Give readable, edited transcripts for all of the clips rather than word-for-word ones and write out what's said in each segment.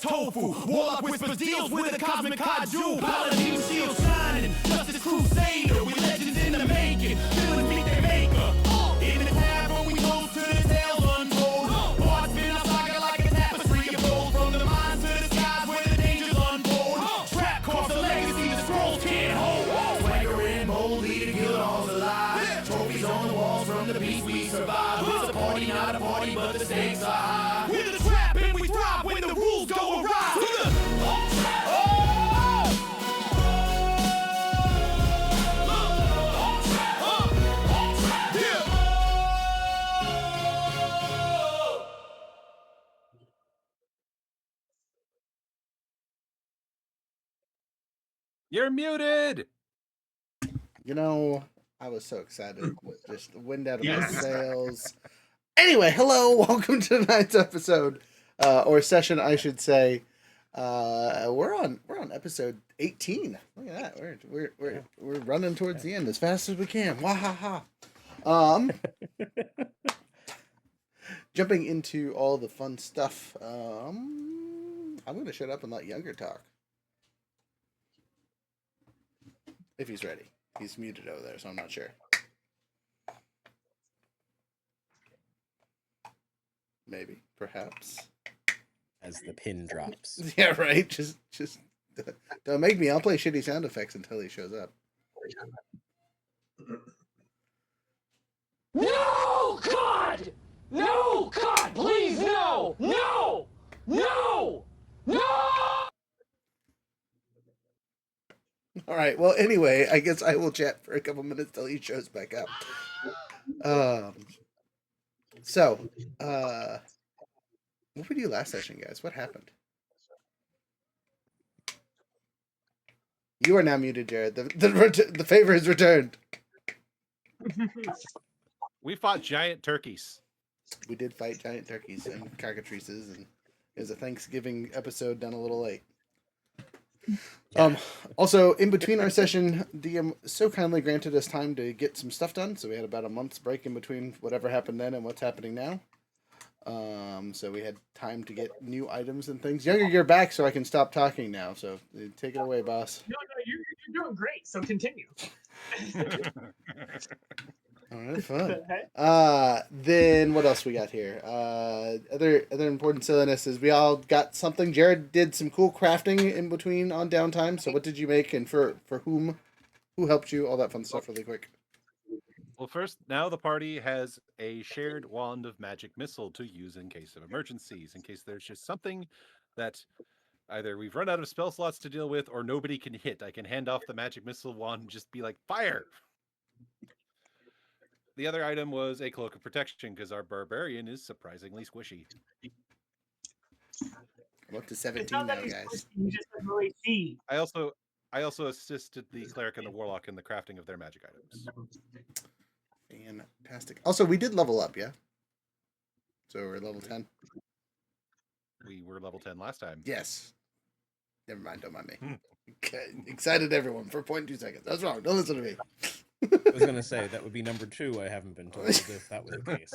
tofu. Warlock whispers deals with a cosmic kaiju. Paladin shield shining, justice crusader. With legends in the making, villains meet their maker. In the tavern we close to the tales untold. Parts spin our saga like a tapestry of gold. From the mines to the skies where the dangers unfold. Trap carves a legacy the scrolls can't hold. Swagger and bold, leading guild halls alive. Trophies on the walls from the beast we survive. It's a party, not a party, but the stakes are high. We're the trap and we thrive when the rules go awry. You're muted. You know, I was so excited. Just the wind out of my sails. Anyway, hello, welcome to tonight's episode, or session, I should say. We're on episode 18. Look at that. We're running towards the end as fast as we can. Wahaha. Jumping into all the fun stuff. I'm gonna shut up and let Younger talk. If he's ready. He's muted over there, so I'm not sure. Maybe, perhaps. As the pin drops. Yeah, right. Just don't make me. I'll play shitty sound effects until he shows up. No, God! No, God, please, no! No! No! No! All right. Well, anyway, I guess I will chat for a couple minutes till he shows back up. What did we do last session, guys? What happened? You are now muted, Jared. The favor is returned. We fought giant turkeys. We did fight giant turkeys and cockatrices, and it was a Thanksgiving episode done a little late. Also, in between our session, DM so kindly granted us time to get some stuff done, so we had about a month's break in between whatever happened then and what's happening now. So we had time to get new items and things. Younger, you're back, so I can stop talking now. So take it away, boss. No, you're doing great. So continue. All right, fun. Then what else we got here? Other important silliness is we all got something. Jared did some cool crafting in between on downtime. So what did you make, and for whom? Who helped you? All that fun stuff, really quick. Well, first, now the party has a shared wand of magic missile to use in case of emergencies, in case there's just something that either we've run out of spell slots to deal with or nobody can hit. I can hand off the magic missile wand and just be like, fire! The other item was a cloak of protection, because our barbarian is surprisingly squishy. I'm up to 17 now, guys. You just have really see. I also assisted the cleric and the warlock in the crafting of their magic items. Fantastic. Also, we did level up, yeah? So we're level 10? We were level 10 last time. Yes. Never mind, don't mind me. Okay. Excited everyone for 0.2 seconds. That's wrong. Don't listen to me. I was going to say, that would be number 2. I haven't been told if that was the case.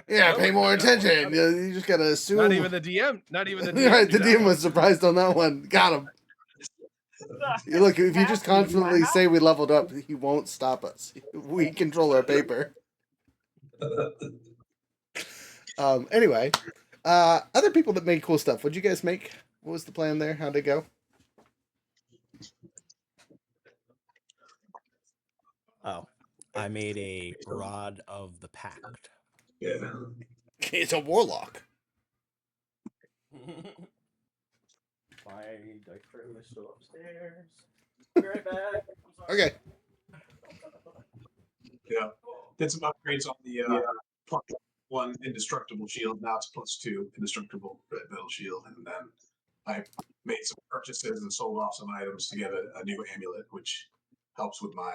Yeah, pay more attention. You just got to assume. Not even the DM. Right, the DM was surprised on that one. Got him. Look, if you just constantly say we leveled up, he won't stop us. We control our paper. Anyway, other people that made cool stuff. What'd you guys make? What was the plan there? How'd it go? Oh, I made a Rod of the Pact. Yeah. It's a warlock. My dice tray is still upstairs. Be right back. Okay. Yeah. Did some upgrades on the +1 indestructible shield. Now it's +2 indestructible red metal shield. And then I made some purchases and sold off some items to get a new amulet, which helps with my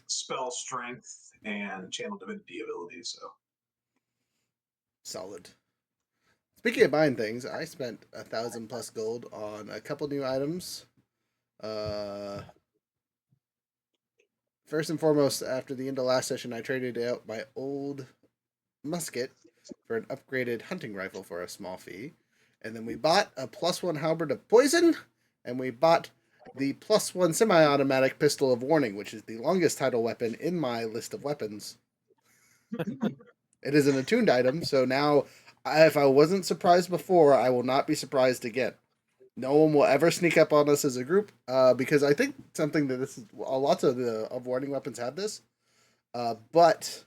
spell strength and channel divinity abilities. So solid. Speaking of buying things, I spent 1,000 plus gold on a couple new items. First and foremost, after the end of last session, I traded out my old musket for an upgraded hunting rifle for a small fee. And then we bought a +1 halberd of poison, and we bought the +1 semi-automatic pistol of warning, which is the longest title weapon in my list of weapons. It is an attuned item, so now if I wasn't surprised before, I will not be surprised again. No one will ever sneak up on us as a group, because I think something that this is lots of the warning weapons have this, but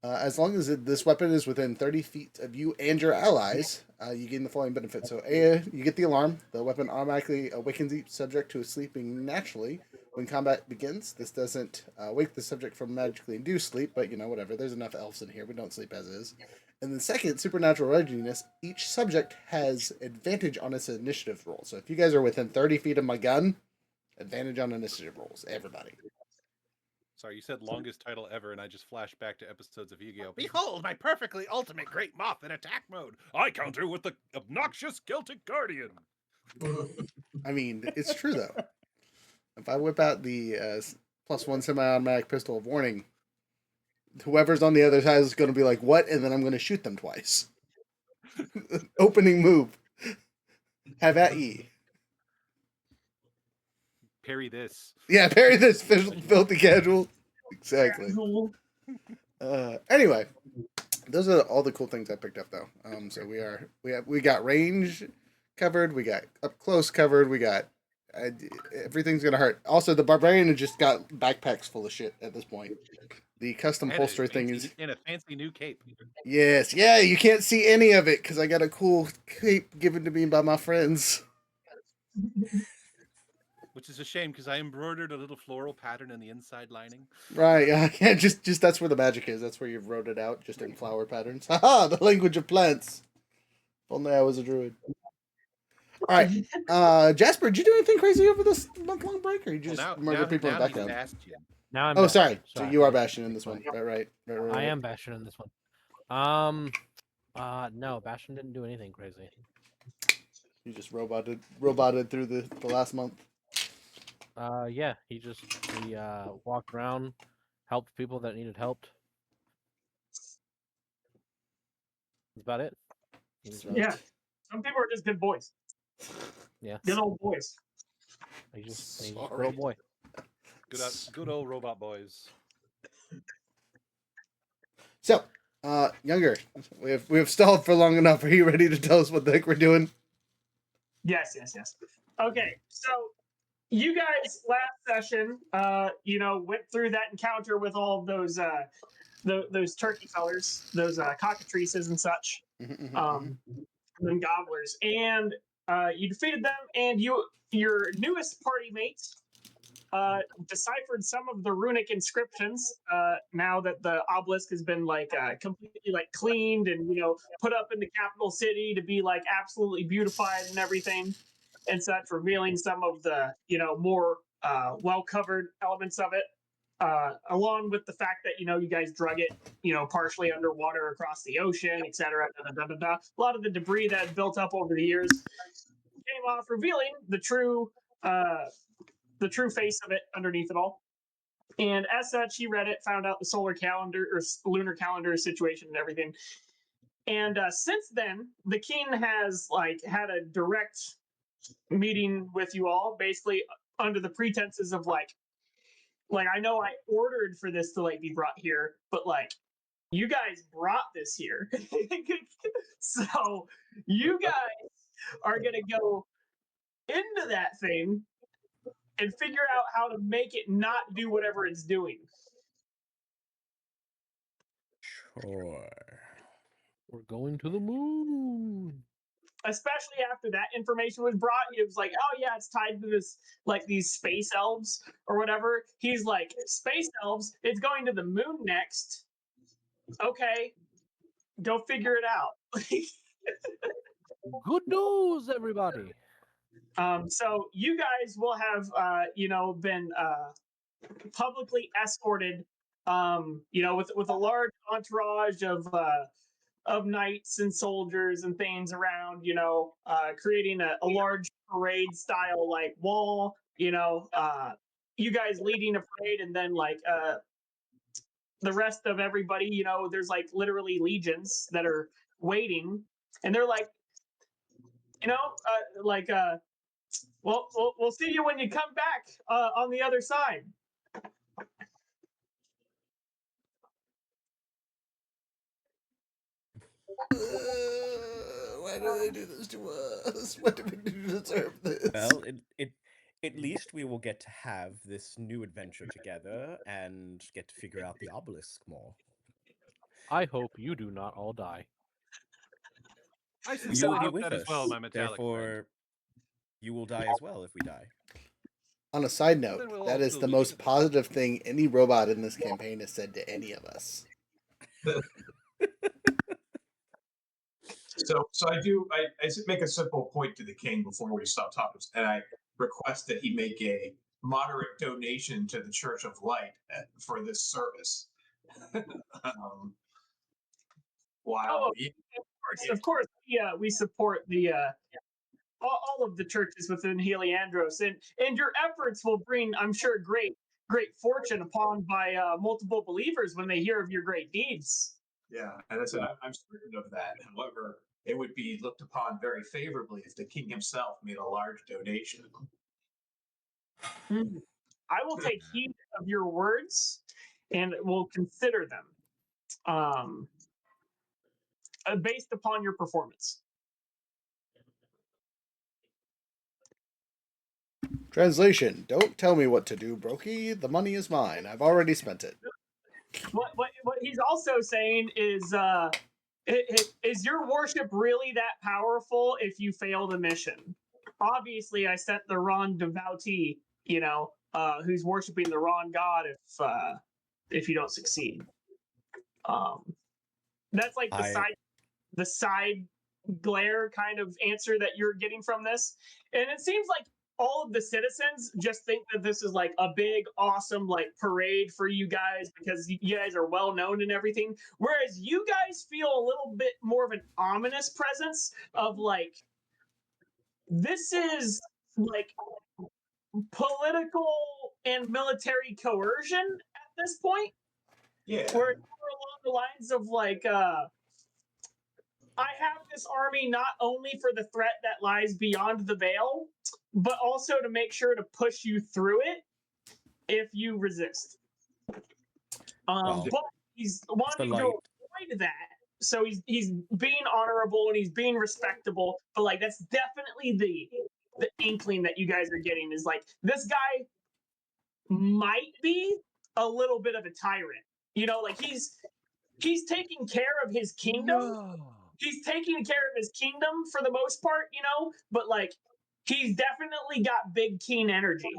as long as this weapon is within 30 feet of you and your allies, you gain the following benefits. So, you get the alarm. The weapon automatically awakens each subject who is sleeping naturally when combat begins. This doesn't wake the subject from magically induced sleep, but whatever. There's enough elves in here. We don't sleep as is. And then second, supernatural readiness. Each subject has advantage on its initiative roll. So if you guys are within 30 feet of my gun, advantage on initiative rolls. Everybody. Sorry, you said longest title ever, and I just flashed back to episodes of Yu-Gi-Oh! Behold, my perfectly ultimate Great Moth in attack mode! I counter with the obnoxious Celtic Guardian! I mean, it's true, though. If I whip out the +1 semi-automatic pistol of warning, whoever's on the other side is going to be like, what? And then I'm going to shoot them twice. Opening move. Have at ye. Parry this. Yeah, parry this filthy casual. Exactly. Anyway, those are all the cool things I picked up, though. So we got range covered, we got up close covered, we got everything's gonna hurt. Also, the barbarian just got backpacks full of shit at this point. The custom holster thing is in a fancy new cape. Yes, yeah. You can't see any of it because I got a cool cape given to me by my friends. Which is a shame because I embroidered a little floral pattern in the inside lining. Right, yeah, just that's where the magic is. That's where you've wrote it out, just in flower patterns. Haha, the language of plants. If only I was a druid. All right, Jasper, did you do anything crazy over this month-long break, or you just murder people in the background? Now I'm. Oh, Bastion. sorry. So you are Bastion in this one, right? I am Bastion in this one. No, Bastion didn't do anything crazy. You just roboted through the last month. Yeah, he walked around, helped people that needed help. That's about it. Yeah, some people are just good boys. Yeah, good old boys. He's just a good old boy. Good old robot boys. So, Younger, we have stalled for long enough. Are you ready to tell us what the heck we're doing? Yes. Okay, so you guys last session, went through that encounter with all of those turkey fellers, those cockatrices and such, and gobblers, and you defeated them, and your newest party mates deciphered some of the runic inscriptions. Now that the obelisk has been completely cleaned and put up in the capital city to be absolutely beautified and everything and such, revealing some of the more well covered elements of it. Along with the fact that you guys drug it partially underwater across the ocean, etc. A lot of the debris that had built up over the years came off, revealing the true face of it underneath it all. And as such, he read it, found out the solar calendar or lunar calendar situation and everything. And since then, the king has had a direct meeting with you all, basically under the pretenses of I know I ordered for this to be brought here, but you guys brought this here. So you guys are gonna go into that thing and figure out how to make it not do whatever it's doing. Sure. We're going to the moon. Especially after that information was brought, it was oh yeah, it's tied to this these space elves or whatever. He's like, space elves, it's going to the moon next. Okay, go figure it out. Good news, everybody. So you guys will have been publicly escorted with a large entourage of knights and soldiers and things around, creating a large parade style wall, you guys leading a parade, and then the rest of everybody, there's literally legions that are waiting, and they're You know, well, we'll see you when you come back on the other side. Why do they do this to us? What do we do to deserve this? Well, at least we will get to have this new adventure together and get to figure out the obelisk more. I hope you do not all die. I You sincerely will be hope with that us. as well, my metallic friend. Therefore, you will die as well if we die. On a side Well, note, then we'll that all is still the do most together. positive thing any robot in this campaign has said to any of us. So I make a simple point to the king before we stop talking, and I request that he make a moderate donation to the Church of Light for this service. Wow. Of course, we support the all of the churches within Heliandros, and your efforts will bring, I'm sure, great fortune upon by multiple believers when they hear of your great deeds. Yeah, and I said I'm certain of that. However, it would be looked upon very favorably if the king himself made a large donation. I will take heed of your words and will consider them based upon your performance. Translation: Don't tell me what to do, Brokey. The money is mine. I've already spent it. What he's also saying is, is your worship really that powerful if you fail the mission? Obviously, I sent the wrong devotee, who's worshiping the wrong god if you don't succeed. That's like the side glare kind of answer that you're getting from this, and it seems like all of the citizens just think that this is like a big, awesome like parade for you guys because you guys are well known and everything. Whereas you guys feel a little bit more of an ominous presence of like, this is like political and military coercion at this point. Yeah. Where it's more along the lines of like, I have this army not only for the threat that lies beyond the veil, but also to make sure to push you through it if you resist. But he's wanting to avoid that. So he's being honorable and he's being respectable. But like that's definitely the inkling that you guys are getting is like this guy might be a little bit of a tyrant. Like he's taking care of his kingdom. No. He's taking care of his kingdom for the most part, but like he's definitely got big keen energy.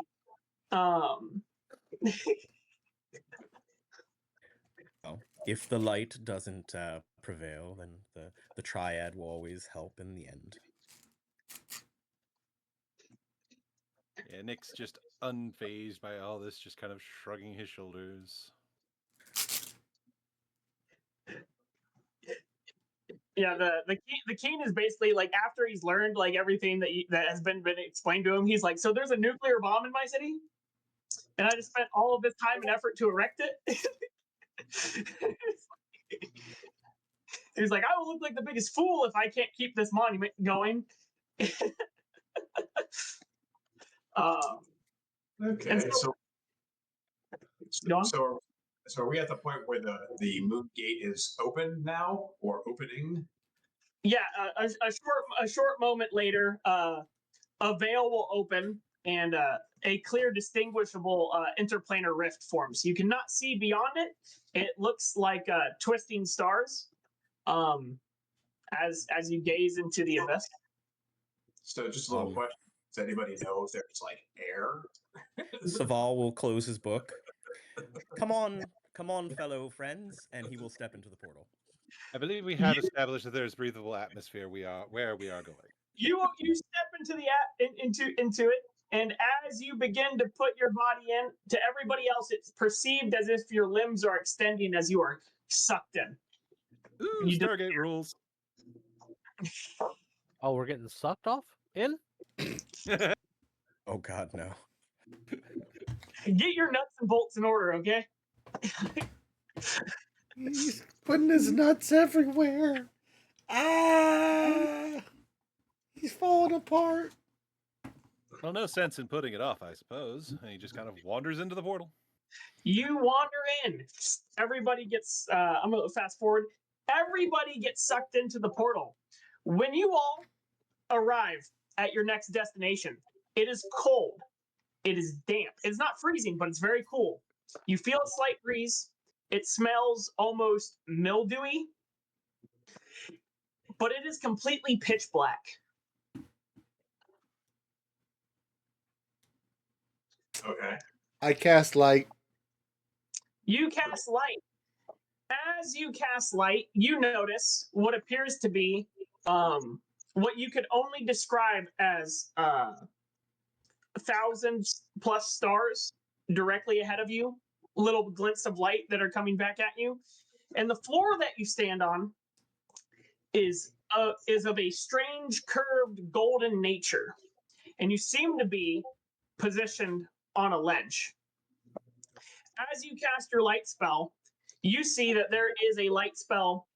If the light doesn't prevail, then the triad will always help in the end. Yeah, Nick's just unfazed by all this, just kind of shrugging his shoulders. Yeah, the king is basically like after he's learned like everything that has been explained to him, he's like, so there's a nuclear bomb in my city, and I just spent all of this time and effort to erect it. He's like, I will look like the biggest fool if I can't keep this monument going. Okay, so are we at the point where the moon gate is open now or opening? Yeah, a short moment later, a veil will open and a clear, distinguishable interplanar rift forms. You cannot see beyond it. It looks like twisting stars as you gaze into the abyss. So just a little question. Does anybody know if there's like air? Saval will close his book. Come on, fellow friends, and he will step into the portal. I believe we have established that there's breathable atmosphere. Where we are going. You step into it, and as you begin to put your body in, to everybody else, it's perceived as if your limbs are extending as you are sucked in. Ooh, Stargate rules. Oh, we're getting sucked off in? Oh God, no. Get your nuts and bolts in order, okay? He's putting his nuts everywhere. Ah! He's falling apart. Well, no sense in putting it off, I suppose. He just kind of wanders into the portal. You wander in. Everybody gets. I'm gonna fast forward. Everybody gets sucked into the portal. When you all arrive at your next destination, it is cold. It is damp. It's not freezing, but it's very cool. You feel a slight breeze. It smells almost mildewy, but it is completely pitch black. Okay. I cast light. You cast light. As you cast light, you notice what appears to be what you could only describe as 1,000 plus stars directly ahead of you, little glints of light that are coming back at you. And the floor that you stand on is of a strange curved golden nature. And you seem to be positioned on a ledge. As you cast your light spell, you see that there is a light spell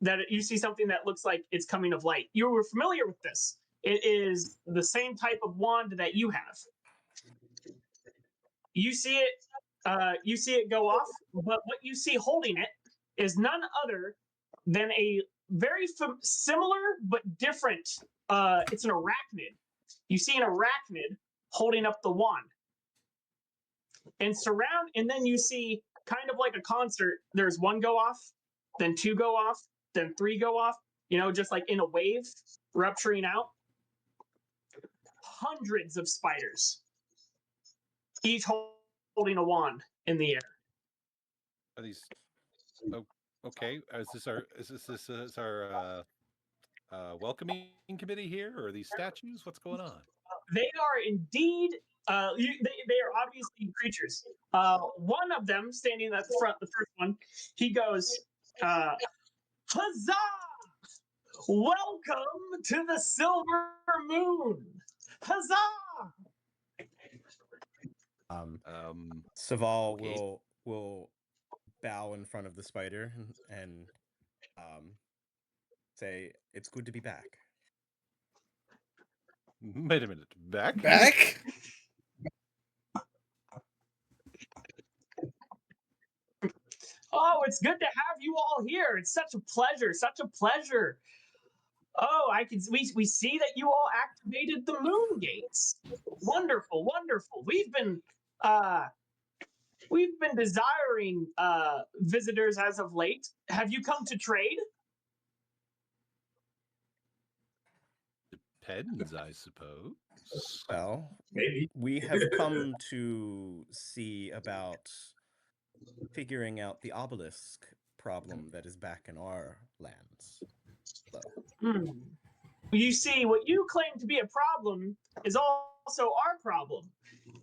that you see something that looks like it's coming of light. You were familiar with this. It is the same type of wand that you have. You see it go off, but what you see holding it is none other than a very similar but different. It's an arachnid. You see an arachnid holding up the wand, and then you see kind of like a concert. There's one go off, then two go off, then three go off. You know, just like in a wave, rupturing out. Hundreds of spiders, each holding a wand in the air. Are these? Oh, okay. Is this our welcoming committee here, or are these statues? What's going on? They are indeed. They are obviously creatures. One of them standing at the front, the first one, he goes, "Huzzah! Welcome to the Silver Moon! Huzzah!" Saval okay. will bow in front of the spider and say, "It's good to be back." Wait a minute. Back? Back? Oh, it's good to have you all here. It's such a pleasure. Such a pleasure. Oh, we see that you all activated the moon gates. Wonderful, wonderful. We've been desiring visitors as of late. Have you come to trade? Depends, I suppose. Well, Maybe. we have come to see about figuring out the obelisk problem that is back in our lands. So, You see, what you claim to be a problem is also our problem.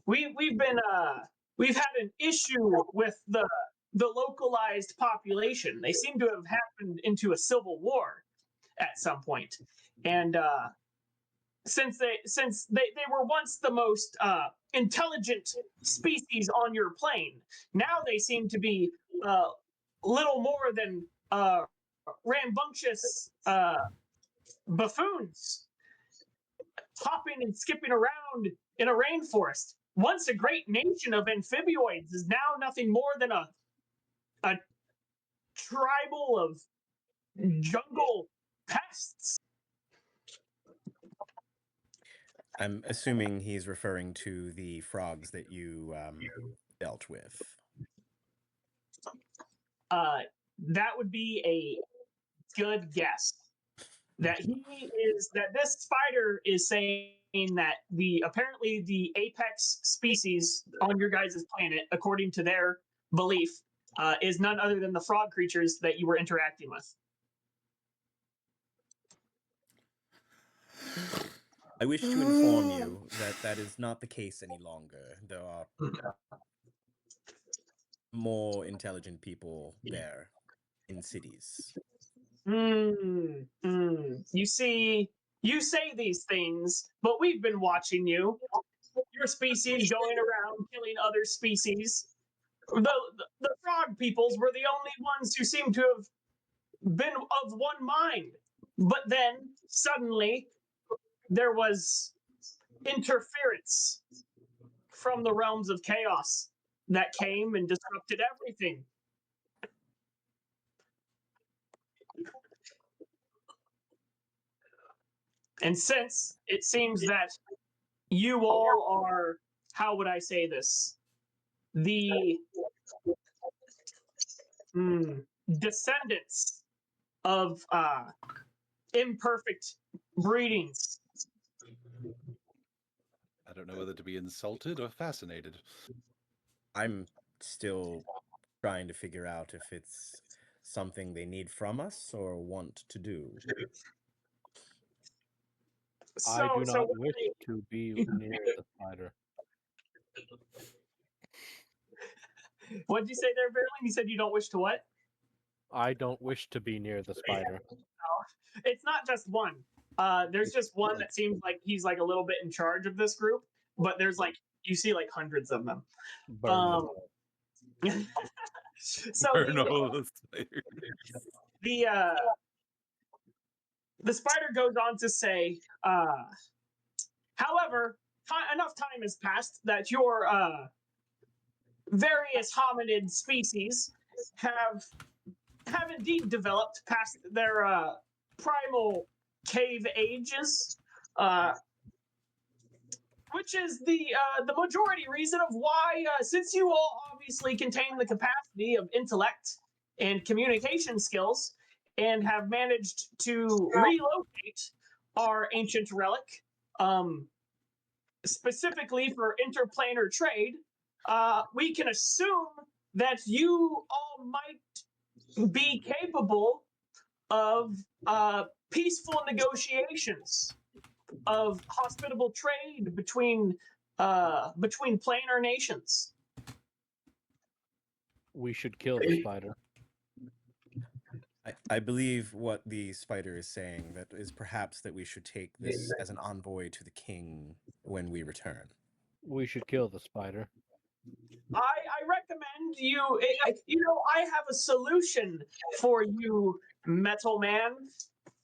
We've had an issue with the localized population. They seem to have happened into a civil war at some point, and since they were once the most intelligent species on your plane, now they seem to be little more than rambunctious buffoons, hopping and skipping around in a rainforest. Once a great nation of amphibioids is now nothing more than a tribal of jungle pests. I'm assuming he's referring to the frogs that you dealt with. That would be a good guess. That this spider is saying that apparently the apex species on your guys' planet, according to their belief, is none other than the frog creatures that you were interacting with. I wish to inform you that that is not the case any longer. There are more intelligent people there in cities. You see, you say these things, but we've been watching you. Your species going around killing other species. The frog peoples were the only ones who seem to have been of one mind. But then, suddenly, there was interference from the realms of chaos that came and disrupted everything. And since it seems that you all are, how would I say this? The descendants of imperfect breedings. I don't know whether to be insulted or fascinated. I'm still trying to figure out if it's something they need from us or want to do. I do not wish to be near the spider. What did you say there, Verlin? You said you don't wish to what? I don't wish to be near the spider. No, it's not just one. There's just one that seems like he's like a little bit in charge of this group, but there's like you see like hundreds of them. Burn them. So Burn all the spiders. The spider goes on to say, however, enough time has passed that your various hominid species have indeed developed past their primal cave ages, which is the majority reason of why, since you all obviously contain the capacity of intellect and communication skills, and have managed to relocate our ancient relic, specifically for interplanar trade, we can assume that you all might be capable of peaceful negotiations, of hospitable trade between planar nations. We should kill the spider. I believe what the spider is saying that is perhaps that we should take this as an envoy to the king when we return. We should kill the spider. I recommend you. I have a solution for you, Metal Man.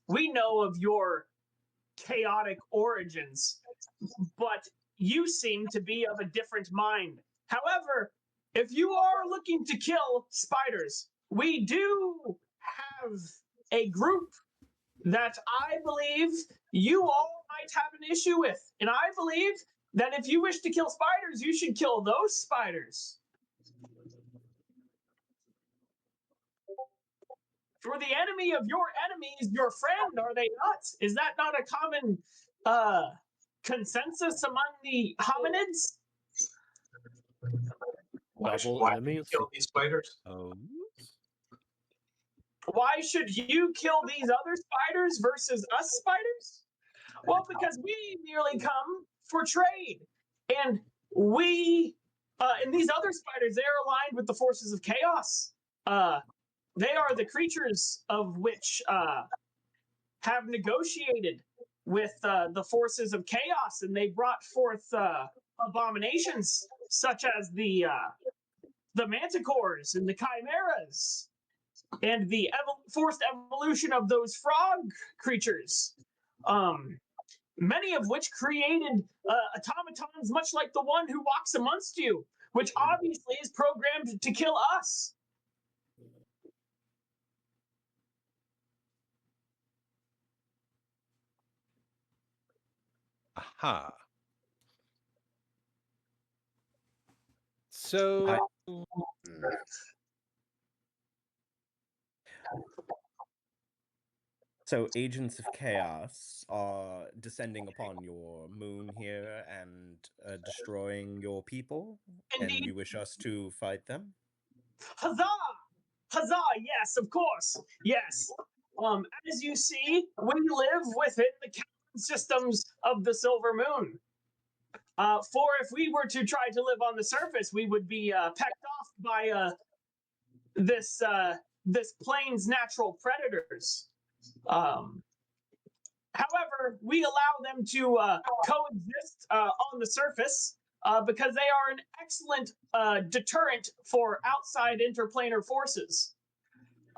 We know of your chaotic origins, but you seem to be of a different mind. However, if you are looking to kill spiders, we do have a group that I believe you all might have an issue with. And I believe that if you wish to kill spiders, you should kill those spiders. For the enemy of your enemy is your friend, are they not? Is that not a common consensus among the hominids? Why should Double we enemies? kill these spiders? Oh. Why should you kill these other spiders versus us spiders? Well, because we merely come for trade. And and these other spiders, they are aligned with the forces of chaos. They are the creatures of which have negotiated with the forces of chaos, and they brought forth abominations such as the manticores and the chimeras, and the forced evolution of those frog creatures, many of which created automatons much like the one who walks amongst you, which obviously is programmed to kill us. Aha. So So agents of chaos are descending upon your moon here and destroying your people, Indeed. and you wish us to fight them? Huzzah! Huzzah! Yes, of course. Yes. As you see, we live within the counting systems of the Silver Moon. For if we were to try to live on the surface, we would be pecked off by this plane's natural predators. However, we allow them to coexist on the surface because they are an excellent deterrent for outside interplanar forces.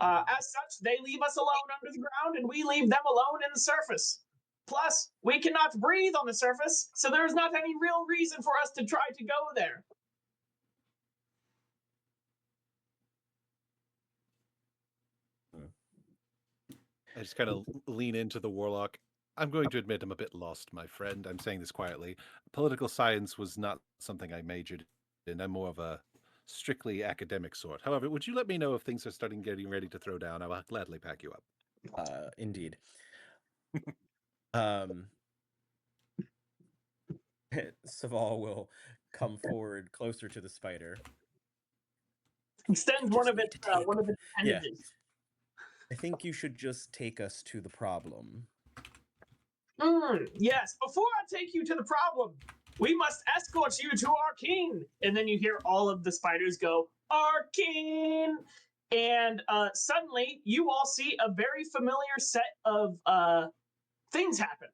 As such, they leave us alone under the ground, and we leave them alone in the surface. Plus, we cannot breathe on the surface, so there is not any real reason for us to try to go there. I just kind of lean into the warlock. I'm going to admit I'm a bit lost, my friend. I'm saying this quietly. Political science was not something I majored in. I'm more of a strictly academic sort. However, would you let me know if things are getting ready to throw down? I will gladly pack you up. Indeed. Saval will come forward closer to the spider. Extend one of its appendages. Yeah. I think you should just take us to the problem. Yes, before I take you to the problem, we must escort you to our king. And then you hear all of the spiders go, our king. And suddenly you all see a very familiar set of things happen.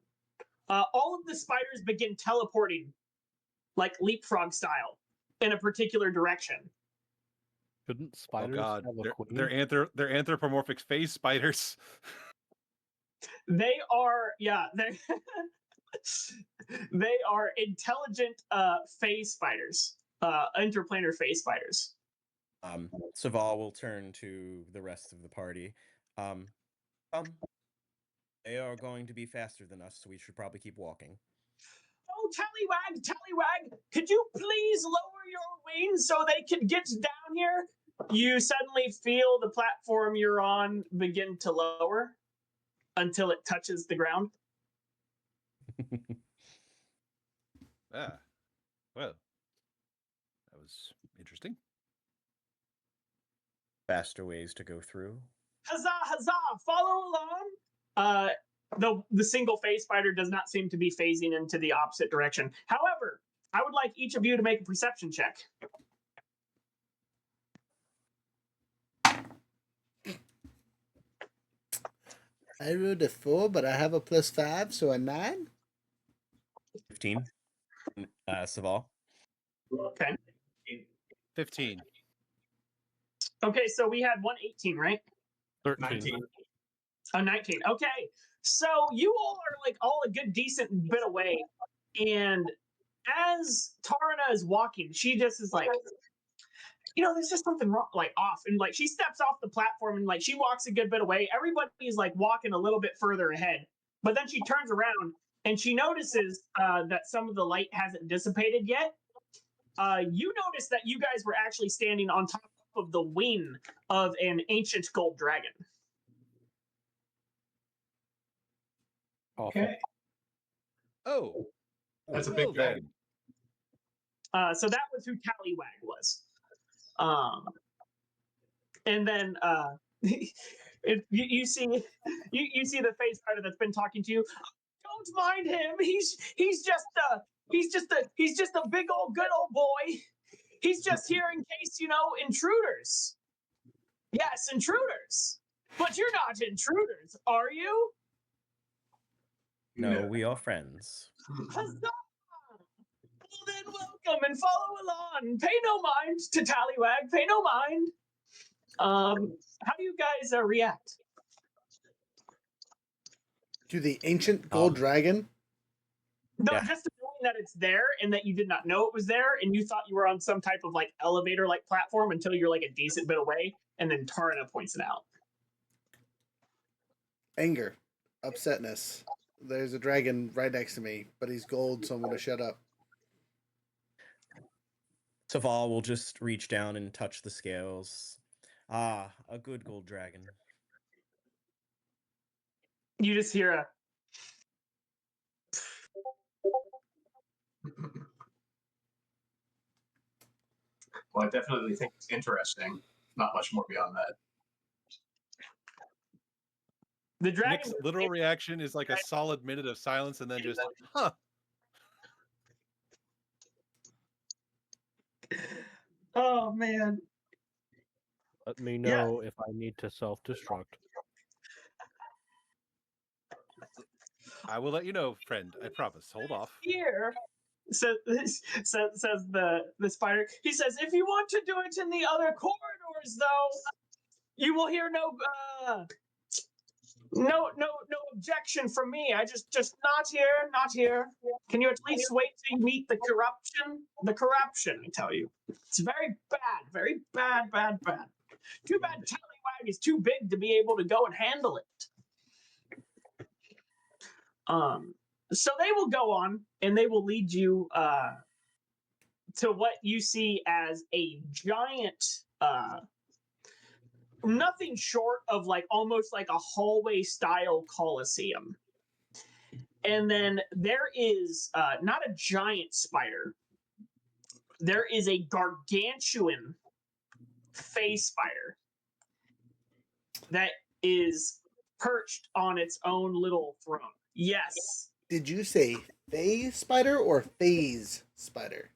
All of the spiders begin teleporting, like leapfrog style, in a particular direction. Shouldn't spiders God, have a queen? they're anthropomorphic phase spiders. They are, they are intelligent phase spiders, interplanar phase spiders. Saval will turn to the rest of the party. They are going to be faster than us, so we should probably keep walking. Oh, Tallywag, could you please lower your wings so they can get down here? You suddenly feel the platform you're on begin to lower until it touches the ground. Well, that was interesting. Faster ways to go through. Huzzah, follow along. The single phase spider does not seem to be phasing into the opposite direction. However, I would like each of you to make a perception check. I rolled a 4, but I have a +5, so a 9. 15. Saval. Okay. 15. Okay, so we had 118, right? 13. 19. Oh, 19. Okay. So you all are like all a good decent bit away. And as Tarna is walking, she just is like, there's just something wrong, like off. And like she steps off the platform and like she walks a good bit away. Everybody's like walking a little bit further ahead. But then she turns around and she notices that some of the light hasn't dissipated yet. You notice that you guys were actually standing on top of the wing of an ancient gold dragon. Awful. Okay. Oh, That's a big well dragon. So that was who Tallywag was. And then you see the face spider that's been talking to you. Don't mind him. He's just a big old good old boy. He's just here in case, intruders. Yes, intruders. But you're not intruders, are you? No, we are friends. Huzzah! Well then, welcome and follow along. Pay no mind to Tallywag. Pay no mind. How do you guys react? To the ancient gold dragon? No, Yeah. just knowing that it's there and that you did not know it was there and you thought you were on some type of like elevator like platform until you're like a decent bit away and then Tarna points it out. Anger. Upsetness. There's a dragon right next to me, but he's gold, so I'm going to shut up. Saval will just reach down and touch the scales. Ah, a good gold dragon. You just hear a Well, I definitely think it's interesting. Not much more beyond that. the dragon. Nick's literal reaction is like a solid minute of silence and then just, huh. Oh man. Let me know if I need to self-destruct. I will let you know, friend. I promise. Hold off. Here. Says the spider. He says, if you want to do it in the other corridors, though, you will hear no No objection from me. I just not here. Can you at least wait till you meet the corruption? The corruption, I tell you. It's very bad. Too bad Tallywag is too big to be able to go and handle it. So they will go on and they will lead you to what you see as a giant nothing short of like almost like a hallway style coliseum. And then there is not a giant spider. There is a gargantuan face spider that is perched on its own little throne. Yes. Did you say phase spider or phase spider?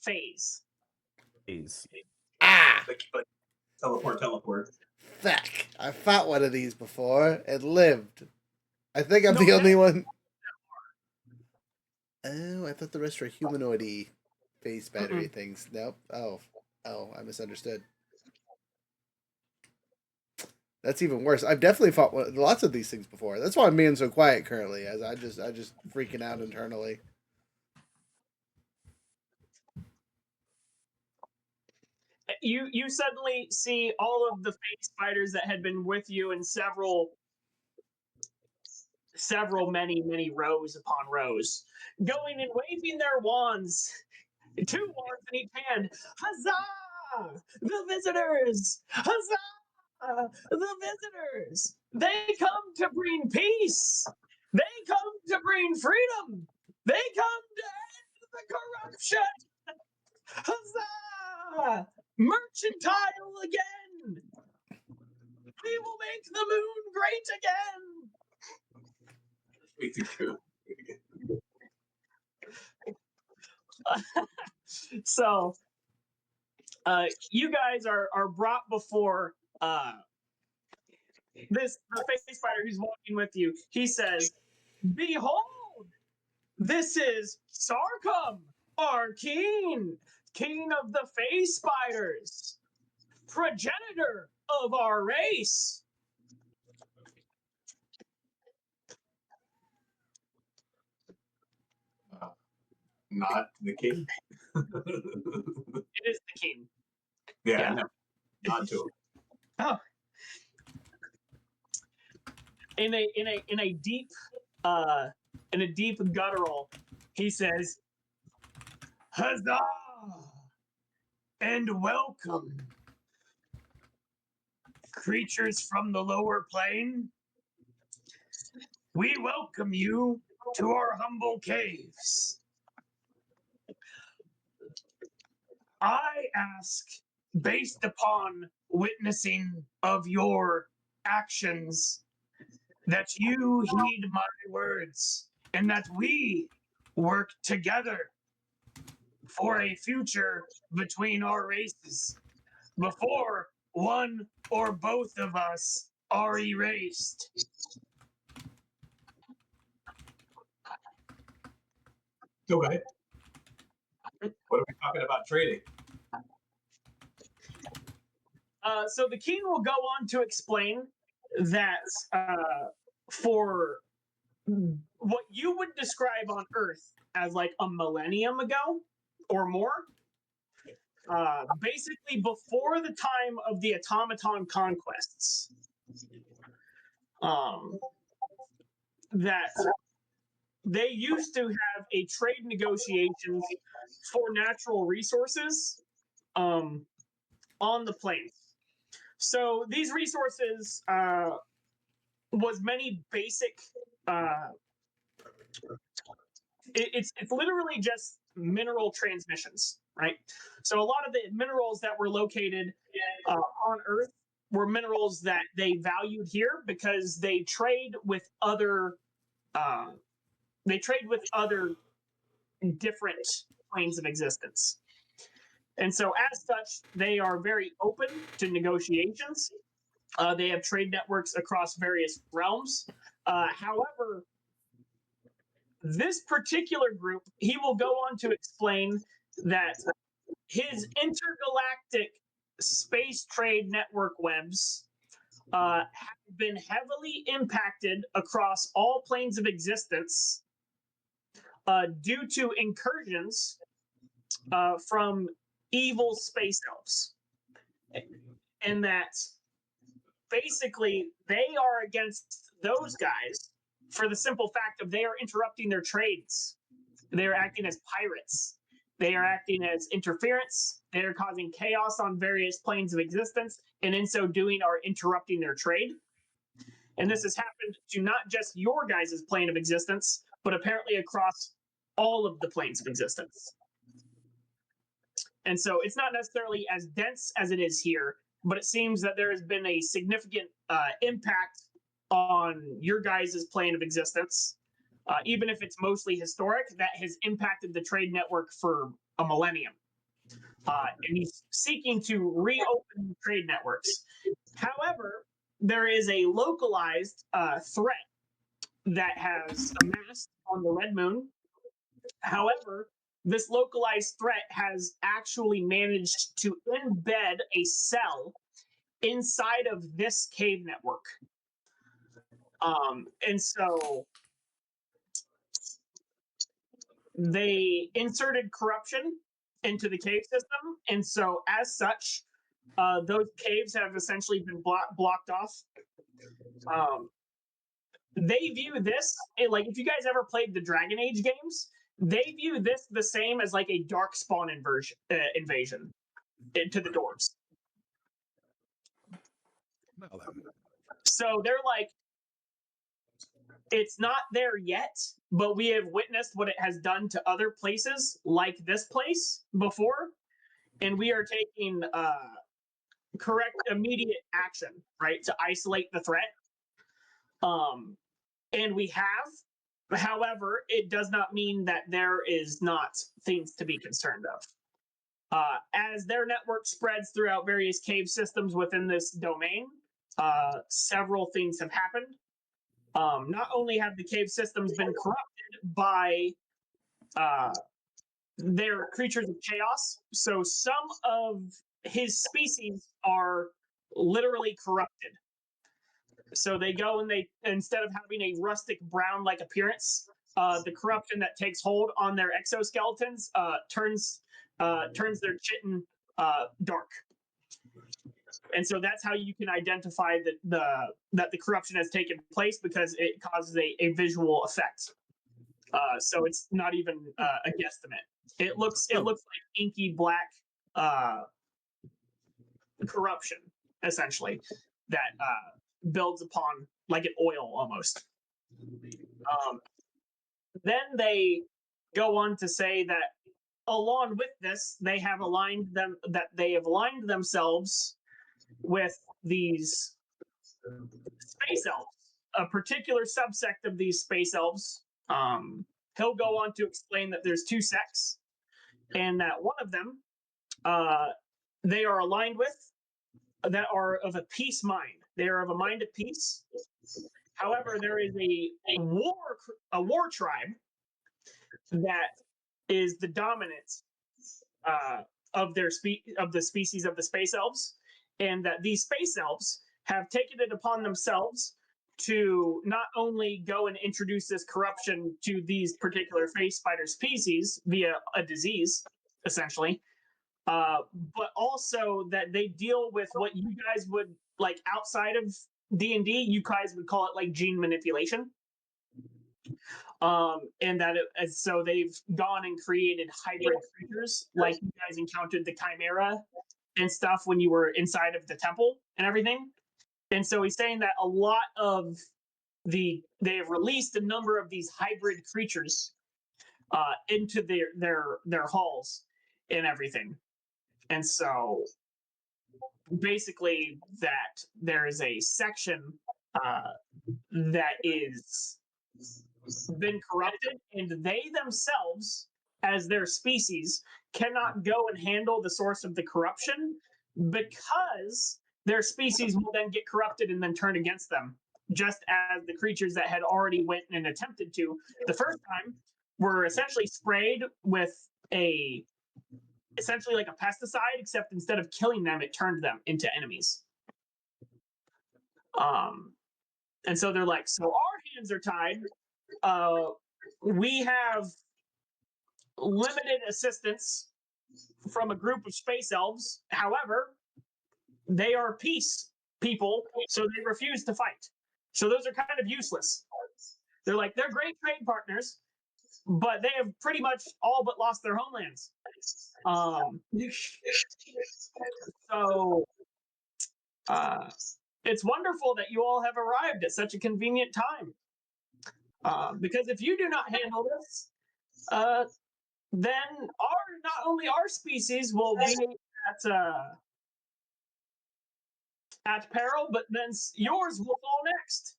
Phase. Phase. Ah! Like teleport. Fuck. I fought one of these before and lived. I think I'm No, the only one. Oh, I thought the rest were humanoid-y phase spidery things. Nope. Oh, I misunderstood. That's even worse. I've definitely fought lots of these things before. That's why I'm being so quiet currently, as I just freaking out internally. You suddenly see all of the face spiders that had been with you in several many rows upon rows, going and waving their wands, 2 wands in each hand. Huzzah! The visitors! Huzzah! The visitors! They come to bring peace! They come to bring freedom! They come to end the corruption! Huzzah! Mercantile again! We will make the moon great again! So, you guys are brought before the face spider who's walking with you. He says, "Behold, this is Sarkum, our king of the face spiders, progenitor of our race." Not the king. It is the king. Yeah. No, not to him. Oh. In a deep guttural, he says, "Huzzah and welcome, creatures from the lower plane. We welcome you to our humble caves. I ask, based upon witnessing of your actions, that you heed my words and that we work together for a future between our races before one or both of us are erased." Okay. What are we talking about trading? So the king will go on to explain that for what you would describe on Earth as like a millennium ago or more, basically before the time of the automaton conquests, that they used to have a trade negotiations for natural resources on the plains. So these resources was many basic. It's literally just mineral transmissions, right? So a lot of the minerals that were located on Earth were minerals that they valued here because they trade with other. They trade with other different planes of existence. And so, as such, they are very open to negotiations. They have trade networks across various realms. However, this particular group, he will go on to explain that his intergalactic space trade network webs have been heavily impacted across all planes of existence due to incursions from evil space elves. And that basically they are against those guys for the simple fact of they are interrupting their trades. They are acting as pirates. They are acting as interference. They are causing chaos on various planes of existence, and in so doing are interrupting their trade. And this has happened to not just your guys' plane of existence, but apparently across all of the planes of existence. And so it's not necessarily as dense as it is here, but it seems that there has been a significant impact on your guys' plane of existence, even if it's mostly historic, that has impacted the trade network for a millennium. And he's seeking to reopen trade networks. However, there is a localized threat that has amassed on the Red Moon. However, this localized threat has actually managed to embed a cell inside of this cave network. And so they inserted corruption into the cave system. And so as such, those caves have essentially been blocked off. They view this, like if you guys ever played the Dragon Age games, they view this the same as like a dark spawn invasion into the dwarves. So they're like, it's not there yet, but we have witnessed what it has done to other places like this place before, and we are taking correct immediate action, right, to isolate the threat. And we have. However, it does not mean that there is not things to be concerned of. As their network spreads throughout various cave systems within this domain, several things have happened. Not only have the cave systems been corrupted by their creatures of chaos, so some of his species are literally corrupted. So they go and they, instead of having a rustic brown-like appearance, the corruption that takes hold on their exoskeletons turns their chitin dark. And so that's how you can identify that the corruption has taken place, because it causes a visual effect. So it's not even a guesstimate. It looks like inky black corruption, essentially, that builds upon like an oil almost. Then they go on to say that along with this, they have aligned themselves with these space elves, a particular subsect of these space elves. He'll go on to explain that there's two sects, and that one of them they are aligned with, that are of a peace mind. They are of a mind of peace. However, there is a war tribe that is the dominant of the species of the space elves, and that these space elves have taken it upon themselves to not only go and introduce this corruption to these particular face spider species via a disease, essentially, but also that they deal with what you guys would, like, outside of D&D, you guys would call it like gene manipulation. And that so they've gone and created hybrid creatures, like you guys encountered the Chimera and stuff when you were inside of the temple and everything. And so he's saying that a lot of they have released a number of these hybrid creatures into their halls and everything. And so basically that there is a section that is been corrupted, and they themselves, as their species, cannot go and handle the source of the corruption, because their species will then get corrupted and then turn against them, just as the creatures that had already went and attempted to the first time were essentially sprayed with essentially like a pesticide, except instead of killing them, it turned them into enemies. And so they're like, so our hands are tied. We have limited assistance from a group of space elves. However, they are peace people, so they refuse to fight. So those are kind of useless. They're great trade partners, but they have pretty much all but lost their homelands. So it's wonderful that you all have arrived at such a convenient time. Because if you do not handle this, then not only our species will be at peril, but then yours will fall next.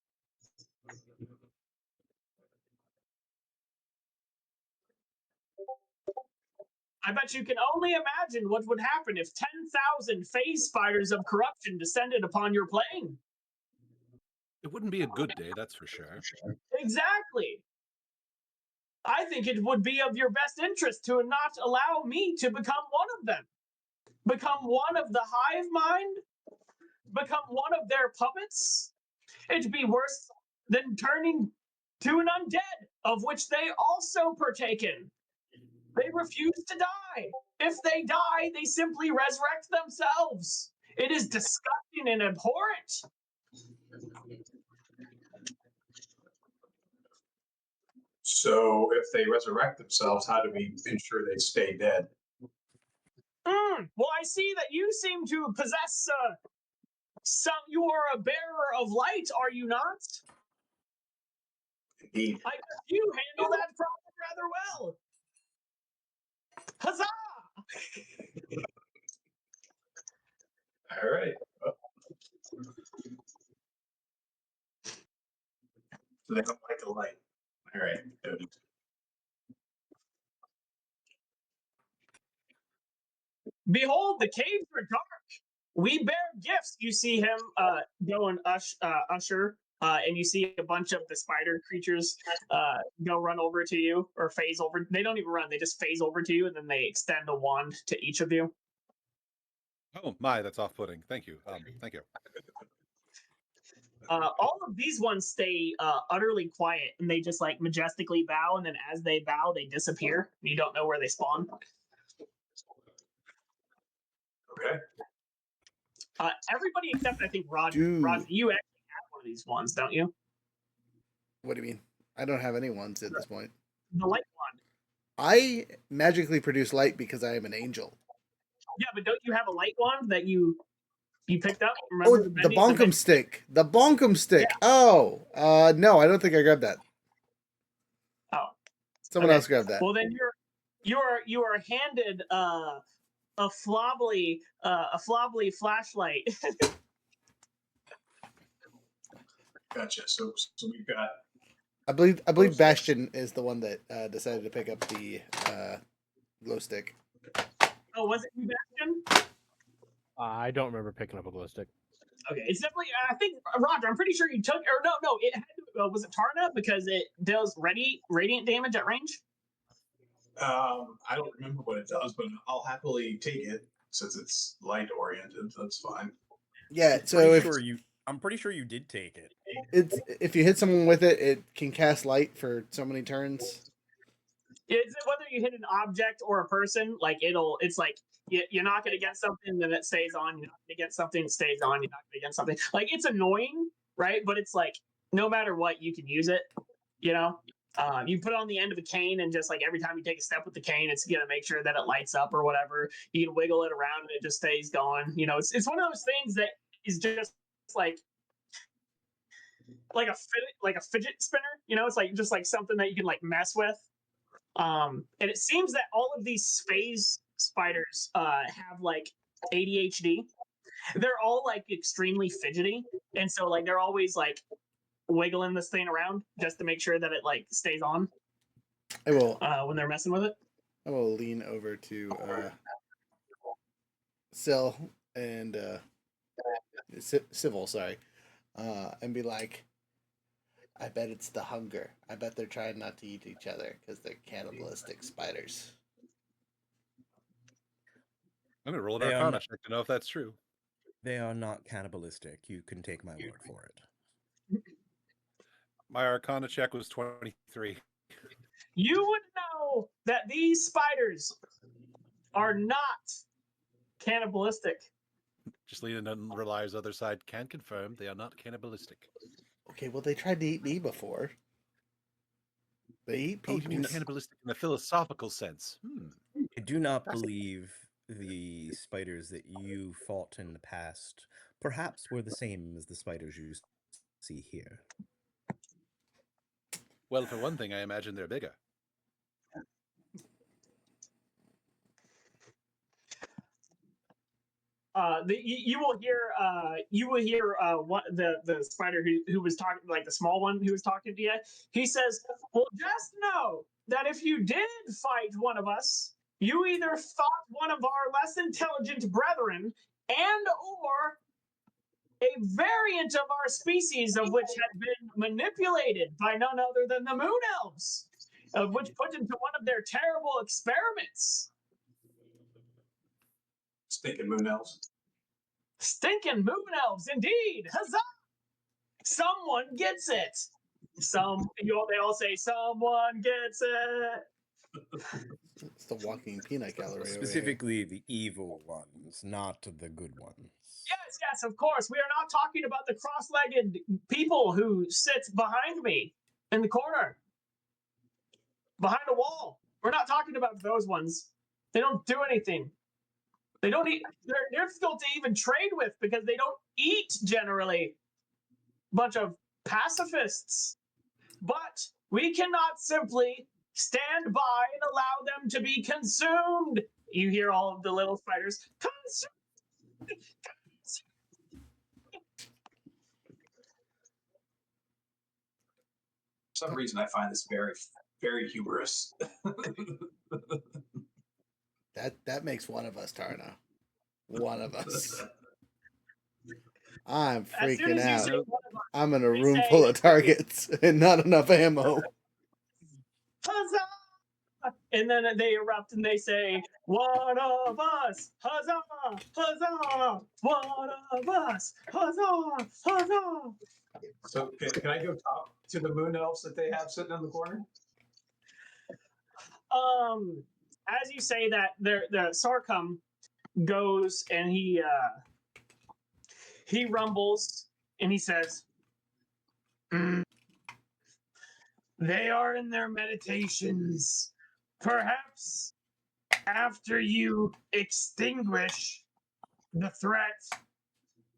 I bet you can only imagine what would happen if 10,000 phase spiders of corruption descended upon your plane. It wouldn't be a good day, that's for sure. Exactly. I think it would be of your best interest to not allow me to become one of them. Become one of the hive mind? Become one of their puppets? It'd be worse than turning to an undead, of which they also partake in. They refuse to die. If they die, they simply resurrect themselves. It is disgusting and abhorrent. So if they resurrect themselves, how do we ensure they stay dead? Well, I see that you seem to possess you are a bearer of light, are you not? Indeed. I guess you handle that problem rather well. Huzzah! All right. So they don't like the light. All right. Good. Behold, the caves are dark. We bear gifts. You see him go and usher, and you see a bunch of the spider creatures go run over to you or phase over. They don't even run; they just phase over to you, and then they extend a wand to each of you. Oh my, that's off-putting. Thank you. Thank you. All of these ones stay utterly quiet, and they just like majestically bow, and then as they bow, they disappear. And you don't know where they spawn. Okay. Everybody except I think Roger. Dude. Roger, you actually have one of these ones, don't you? What do you mean? I don't have any ones at this point. The light wand. I magically produce light because I am an angel. Yeah, but don't you have a light wand that you picked up? Oh, Remember the bonkum stick. The bonkum stick. Yeah. Oh, no, I don't think I grabbed that. Oh, someone else grabbed that. Well, then you are handed a flobbly flashlight. Gotcha. So we've got. I believe Bastion is the one that decided to pick up the glow stick. Oh, was it you, Bastion? I don't remember picking up a glow stick. Okay, it's definitely. I think Roger. I'm pretty sure you took. Or no. It had to, was it Tarna because it deals radiant damage at range. I don't remember what it does, but I'll happily take it since it's light oriented. That's fine. Yeah. So I'm pretty sure you did take it. It's if you hit someone with it, it can cast light for so many turns. It's whether you hit an object or a person, like it's like you knock it against something, then it stays on. You knock it against something, it stays on. You knock it against something. Like it's annoying, right? But it's like no matter what, you can use it. You know, you put it on the end of a cane, and just like every time you take a step with the cane, it's gonna make sure that it lights up or whatever. You can wiggle it around, and it just stays going. You know, it's one of those things that is just like a fidget spinner. You know, it's like just like something that you can like mess with. And it seems that all of these phase spiders have like ADHD. They're all like extremely fidgety, and so like they're always like wiggling this thing around just to make sure that it like stays on. I will when they're messing with it. I will lean over to Syl and Civil, sorry, and be like, I bet it's the hunger. I bet they're trying not to eat each other because they're cannibalistic spiders. I'm gonna roll an Arcana check to know if that's true. They are not cannibalistic. You can take my word for it. My Arcana check was 23. You would know that these spiders are not cannibalistic. Just lean and relies other side can confirm they are not cannibalistic. Okay, well, they tried to eat me before. They eat Oh, people. you mean cannibalistic in the philosophical sense? I do not believe the spiders that you fought in the past perhaps were the same as the spiders you see here. Well, for one thing, I imagine they're bigger. You will hear what the spider who was talking, like the small one who was talking to you. He says, "Well, just know that if you did fight one of us, you either fought one of our less intelligent brethren, and or a variant of our species of which had been manipulated by none other than the Moon Elves, of which put into one of their terrible experiments." Stinking moon elves. Stinking Moon Elves, indeed! Huzzah! Someone gets it. They all say, "Someone gets it." It's the walking peanut gallery. Over here. Specifically, the evil ones, not the good ones. Yes, of course. We are not talking about the cross-legged people who sit behind me in the corner, behind a wall. We're not talking about those ones. They don't do anything. They don't eat. They're difficult to even trade with because they don't eat generally. Bunch of pacifists. But we cannot simply stand by and allow them to be consumed. You hear all of the little spiders. Consumed! For some reason, I find this very, very humorous. That makes one of us, Tarna. One of us. I'm As soon freaking as you out. say one of us, I'm in a they room say, full of targets and not enough ammo. "Huzzah!" And then they erupt and they say, "One of us! Huzzah! Huzzah! One of us! Huzzah! Huzzah!" So can I go talk to the moon elves that they have sitting in the corner? As you say that, the Sarcum goes and he rumbles and he says, "They are in their meditations. Perhaps after you extinguish the threat,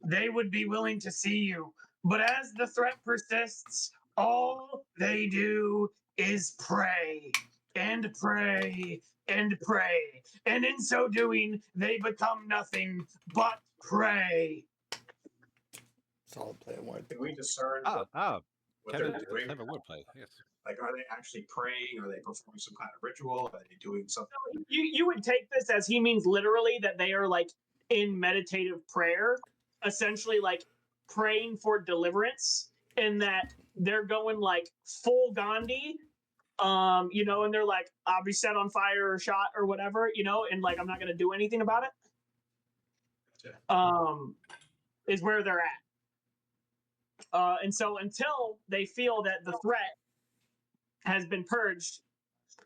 they would be willing to see you. But as the threat persists, all they do is pray and pray and pray. And in so doing, they become nothing but prey." Solid play word. Can we discern Kevin, what they're doing? clever wordplay. Yes. Like, are they actually praying? Are they performing some kind of ritual? Are they doing something? You would take this as he means literally that they are like in meditative prayer, essentially like praying for deliverance, and that they're going like full Gandhi, and they're like, "I'll be set on fire or shot or whatever," and like, "I'm not gonna do anything about it." Is where they're at. And so until they feel that the threat has been purged,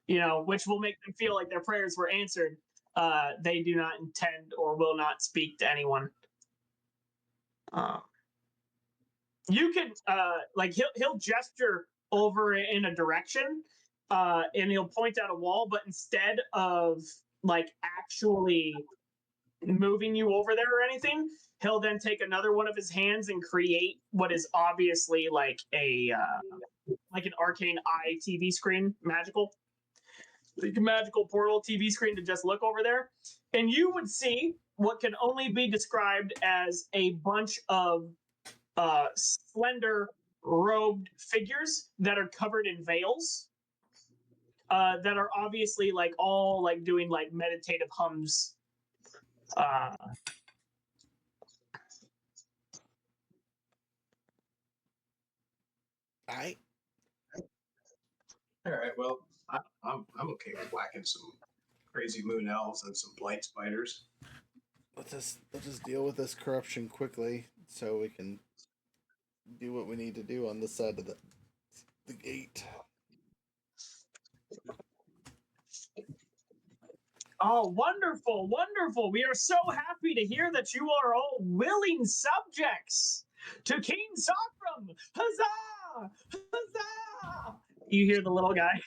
which will make them feel like their prayers were answered, they do not intend or will not speak to anyone. You could like he'll gesture over in a direction, and he'll point out a wall, but instead of like actually moving you over there or anything, he'll then take another one of his hands and create what is obviously like an arcane eye TV screen, magical portal TV screen to just look over there, and you would see what can only be described as a bunch of slender robed figures that are covered in veils, that are obviously like all like doing like meditative hums. All right. Well, I'm okay with whacking some crazy moon elves and some blight spiders. let's just deal with this corruption quickly so we can do what we need to do on this side of the gate. Oh, wonderful, wonderful. We are so happy to hear that you are all willing subjects to King Sakram. Huzzah! Huzzah! You hear the little guy.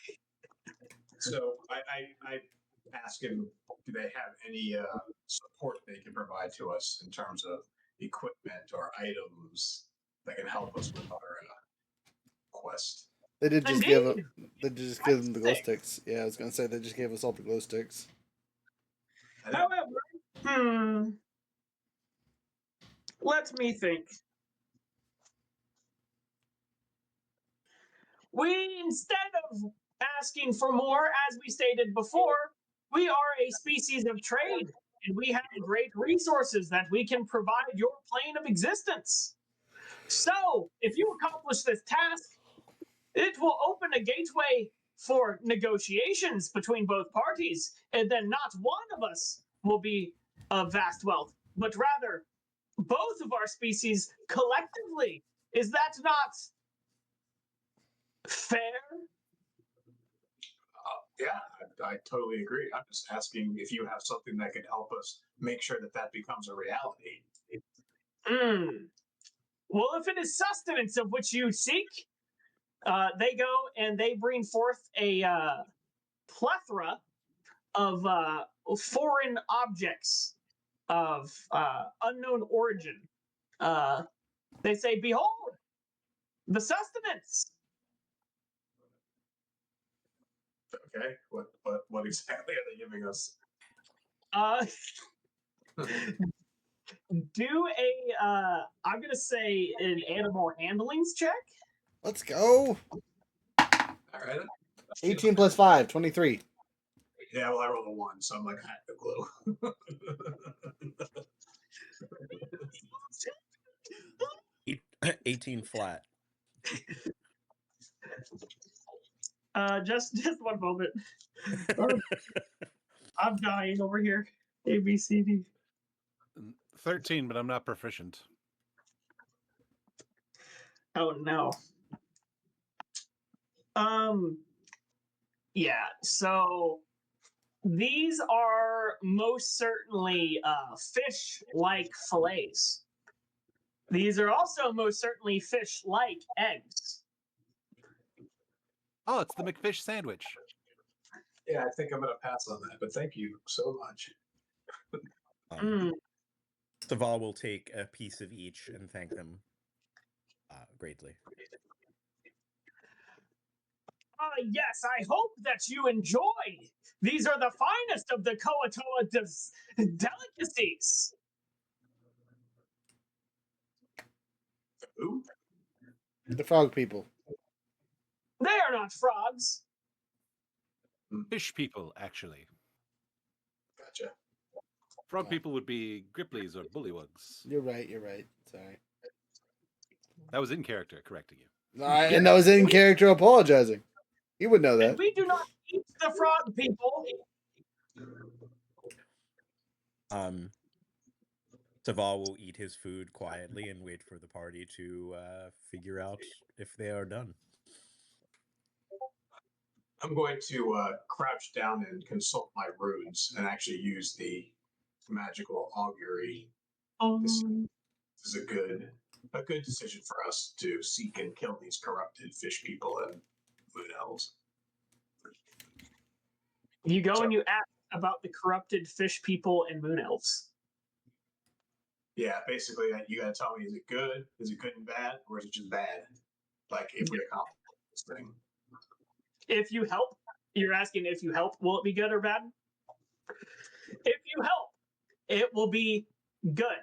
So I ask him, do they have any support they can provide to us in terms of equipment or items that can help us with our quest? They did just Indeed. give them the glow sticks. Yeah, I was gonna say they just gave us all the glow sticks. However, let me think. We, instead of asking for more, as we stated before, we are a species of trade, and we have great resources that we can provide your plane of existence. So, if you accomplish this task, it will open a gateway for negotiations between both parties, and then not one of us will be of vast wealth, but rather both of our species collectively. Is that not fair? Yeah, I totally agree. I'm just asking if you have something that can help us make sure that that becomes a reality. Well, if it is sustenance of which you seek, they go and they bring forth a plethora of foreign objects of unknown origin. They say, "Behold, the sustenance." Okay, what exactly are they giving us? Do a I'm gonna say an animal handlings check. Let's go. All right. 18 plus 5, 23. Yeah, well, I rolled a 1, so I'm like, I have no clue. 18 flat. Just one moment. I'm dying over here. A B C D. 13, but I'm not proficient. Oh no. Yeah, so these are most certainly fish-like fillets. These are also most certainly fish-like eggs. Oh, it's the McFish sandwich. Yeah, I think I'm going to pass on that, but thank you so much. Saval will take a piece of each and thank them greatly. Yes, I hope that you enjoy. These are the finest of the Koatoa delicacies. Who? The frog people. They are not frogs. Fish people, actually. Gotcha. Frog people would be Gripplies or Bullywugs. You're right. Sorry. That was in character, correcting you. And that was in character apologizing. You would know that. And we do not eat the frog people. Saval will eat his food quietly and wait for the party to figure out if they are done. I'm going to crouch down and consult my runes and actually use the magical augury. This is a good decision for us to seek and kill these corrupted fish people and moon elves. You go and you ask about the corrupted fish people and moon elves. Yeah, basically, you gotta tell me: is it good and bad, or is it just bad? Like, if we accomplish this thing. If you help, you're asking if you help, will it be good or bad? If you help, it will be good.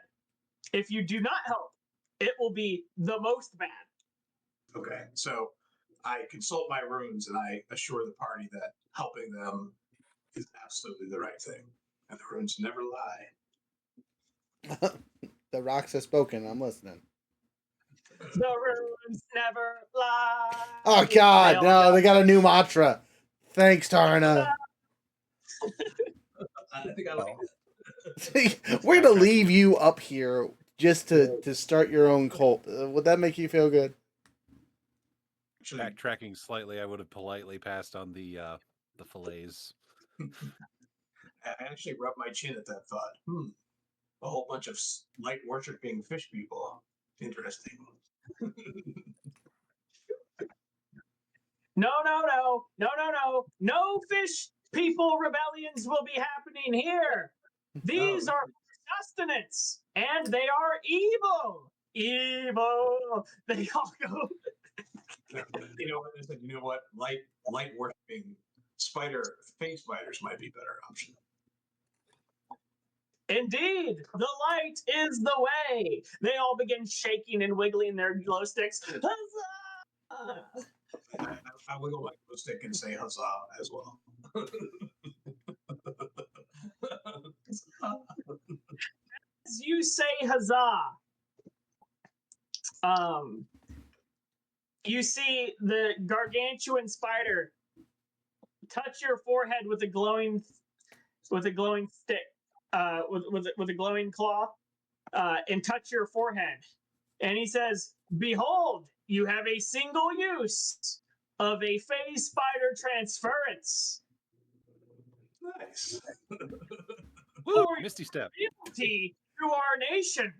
If you do not help, it will be the most bad. Okay, so I consult my runes and I assure the party that helping them is absolutely the right thing, and the runes never lie. The rocks have spoken. I'm listening. The runes never lie. Oh God, no! They got a new mantra. Thanks, Tarna. I think I like We're gonna leave you up here just to start your own cult. Would that make you feel good? Actually, Backtracking slightly, I would have politely passed on the fillets. I actually rubbed my chin at that thought. A whole bunch of light worshiping fish people. Interesting. No fish people rebellions will be happening here. These are sustenance, and they are evil. Evil. They all go. You know what? I said, you know what? Light worshiping face spiders might be a better option. Indeed, the light is the way. They all begin shaking and wiggling their glow sticks. Huzzah! I wiggle my glow stick and say huzzah as well. As you say huzzah, you see the gargantuan spider touch your forehead with a glowing stick, with a glowing claw, and touch your forehead. And he says, "Behold, you have a single use of a phase spider transference." Nice. Woo! Misty Step. Fealty to our nation.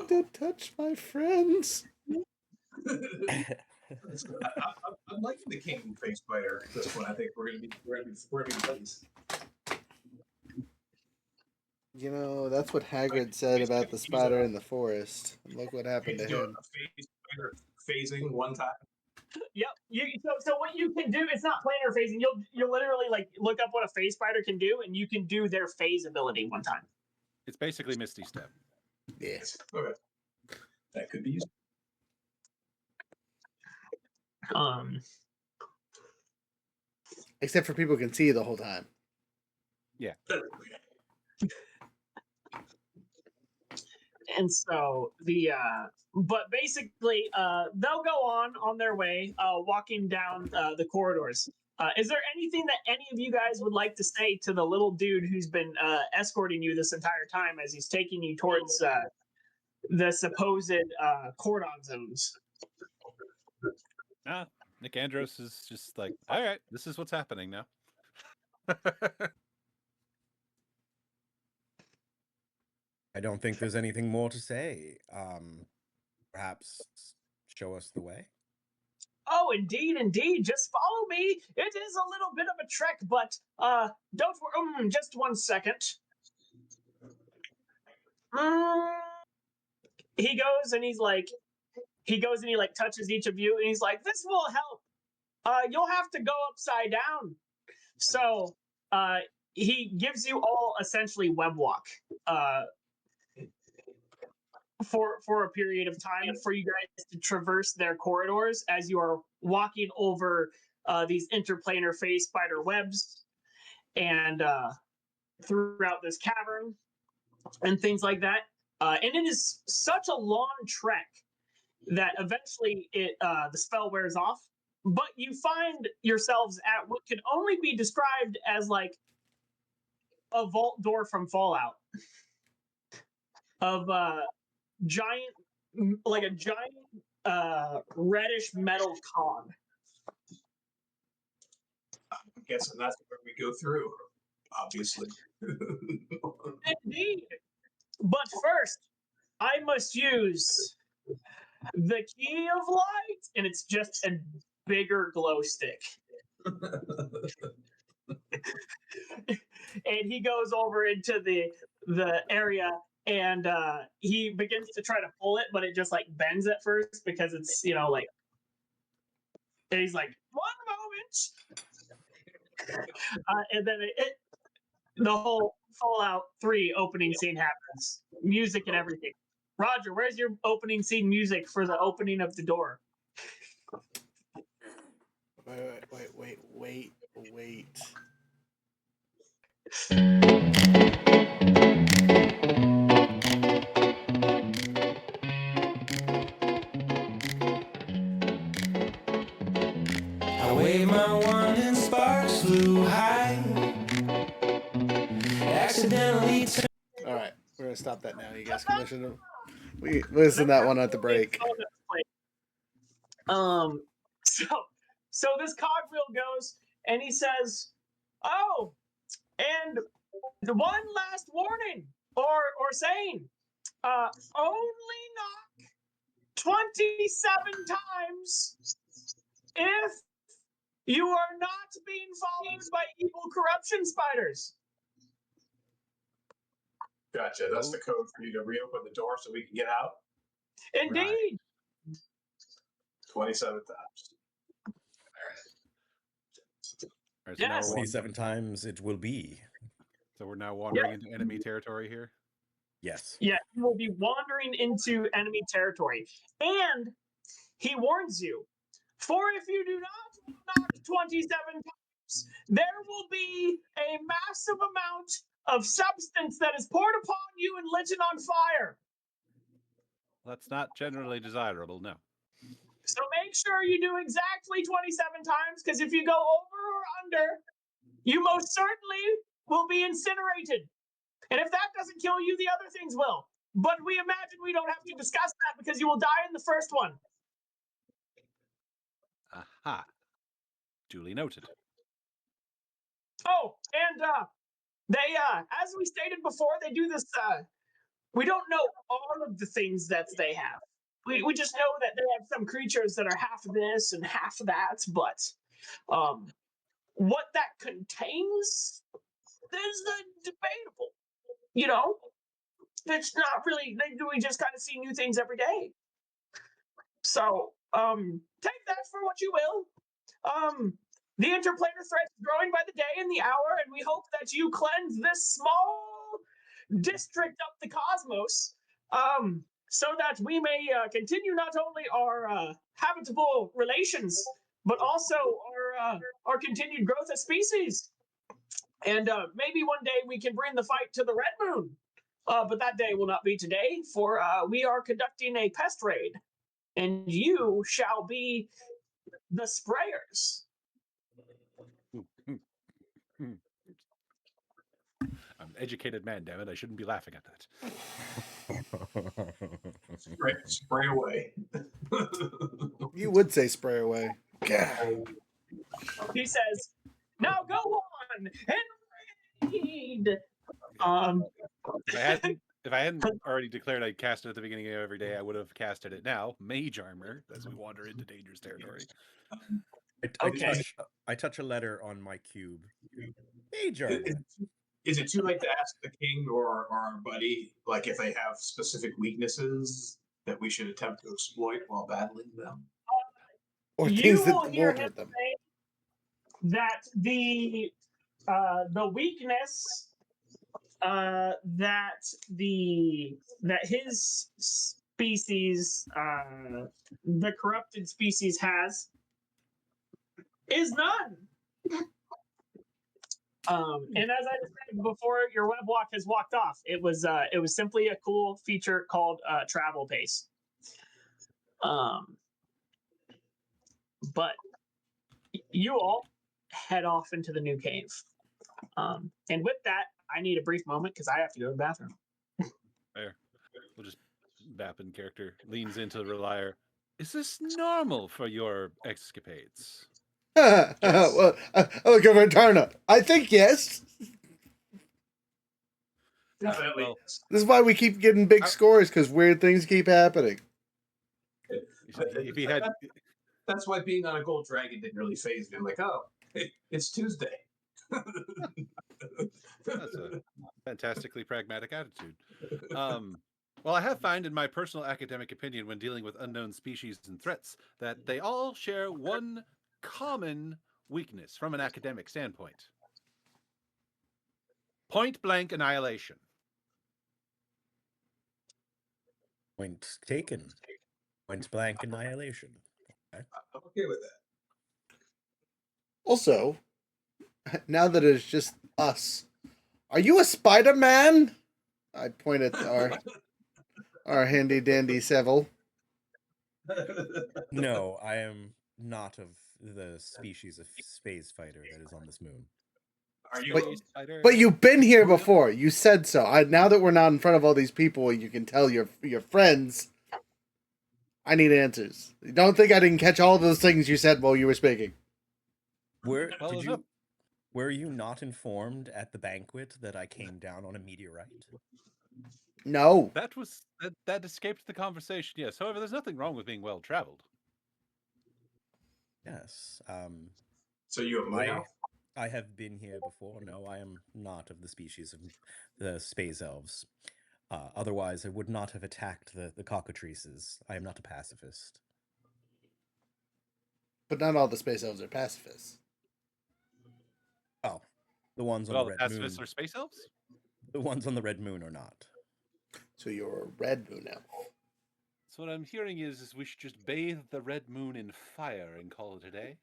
Don't touch my friends. I'm liking the king face spider at this point. I think we're gonna be buddies. You know, that's what Hagrid said about the spider in the forest. Look what happened to Do him. a phase spider phasing one time. Yep. So what you can do, it's not planar phasing. You'll literally like look up what a phase spider can do, and you can do their phase ability one time. It's basically Misty Step. Yes. Okay. That could be used. Except for people who can see you the whole time. Yeah. And so but basically, they'll go on their way, walking down the corridors. Is there anything that any of you guys would like to say to the little dude who's been escorting you this entire time as he's taking you towards the supposed cordon zones? Nick Andros is just like, all right, this is what's happening now. I don't think there's anything more to say. Perhaps show us the way. Oh, indeed. Just follow me. It is a little bit of a trek, but don't worry. Just 1 second. He goes and he touches each of you, and he's like, "This will help. You'll have to go upside down." So he gives you all essentially web walk for a period of time for you guys to traverse their corridors as you are walking over these interplanar phase spider webs and throughout this cavern and things like that. And it is such a long trek that eventually the spell wears off, but you find yourselves at what could only be described as like a vault door from Fallout of giant reddish metal cog. I'm guessing that's where we go through, obviously. Indeed. But first, I must use the key of light, and it's just a bigger glow stick. And he goes over into the area, and he begins to try to pull it, but it just like bends at first because it's like. And he's like, "1 moment," and then the whole Fallout 3 opening scene happens, music and everything. Roger, where's your opening scene music for the opening of the door? Wait. I waved my wand and sparks flew high. We're gonna stop that now. You guys can listen to. We listen to that one at the break. So this cogwheel goes, and he says, "Oh, and the one last warning, or saying, only knock 27 times if you are not being followed by evil corruption spiders." Gotcha. That's the code for you to reopen the door so we can get out. Indeed. 27 times. All right, so, Yes. now we're 27 times it will be. so we're now wandering into enemy territory here. Yes. Yeah, you will be wandering into enemy territory. And he warns you, for if you do not knock 27 times, there will be a massive amount of substance that is poured upon you and lit on fire. That's not generally desirable, no. So make sure you do exactly 27 times, because if you go over or under, you most certainly will be incinerated. And if that doesn't kill you, the other things will. But we imagine we don't have to discuss that because you will die in the first one. Aha. Duly noted. Oh, and they, as we stated before, they do this. We don't know all of the things that they have. We just know that they have some creatures that are half this and half that, but what that contains is debatable. You know, it's not really. We just kind of see new things every day. So, take that for what you will. The interplanar threat is growing by the day and the hour, and we hope that you cleanse this small district of the cosmos, so that we may continue not only our habitable relations, but also our continued growth as species. And maybe one day we can bring the fight to the Red Moon. But that day will not be today, for we are conducting a pest raid, and you shall be the sprayers. I'm an educated man, damn it. I shouldn't be laughing at that. Spray away. You would say spray away. God. He says, "Now go on and read." If I hadn't already declared I'd cast it at the beginning of every day, I would have casted it now. Mage armor, as we wander into dangerous territory. I touch a letter on my cube. Mage armor. Is it too late to ask the king or our buddy, like, if they have specific weaknesses that we should attempt to exploit while battling them? Or You things that will hear won't him hurt them. say that the weakness that his species, the corrupted species, has is none. And as I described before, your web walk has walked off. It was simply a cool feature called travel pace. But you all head off into the new cave. And with that, I need a brief moment because I have to go to the bathroom. There. We'll just Bap in character leans into the Relier. Is this normal for your escapades? Well, I'll look over at Tarna. I think yes. Definitely. Well, This is why we keep getting big scores, because weird things keep happening. if he had, That's why being on a gold dragon didn't really phase me. I'm like, oh, it's Tuesday. that's a fantastically pragmatic attitude. Well, I have found in my personal academic opinion when dealing with unknown species and threats that they all share one common weakness from an academic standpoint. Point blank annihilation. Point taken. Point blank annihilation. Okay. I'm okay with that. Also, now that it's just us, are you a Spider-Man? I point at our handy dandy Seville. No, I am not of the species of space fighter that is on this moon. Are you? But- Spider. But you've been here before. You said so. Now that we're not in front of all these people, you can tell your friends. I need answers. Don't think I didn't catch all those things you said while you were speaking. Were Well, did it's you? up. Were you not informed at the banquet that I came down on a meteorite? No. That escaped the conversation. Yes. However, there's nothing wrong with being well traveled. Yes. So you a moon elf? I have been here before. No, I am not of the species of the space elves. Otherwise, I would not have attacked the cockatrices. I am not a pacifist. But not all the space elves are pacifists. Oh, the ones on But all the the red moon. pacifists are space elves. The ones on the red moon are not. So you're a red moon elf. So what I'm hearing is we should just bathe the red moon in fire and call it a day.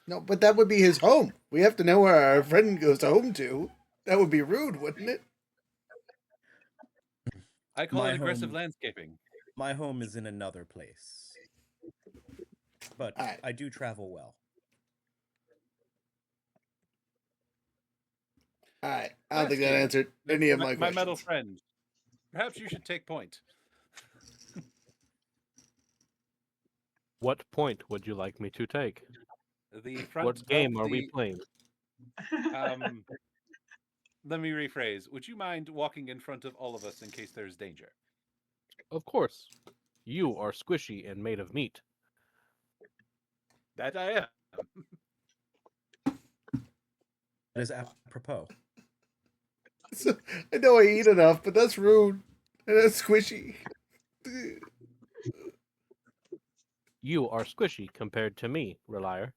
No, but that would be his home. We have to know where our friend goes home to. That would be rude, wouldn't it? I call My it aggressive home- landscaping. My home is in another place. But Alright. I do travel well. All right. I don't think that Lastly, answered any of my My metal questions. friend. Perhaps you should take point. What point would you like me to take? The front What game of are we the- playing? Let me rephrase. Would you mind walking in front of all of us in case there's danger? Of course. You are squishy and made of meat. That I am. That is apropos. I know I eat enough, but that's rude. And that's squishy. You are squishy compared to me, Relier.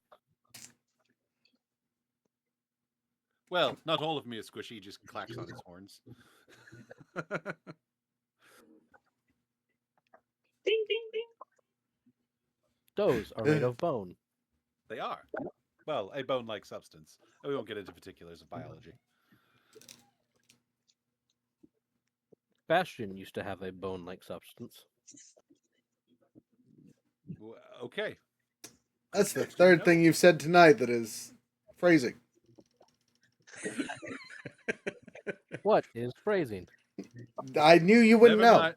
Well, not all of me is squishy. He just clacks on his horns. Ding, ding, ding. Those are made of bone. They are. Well, a bone-like substance. We won't get into particulars of biology. Bastion used to have a bone-like substance. Okay. That's the Good to third know. thing you've said tonight that is phrasing. What is phrasing? I knew you wouldn't know.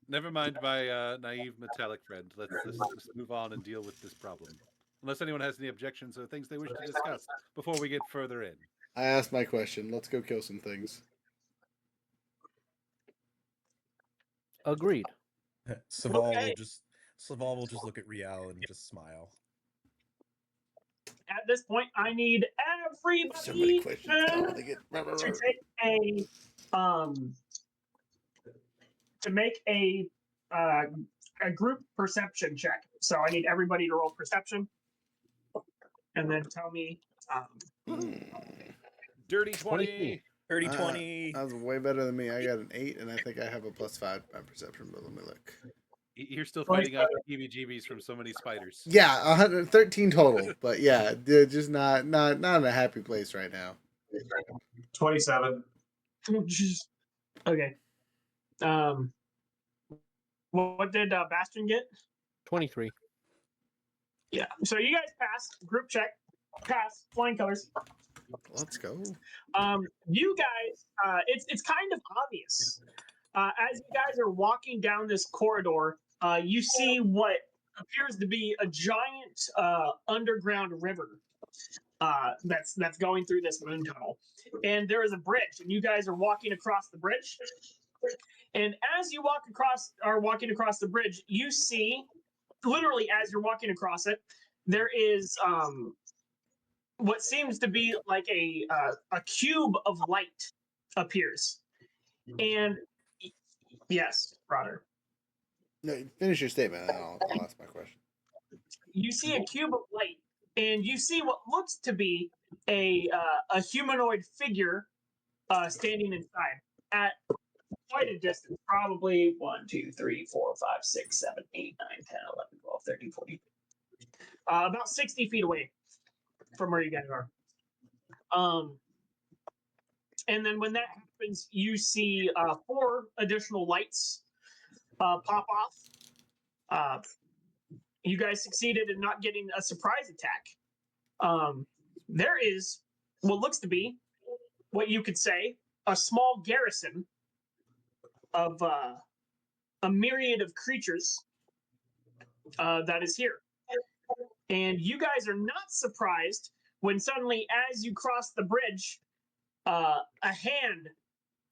Never mind my naive metallic friend. Let's just move on and deal with this problem. Unless anyone has any objections or things they wish to discuss before we get further in. I asked my question. Let's go kill some things. Agreed. Saval Okay. will just look at Rial and just smile. At this point, I need So many everybody questions. I don't think it. to take to make a group perception check. So I need everybody to roll perception, and then tell me. Dirty 20. 23. 30-20. That was way better than me. I got an 8, and I think I have a +5 by perception. But let me look. You're still fighting out the heebie-jeebies from so many spiders. Yeah, 113 total. But yeah, they're just not in a happy place right now. 27. Okay. What did Bastion get? 23. Yeah. So you guys passed group check, pass flying colors. Let's go. You guys, it's kind of obvious. As you guys are walking down this corridor, you see what appears to be a giant underground river that's going through this moon tunnel, and there is a bridge, and you guys are walking across the bridge. And as you are walking across the bridge, you see, literally as you're walking across it, there is what seems to be like a cube of light appears. And yes, Roder. No, finish your statement, and I'll ask my question. You see a cube of light, and you see what looks to be a humanoid figure standing inside at quite a distance, probably 1, 2, 3, 4, 5, 6, 7, 8, 9, 10, 11, 12, 13, 14. About 60 feet away from where you guys are. And then when that happens, you see 4 additional lights pop off. You guys succeeded in not getting a surprise attack. There is what looks to be what you could say a small garrison of a myriad of creatures that is here. And you guys are not surprised when suddenly, as you cross the bridge, a hand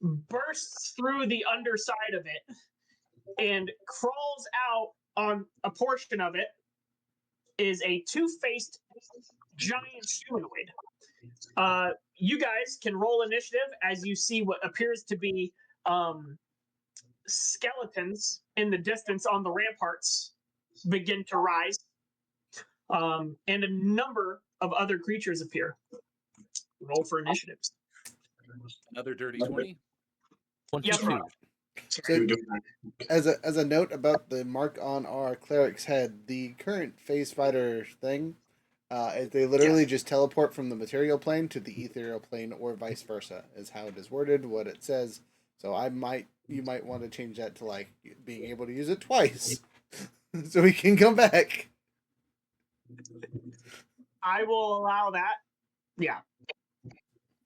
bursts through the underside of it and crawls out on a portion of it is a two-faced giant humanoid. You guys can roll initiative as you see what appears to be skeletons in the distance on the ramparts begin to rise, and a number of other creatures appear. Roll for initiatives. Another dirty 20. 22. So, as a note about the mark on our cleric's head, the current phase fighter thing, they literally just teleport from the material plane to the ethereal plane, or vice versa, is how it is worded, what it says. So you might want to change that to like being able to use it twice, so we can come back. I will allow that. Yeah.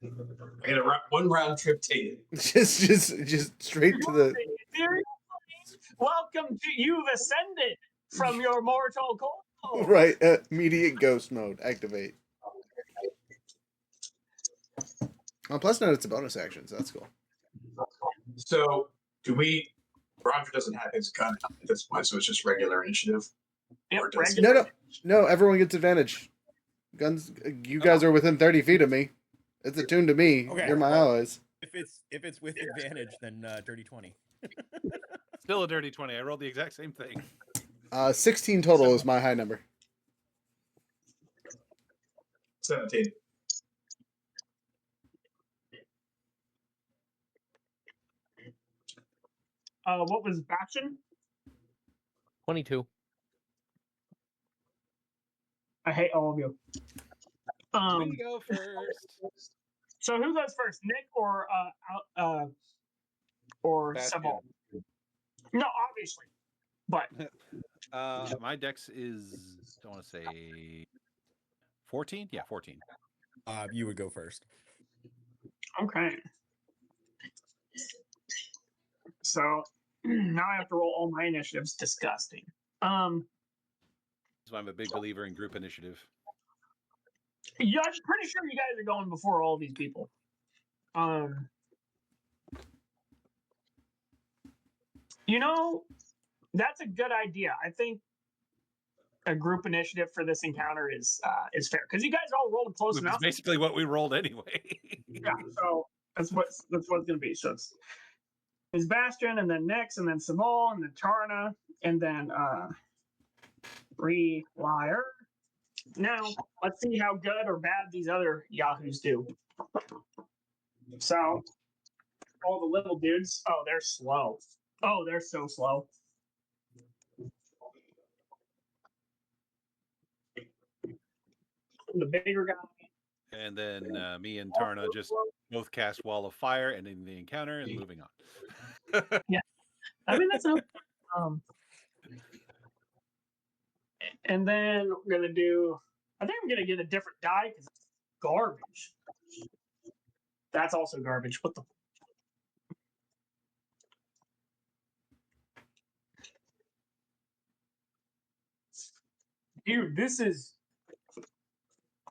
I get a one round trip ticket. Just straight to the. Welcome to you've ascended from your mortal coil. Right, immediate ghost mode activate. On plus note, it's a bonus action, so that's cool. So Roger doesn't have his gun at this point, so it's just regular initiative. Yep, Or does No, everyone gets advantage. Guns, you guys are within 30 feet of me. It's attuned to me. Okay, You're my well, allies. If it's with advantage, then dirty 20. Still a dirty 20. I rolled the exact same thing. 16 total is my high number. 17. What was Bastion? 22. I hate all of you. We go first. So who goes first, Nick or Bastion. Sebald? No, obviously, but My dex is, I want to say 14. Yeah, 14. You would go first. okay. So now I have to roll all my initiatives. Disgusting. So I'm a big believer in group initiative. Yeah, I'm pretty sure you guys are going before all these people. You know, that's a good idea. I think a group initiative for this encounter is fair because you guys all rolled close Which is enough. basically what we rolled anyway. Yeah, so that's what it's gonna be. So it's Bastion, and then Nyx, and then Sebald, and then Tarna, and then Rewire. Now let's see how good or bad these other yahoos do. So all the little dudes, oh, they're slow. Oh, they're so slow. The bigger guy. And then me and Tarna just both cast Wall of Fire, ending the encounter and moving on. Yeah, I mean that's no. And then we're gonna do. I think I'm gonna get a different die because it's garbage. That's also garbage. What the? Dude, this is.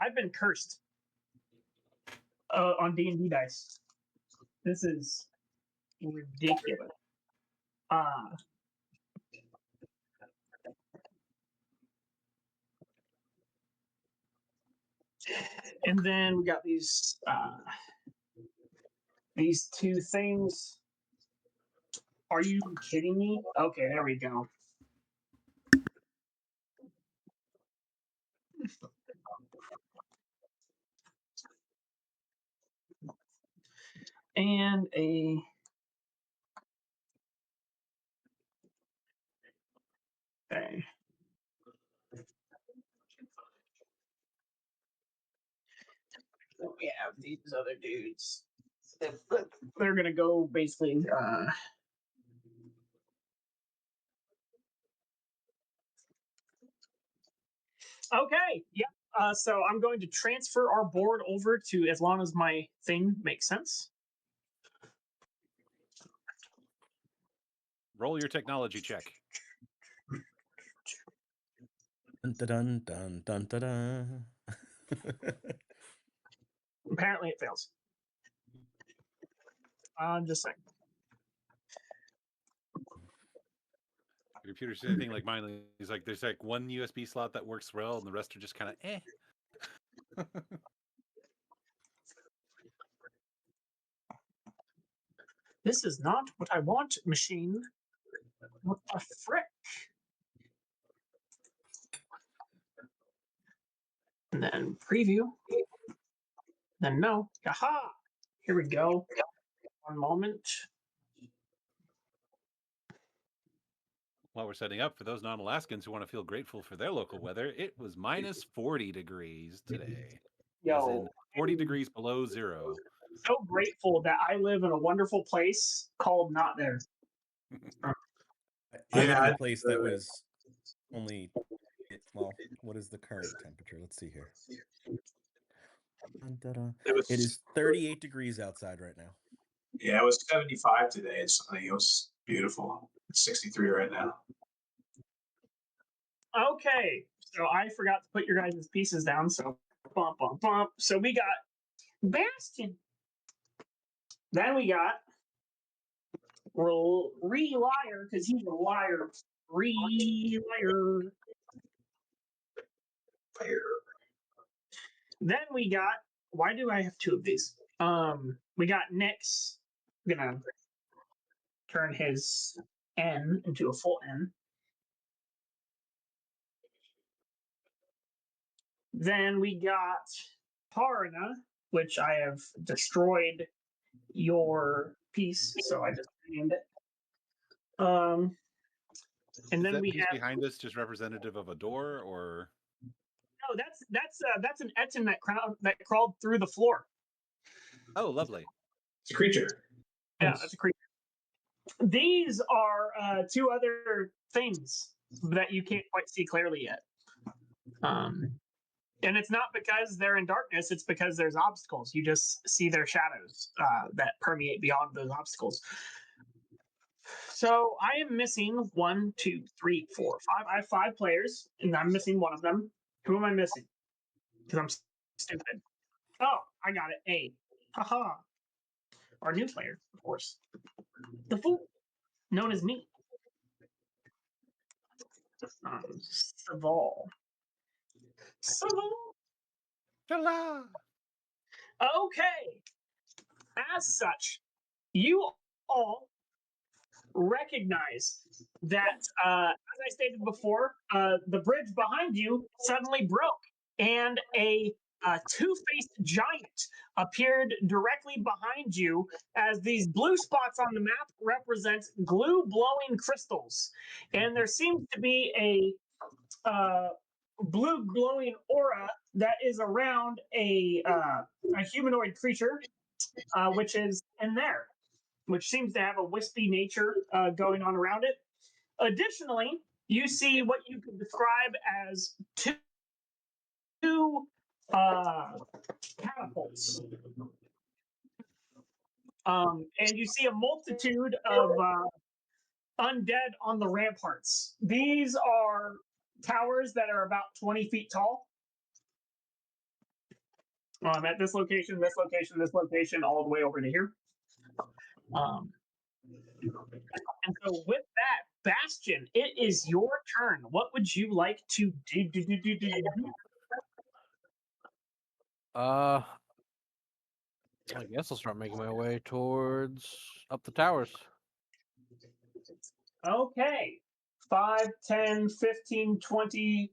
I've been cursed on D&D dice. This is ridiculous. And then we got these two things. Are you kidding me? Okay, there we go. And a okay. We have these other dudes. They're gonna go basically. Okay. Yep. So I'm going to transfer our board over to as long as my thing makes sense. Roll your technology check. Dun, dun, dun, dun, dun, dun. Apparently, it fails. I'm just saying. Your computer's anything like mine. He's like, there's like one USB slot that works well, and the rest are just kind of eh. This is not what I want, machine. What the frick? And then preview. Then no. Aha! Here we go. One moment. While we're setting up, for those non-Alaskans who want to feel grateful for their local weather, it was minus 40 degrees today. As in 40 degrees below zero. So grateful that I live in a wonderful place called not there. I live in a place that was only, well, what is the current temperature? Let's see here. Dun, dun, dun. It is 38 degrees outside right now. Yeah, it was 75 today. It's sunny. It was beautiful. It's 63 right now. Okay, so I forgot to put your guys' pieces down. So bump, bump, bump. So we got Bastion. Then we got Reliar, because he's a liar. Reliar. Then we got. Why do I have two of these? We got Nyx. I'm gonna turn his N into a full N. Then we got Parna, which I have destroyed your piece, so I just named it. And Is then that we piece have behind us just representative of a door, or no, that's an Etten that crawled through the floor. oh, lovely. It's a creature. Yeah, that's a creature. These are two other things that you can't quite see clearly yet. And it's not because they're in darkness, it's because there's obstacles. You just see their shadows that permeate beyond those obstacles. So I am missing 1, 2, 3, 4, 5. I have 5 players, and I'm missing one of them. Who am I missing? Because I'm stupid. Oh, I got it. A. Haha. Our new player, of course. The fool, known as me. Saval. Ta-la! Okay. As such, you all recognize that, as I stated before, the bridge behind you suddenly broke, and a two-faced giant appeared directly behind you, as these blue spots on the map represent glue-blowing crystals, and there seems to be a blue glowing aura that is around a humanoid creature, which is in there, which seems to have a wispy nature going on around it. Additionally, you see what you could describe as two catapults. And you see a multitude of undead on the ramparts. These are towers that are about 20 feet tall. At this location, this location, this location, all the way over to here. And so with that, Bastion, it is your turn. What would you like to do? I guess I'll start making my way towards up the towers. Okay. 5, 10, 15, 20,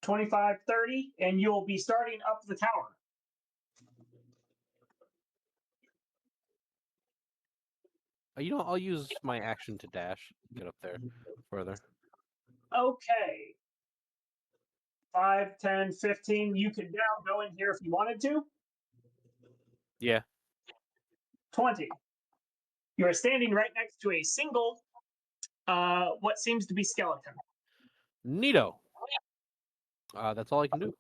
25, 30, and you'll be starting up the tower. I'll use my action to dash, get up there further. Okay. 5, 10, 15. You could now go in here if you wanted to. Yeah. 20. You are standing right next to a single, what seems to be skeleton. Neato. That's all I can do.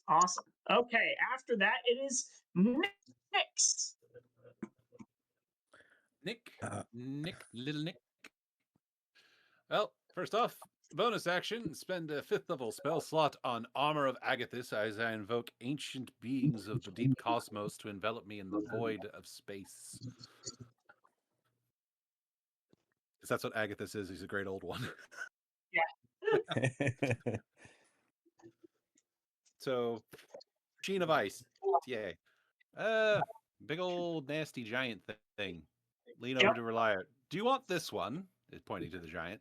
Awesome. Okay, after that, it is Nick's. Nick, Uh, little Nick. Well, first off, bonus action, spend a 5th level spell slot on Armor of Agathis as I invoke ancient beings of the deep cosmos to envelop me in the void of space. Because that's what Agathis is. He's a great old one. So, Sheen of Ice. Yay. Big old nasty giant thing. Lean over Yep. to Reliar. Do you want this one? Is pointing to the giant.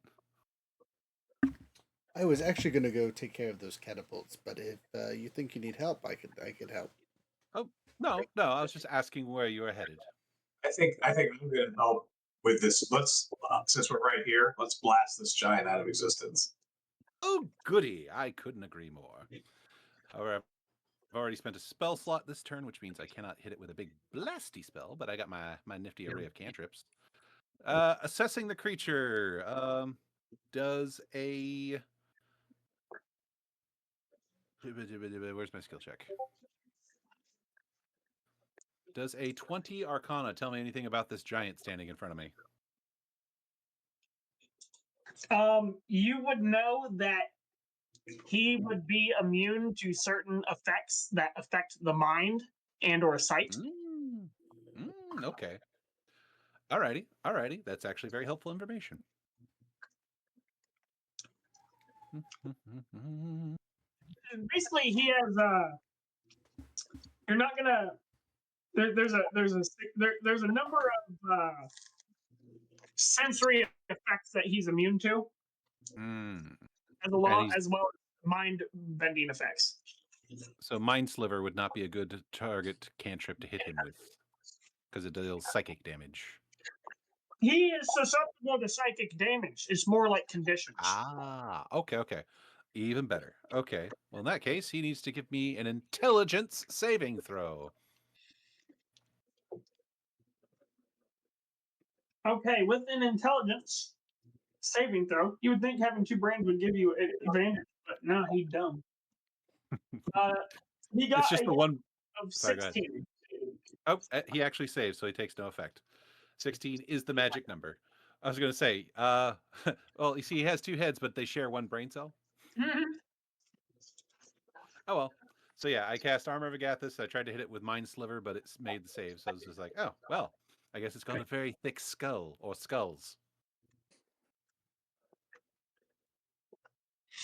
I was actually going to go take care of those catapults, but if you think you need help, I could help. Oh, no. I was just asking where you were headed. I think I'm going to help with this. Let's since we're right here, let's blast this giant out of existence. Oh, goody. I couldn't agree more. However, I've already spent a spell slot this turn, which means I cannot hit it with a big blasty spell, but I got my nifty array of cantrips. Assessing the creature does a... Where's my skill check? Does a 20 Arcana tell me anything about this giant standing in front of me? You would know that he would be immune to certain effects that affect the mind and or sight. Okay. Alrighty. That's actually very helpful information. Basically, he has you're not gonna there's a number of sensory effects that he's immune to, as well as mind bending effects. So Mind Sliver would not be a good target cantrip to hit him with, because it deals psychic damage. He is susceptible to psychic damage. It's more like conditions. Okay. Even better. Okay. Well, in that case, he needs to give me an intelligence saving throw. Okay, with an intelligence saving throw, you would think having 2 brains would give you an advantage, but no, he's dumb. He got It's just the one of Sorry, go ahead. 16. Oh, he actually saves, so he takes no effect. 16 is the magic number. I was going to say, well, you see, he has 2 heads, but they share 1 brain cell. Oh, well. So, yeah, I cast Armor of Agathis. I tried to hit it with Mind Sliver, but it's made the save. So I was just like, oh, well, I guess it's got a very thick skull, or skulls.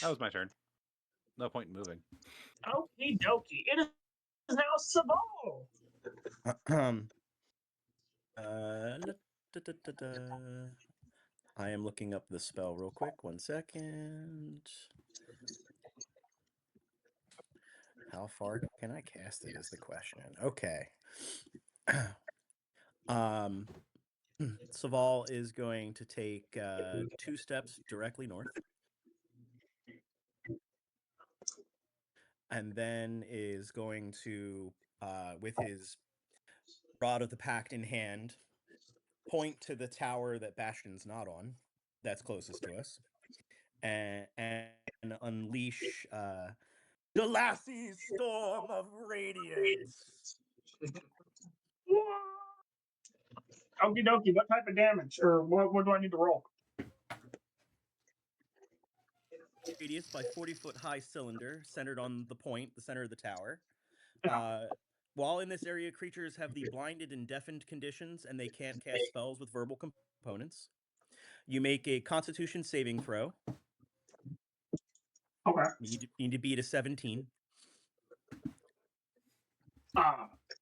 That was my turn. No point in moving. Okie dokie. It is now Sabal. I am looking up the spell real quick. 1 second. How far can I cast it is the question. Okay. Saval is going to take 2 steps directly north. And then is going to, with his Rod of the Pact in hand, point to the tower that Bastion's not on, that's closest to us, and unleash Delassie's Storm of Radiance. Okie dokie. What type of damage, or what do I need to roll? Radius by 40-foot high cylinder centered on the point, the center of the tower. While in this area, creatures have the blinded and deafened conditions, and they can't cast spells with verbal components. You make a Constitution saving throw. Okay. You need to beat a 17.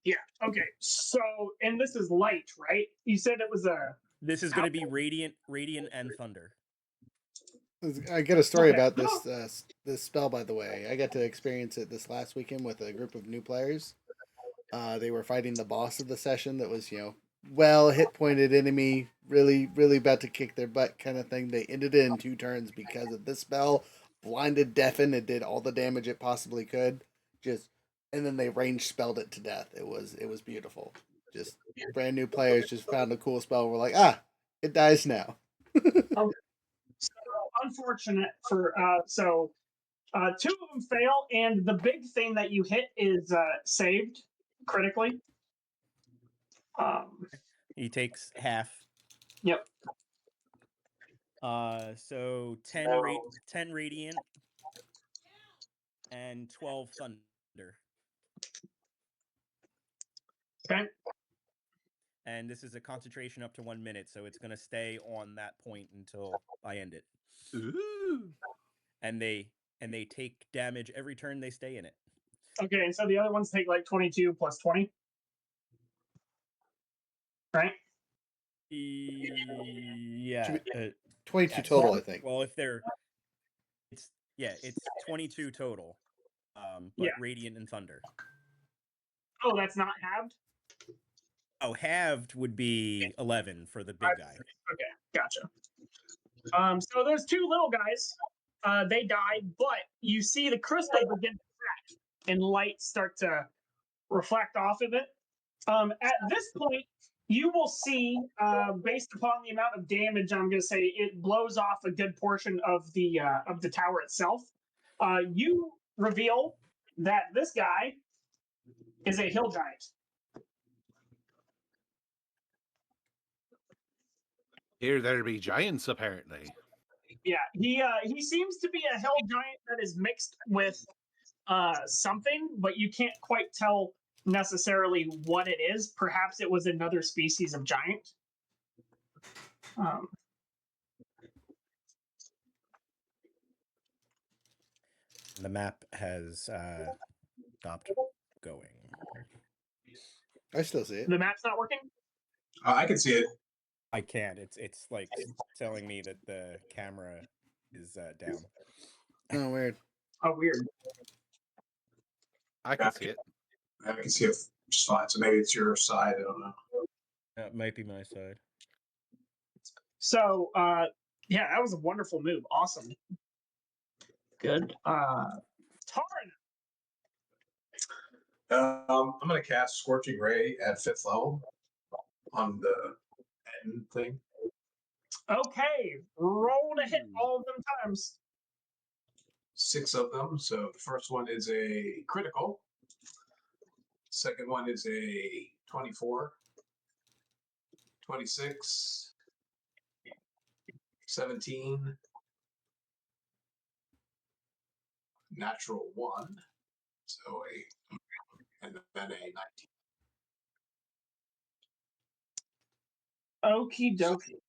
Yeah. Okay. So, and this is light, right? You said it was a. This is going to be radiant, and thunder. I got a story about this this spell, by the way. I got to experience it this last weekend with a group of new players. They were fighting the boss of the session that was, hit pointed enemy, really, really about to kick their butt kind of thing. They ended it in 2 turns because of this spell. Blinded, deafened, it did all the damage it possibly could. And then they range spelled it to death. It was beautiful. Just brand new players just found a cool spell. We're like, it dies now. So unfortunate for so Two of them fail, and the big thing that you hit is saved critically. He takes half. Yep. So 10 radiant and 12 thunder. Okay. And this is a concentration up to 1 minute, so it's going to stay on that point until I end it. Ooh. And they take damage every turn they stay in it. Okay, and so the other ones take like 22 plus 20. Right? Yeah. 22 yes. total, I think. Well, if they're it's 22 total. But Yeah. radiant and thunder. Oh, that's not halved? Oh, halved would be 11 for the big guy. Okay, gotcha. So those two little guys, they die, but you see the crystal begin to crack and light start to reflect off of it. At this point, you will see, based upon the amount of damage, I'm going to say it blows off a good portion of the tower itself. You reveal that this guy is a hill giant. Here there be giants, apparently. Yeah, he seems to be a hill giant that is mixed with something, but you can't quite tell necessarily what it is. Perhaps it was another species of giant. The map has stopped going. I still see it. The map's not working? I can see it. I can't. It's like telling me that the camera is down. Oh, weird. Oh, weird. I can see it. I can see it just fine. So maybe it's your side. I don't know. That might be my side. So, yeah, that was a wonderful move. Awesome. Good. Taran. I'm going to cast Scorching Ray at 5th level on the end thing. Okay, roll to hit all of them times. 6 of them. So the first one is a critical. Second one is a 24, 26, 17, natural 1. So and then a 19. Okie dokie.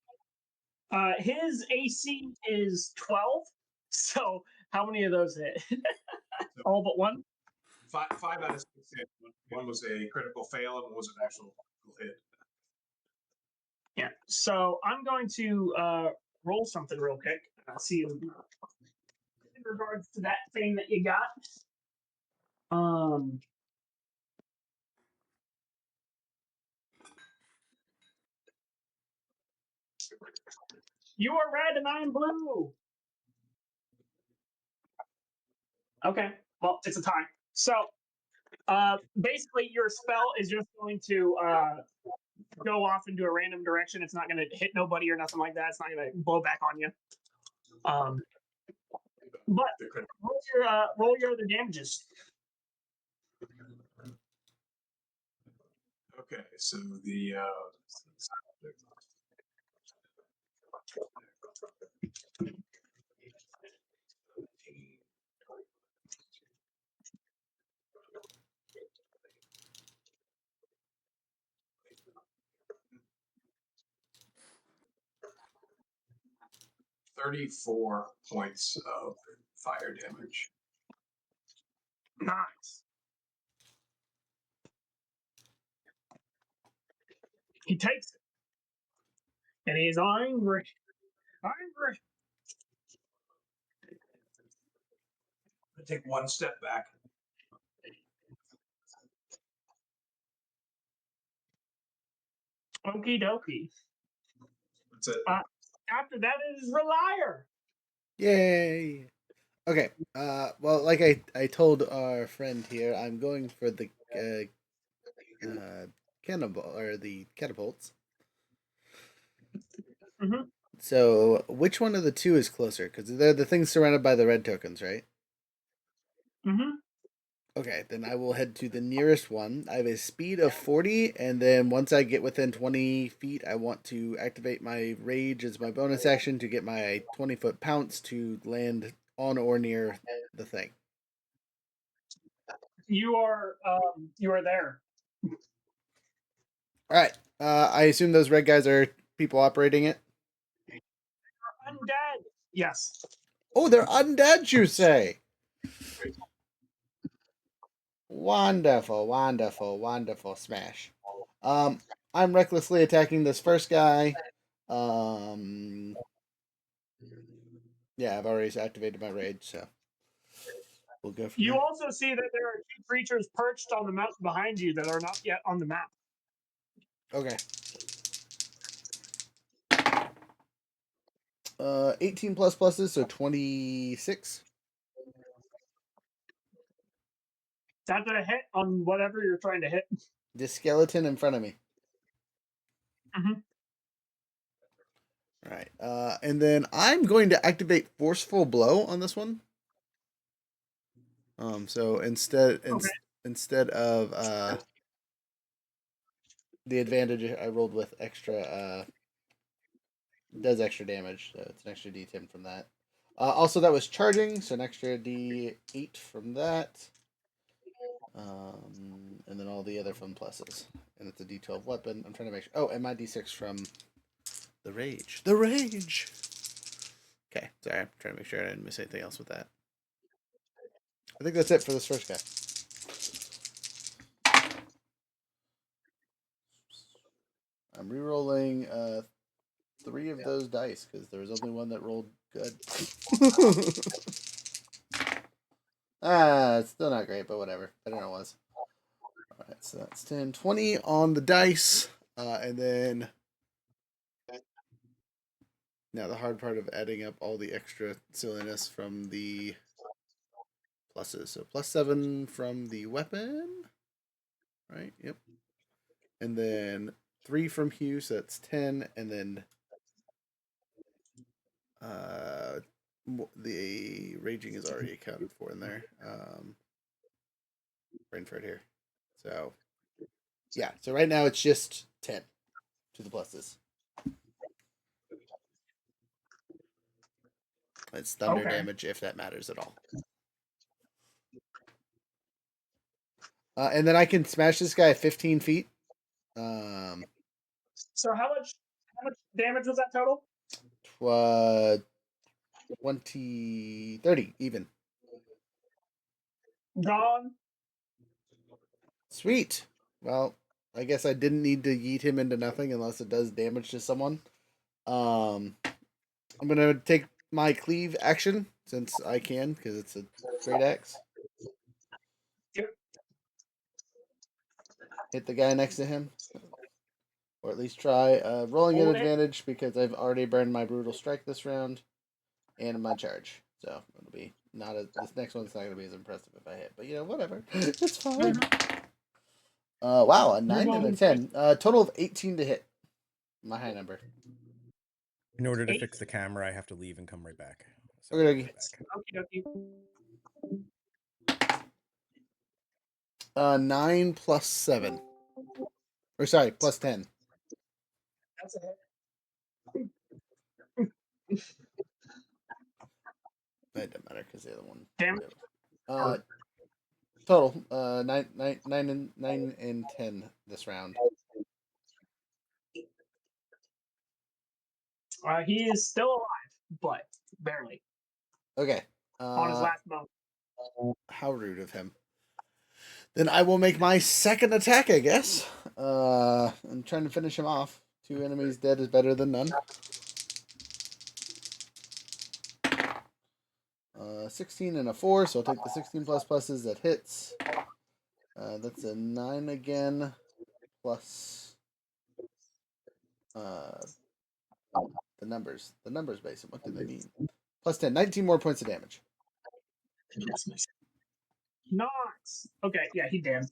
His AC is 12. So how many of those hit? All but one? 5 out of 6 hit. One was a critical fail and one was an actual hit. Yeah. So I'm going to roll something real quick. See in regards to that thing that you got. You are red and I am blue. Okay. Well, it's a tie. So basically your spell is just going to go off into a random direction. It's not going to hit nobody or nothing like that. It's not going to blow back on you. But roll your other damages. Okay, so the 34 points of fire damage. Nice. He takes it. And he's angry. Angry. I take one step back. Okie dokie. That's it. After that is Relier. Yay! Okay. Well, like I told our friend here, I'm going for the cannonball or the catapults. Mm-hmm. So, which one of the two is closer? Because they're the things surrounded by the red tokens, right? Mm-hmm. Okay, then I will head to the nearest one. I have a speed of 40, and then once I get within 20 feet, I want to activate my rage as my bonus action to get my 20-foot pounce to land on or near the thing. You are there. All right. I assume those red guys are people operating it. Undead. Yes. Oh, they're undead, you say? Wonderful, wonderful, wonderful. Smash. I'm recklessly attacking this first guy. Yeah, I've already activated my rage, so we'll go from You there. also see that there are 2 creatures perched on the mountain behind you that are not yet on the map. Okay. 18 plus pluses, so 26. That's a hit on whatever you're trying to hit. The skeleton in front of me. Mhm. All right. And then I'm going to activate Forceful Blow on this one. So instead of the advantage I rolled with extra does extra damage, so it's an extra D10 from that. Also, that was charging, so an extra D8 from that. And then all the other fun pluses. And it's a D12 weapon. I'm trying to make sure. Oh, and my D6 from the rage. The rage! Okay, sorry. I'm trying to make sure I didn't miss anything else with that. I think that's it for this first guy. I'm re-rolling 3 of those dice because there was only one that rolled good. It's still not great, but whatever. Better than it was. Alright, so that's 10, 20 on the dice. And then now the hard part of adding up all the extra silliness from the pluses. So +7 from the weapon. Right, yep. And then 3 from Hugh, so that's 10, and then the raging is already accounted for in there. Rainford here. So yeah, so right now it's just 10 to the pluses. It's thunder damage if that matters at all. And then I can smash this guy at 15 feet. So how much damage was that total? 20, 30 even. Gone. Sweet. Well, I guess I didn't need to yeet him into nothing unless it does damage to someone. I'm gonna take my cleave action since I can because it's a great axe. Yep. Hit the guy next to him, or at least try. Rolling an Hold it. advantage because I've already burned my brutal strike this round and my charge, so it'll be not a. This next one's not gonna be as impressive if I hit, but you know whatever, it's fine. Wow, a 9 and a 10. Total of 18 to hit. My high number. In order to 8? fix the camera, I have to leave and come right back. So Okay, I'll be okay. back. Okie dokie. 9 plus 7. Or sorry, plus 10. That's a hit. It doesn't matter because the other one. Damage. Total 9 and 10 this round. He is still alive, but barely Okay. on his last moment. How rude of him. Then I will make my second attack, I guess. I'm trying to finish him off. 2 enemies dead is better than none. 16 and a 4, so I'll take the 16 plus pluses. That hits. That's a 9 again, plus the numbers. The numbers base. What do they mean? Plus 10. 19 more points of damage. Nice. Okay, yeah, he damned.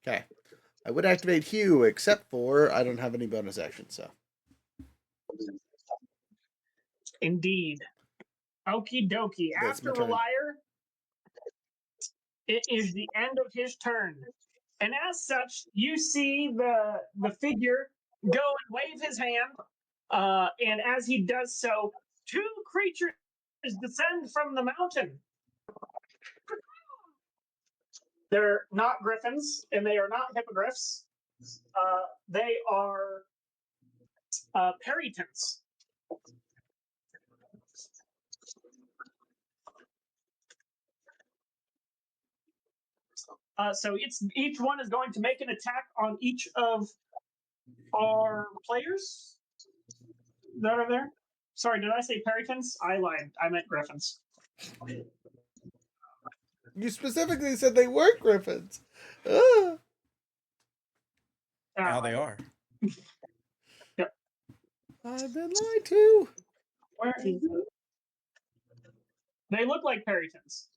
Okay. I would activate Hugh, except for I don't have any bonus action, so. Indeed. Okie dokie. That's my After turn. Reliar, it is the end of his turn. And as such, you see the figure go and wave his hand. And as he does so, two creatures descend from the mountain. They're not griffins, and they are not hippogriffs. They are perytons. So each one is going to make an attack on each of our players that are there. Sorry, did I say perytons? I lied. I meant griffins. You specifically said they were griffins. Ah. Now they are. Yep. I've been lied to. Where is it? They look like perytons.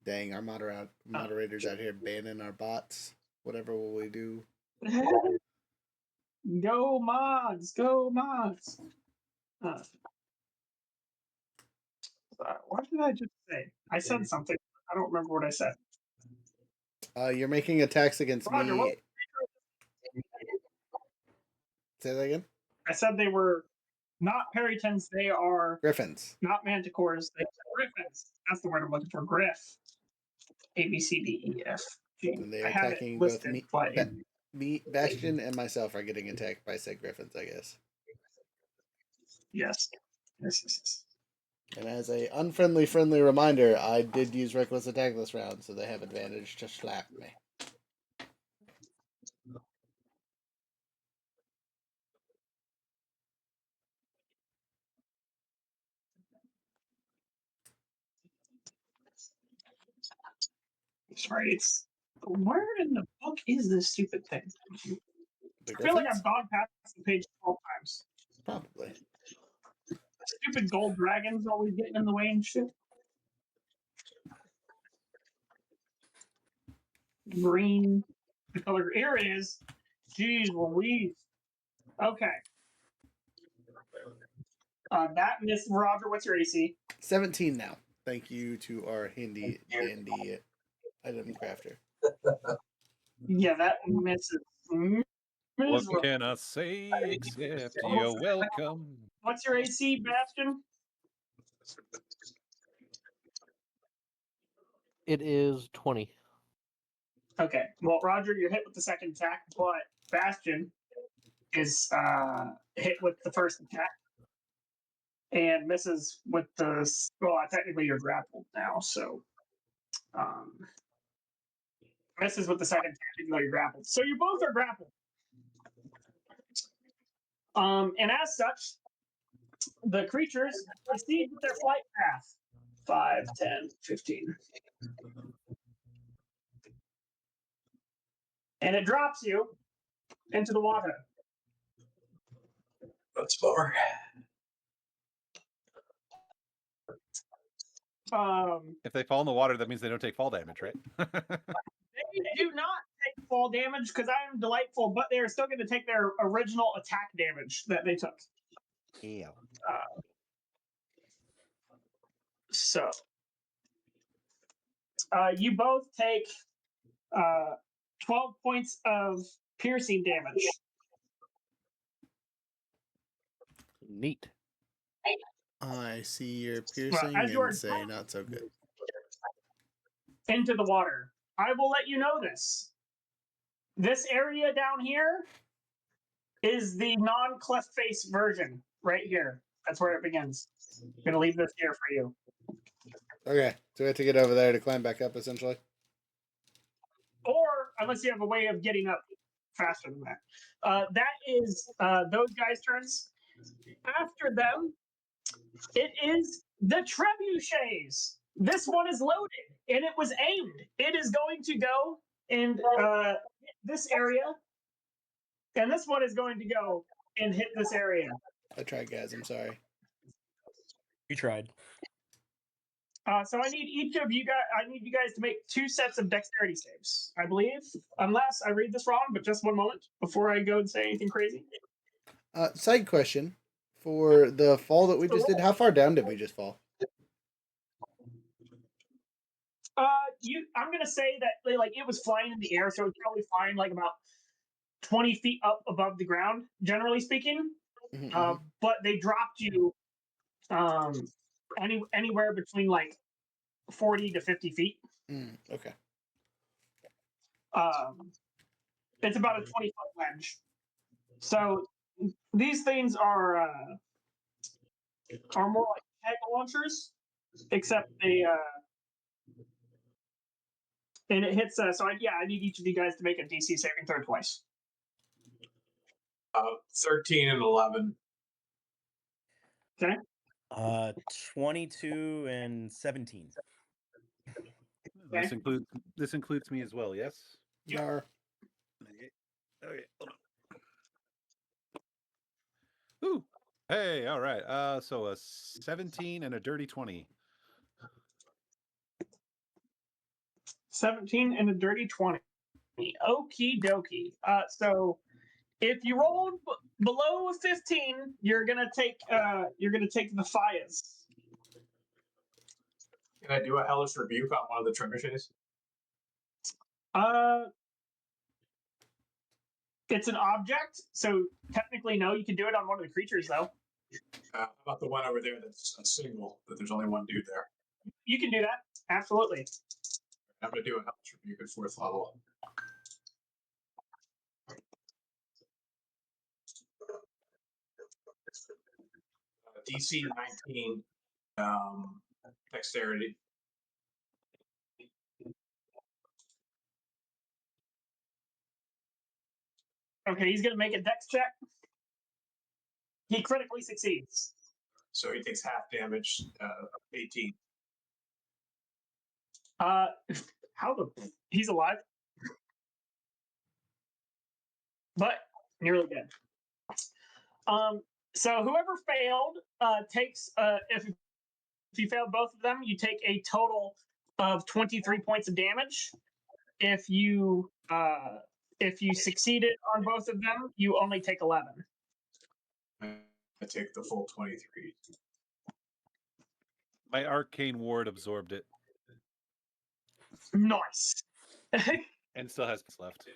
Dang, our moderators out here banning our bots. Whatever will we do? Go mods! Go mods! What did I just say? I said something. I don't remember what I said. You're making attacks against Roger, me. what? Say that again? I said they were not perytons. They are Griffins. not manticores. They are griffins. That's the word I'm looking for. Griff. A B C D E F G. And they are I had it attacking both listed, me, but me, Bastion, and myself are getting attacked by said griffins, I guess. yes. Yes. And as a unfriendly friendly reminder, I did use reckless attack this round, so they have advantage to slap me. Sorry, it's where in the book is this stupid thing? The I feel like griffins? I've gone past the page 12 times. Probably. Stupid gold dragons always getting in the way and shit. Green. The color. Here it is. Jeez Louise. Okay. That Miss Roger, what's your AC? 17 now. Thank you to our handy dandy item crafter. Yeah, that misses. What can I say except you're welcome? What's your AC, Bastion? It is 20. Okay. Well, Roger, you're hit with the second attack, but Bastion is hit with the first attack and misses with the. Well, technically you're grappled now, so misses with the second attack even though you're grappled. So you both are grappled. And as such, the creatures proceed with their flight path. 5, 10, 15. And it drops you into the water. That's far. If they fall in the water, that means they don't take fall damage, right? They do not take fall damage because I am delightful, but they are still going to take their original attack damage that they took. Yeah. So, you both take 12 points of piercing damage. Neat. I see your piercing as you are and say not so good. Into the water. I will let you know this. This area down here is the non-cleft face version right here. That's where it begins. I'm going to leave this here for you. Okay, so we have to get over there to climb back up, essentially. Or, unless you have a way of getting up faster than that. That is those guys' turns. After them, it is the trebuchets. This one is loaded, and it was aimed. It is going to go and hit this area, and this one is going to go and hit this area. I tried, guys. I'm sorry. You tried. So I need each of you guys. I need you guys to make 2 sets of dexterity saves, I believe, unless I read this wrong. But just one moment before I go and say anything crazy. Side question: for the fall that we just did, how far down did we just fall? I'm gonna say that like it was flying in the air, so it was probably flying like about 20 feet up above the ground, generally speaking. Mhm, But they dropped you anywhere between like 40 to 50 feet. Okay. It's about a 20-foot ledge. So these things are more like peg launchers, except they and it hits. So I need each of you guys to make a DC saving throw twice. 13 and 11. Okay. 22 and 17. This includes me as well. Yes. Yar. Okay. Hold on. Ooh. Hey. All right. So a 17 and a dirty 20. 17 and a dirty 20. Okie dokie. So if you rolled below 15, you're gonna take the fires. Can I do a hellish rebuke on one of the trebuchets? It's an object, so technically no. You can do it on one of the creatures though. How about the one over there that's a single, that there's only one dude there? You can do that. Absolutely. I'm going to do a hellish rebuke at 4th level. DC 19, dexterity. Okay, he's gonna make a dex check. He critically succeeds. So he takes half damage, 18. How the he's alive, but nearly dead. So whoever failed takes if you failed both of them, you take a total of 23 points of damage. If you succeeded on both of them, you only take 11. I take the full 23. My arcane ward absorbed it Nice. and still has left.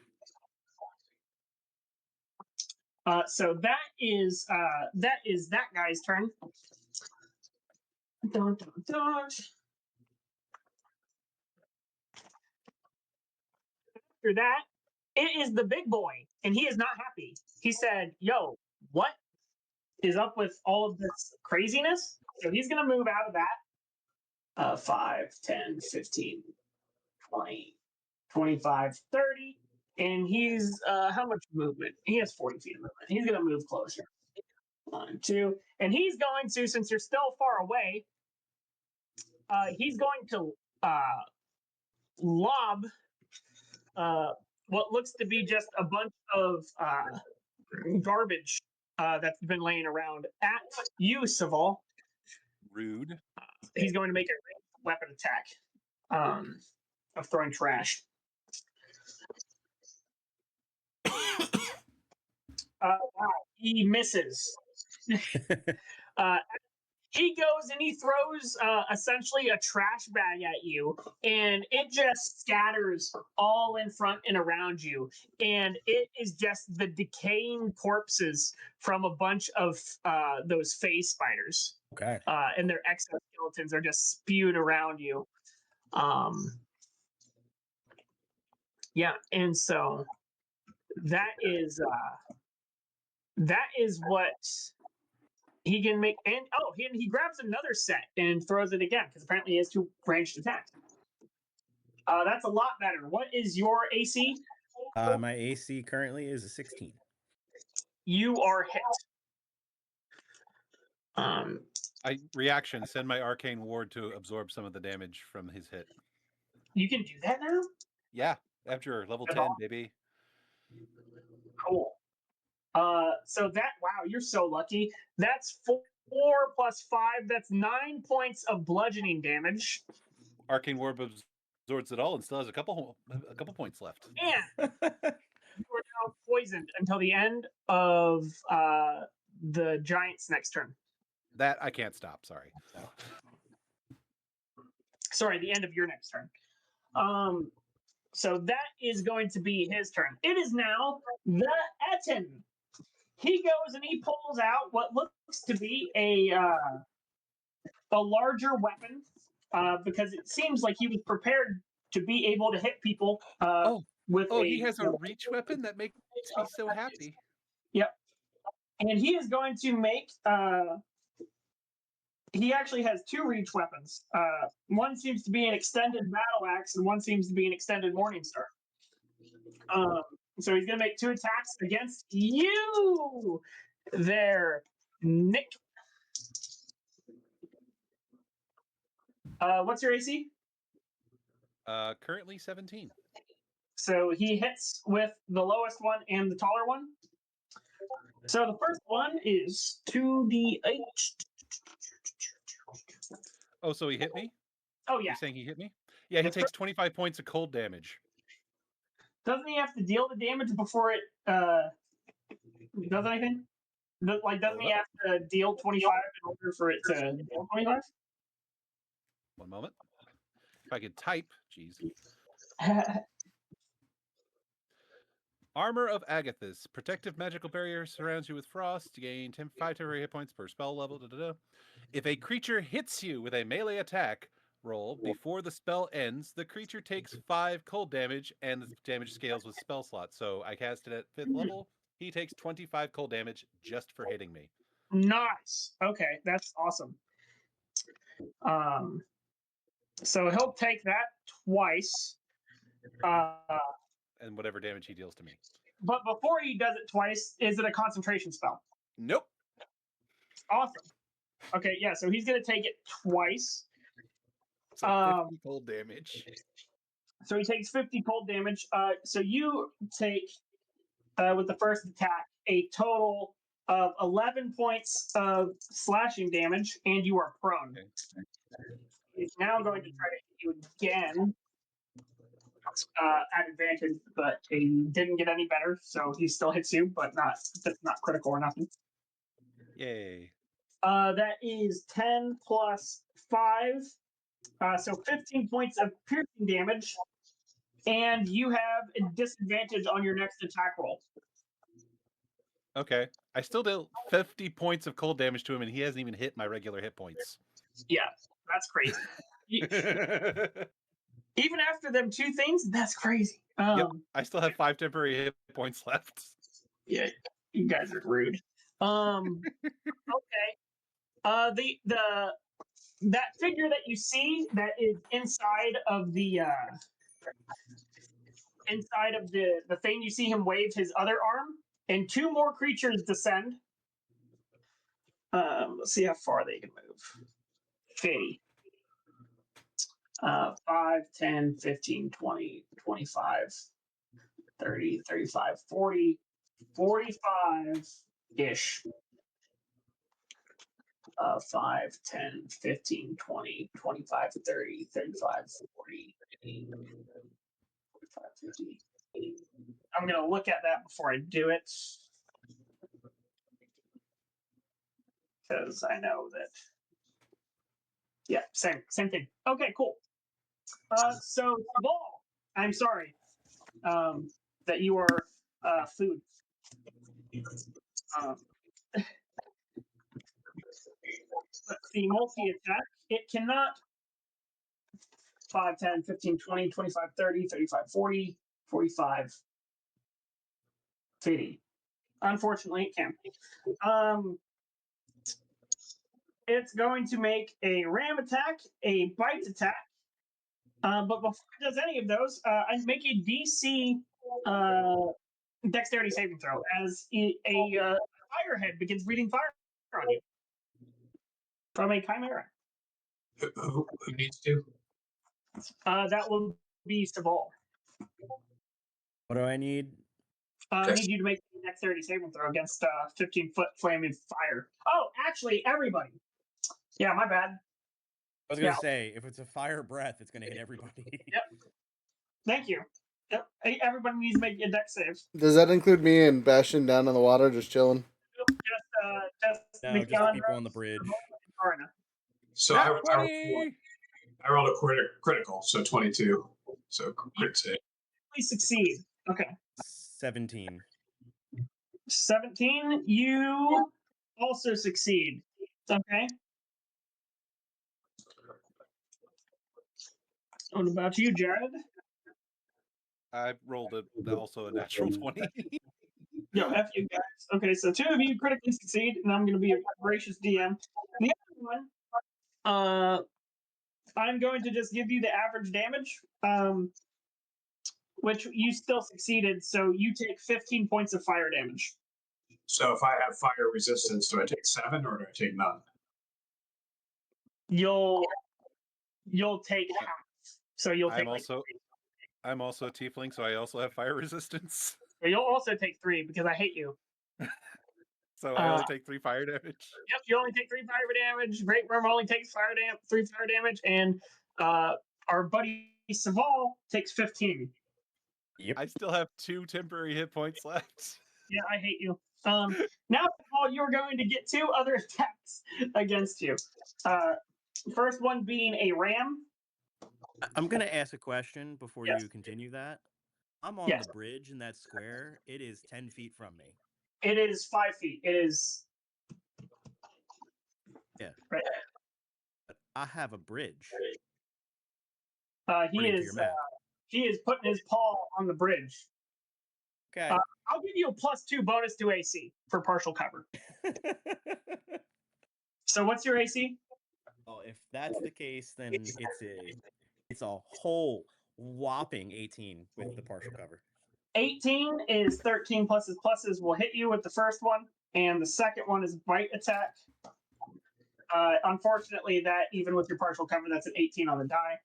So that is that guy's turn. Dun, dun, dun. After that, it is the big boy, and he is not happy. He said, "Yo, what is up with all of this craziness?" So he's gonna move out of that. 5, 10, 15, 20, 25, 30. And he's how much movement? He has 40 feet of movement. He's gonna move closer. 1, 2, and he's going to, since you're still far away, he's going to lob what looks to be just a bunch of garbage that's been laying around at you, Saval. Rude. He's going to make a weapon attack of throwing trash. Wow, he misses. He goes and he throws essentially a trash bag at you, and it just scatters all in front and around you. And it is just the decaying corpses from a bunch of those phase spiders. Okay. And their exoskeletons are just spewed around you. Yeah, and so that is what he can make. And he grabs another set and throws it again because apparently he has 2 ranged attacks. That's a lot better. What is your AC? My AC currently is a 16. You are hit. Reaction. Send my arcane ward to absorb some of the damage from his hit. You can do that now? Yeah, after level 10, baby. Cool. So wow, you're so lucky. That's 4 plus 5. That's 9 points of bludgeoning damage. Arcane ward absorbs it all and still has a couple points left. And you are now poisoned until the end of the giant's next turn. That I can't stop. Sorry. Sorry, the end of your next turn. So that is going to be his turn. It is now the Etten. He goes and he pulls out what looks to be a larger weapon, because it seems like he was prepared to be able to hit people with a. He has a reach weapon that makes me so happy. Yep. And he is going to make. He actually has two reach weapons. One seems to be an extended battle axe, and one seems to be an extended morning star. So he's going to make 2 attacks against you there, Nick. What's your AC? Currently 17. So he hits with the lowest one and the taller one. So the first one is 2d8. Oh, so he hit me? Oh, yeah. You're saying he hit me? Yeah, he takes 25 points of cold damage. Doesn't he have to deal the damage before it does anything? Doesn't he have to deal 25 in order for it to deal 25? One moment. If I could type, jeez. Armor of Agathis. Protective magical barrier surrounds you with frost. You gain 5 temporary hit points per spell level. If a creature hits you with a melee attack roll before the spell ends, the creature takes 5 cold damage, and the damage scales with spell slots. So I cast it at 5th level. He takes 25 cold damage just for hitting me. Nice. Okay, that's awesome. So he'll take that twice. And whatever damage he deals to me. But before he does it twice, is it a concentration spell? Nope. Awesome. Okay, yeah, so he's going to take it twice. So 50 cold damage. So he takes 50 cold damage. So you take, with the first attack, a total of 11 points of slashing damage, and you are prone. Okay. He's now going to try to hit you again at advantage, but he didn't get any better, so he still hits you, but not critical or nothing. Yay. That is 10 plus 5, so 15 points of piercing damage, and you have a disadvantage on your next attack roll. Okay. I still deal 50 points of cold damage to him, and he hasn't even hit my regular hit points. Yeah, that's crazy. Even after them 2 things, that's crazy. Yep, I still have 5 temporary hit points left. Yeah, you guys are rude. Okay. That figure that you see that is inside of the thing, you see him wave his other arm, and 2 more creatures descend. Let's see how far they can move. 50. 5, 10, 15, 20, 25, 30, 35, 40, 45-ish. 5, 10, 15, 20, 25, 30, 35, 40, 45, 50. I'm going to look at that before I do it, because I know that. Yeah, same thing. Okay, cool. So, Ball, I'm sorry that you are food. Let's see, multi-attack. It cannot 5, 10, 15, 20, 25, 30, 35, 40, 45, 50. Unfortunately, it can't. It's going to make a ram attack, a bite attack. But before it does any of those, I make a DC dexterity saving throw as a firehead begins breathing fire on you from a chimera. Who needs to? That will be Saval. What do I need? I need you to make a dexterity saving throw against 15-foot flaming fire. Oh, actually, everybody. Yeah, my bad. I was going to say, if it's a fire breath, it's going to hit everybody. Yep. Thank you. Yep. Hey, everybody needs to make a dex save. Does that include me and Bastion down on the water just chilling? Just No, just the people on the bridge. So I rolled a critical, so 22. So crit save. Please succeed. Okay. 17. 17, you also succeed. Okay. What about you, Jared? I rolled also a natural 20. Yo, F you guys. Okay, so 2 of you critically succeed, and I'm going to be a gracious DM. The other one, I'm going to just give you the average damage, which you still succeeded, so you take 15 points of fire damage. So if I have fire resistance, do I take 7 or do I take none? You'll take half. So you'll take I'm also a tiefling, so I also have fire resistance. you'll also take 3 because I hate you. So I only take 3 fire damage. Yep, you only take 3 fire damage. Great Worm only takes 3 fire damage, and our buddy Saval takes 15. Yep. I still have 2 temporary hit points left. Yeah, I hate you. Now, Saval, you're going to get 2 other attacks against you. First one being a ram. I'm going to ask a question before Yes. you continue that. I'm on Yes. the bridge in that square. It is 10 feet from me. It is 5 feet. It is. Yeah. Right. But I have a bridge. He according to is. your map. He is putting his paw on the bridge. Okay. I'll give you a +2 bonus to AC for partial cover. So what's your AC? Well, if that's the case, then it's a whole whopping 18 with the partial cover. 18 is 13 pluses. Pluses will hit you with the first one, and the second one is bite attack. Unfortunately, that even with your partial cover, that's an 18 on the die.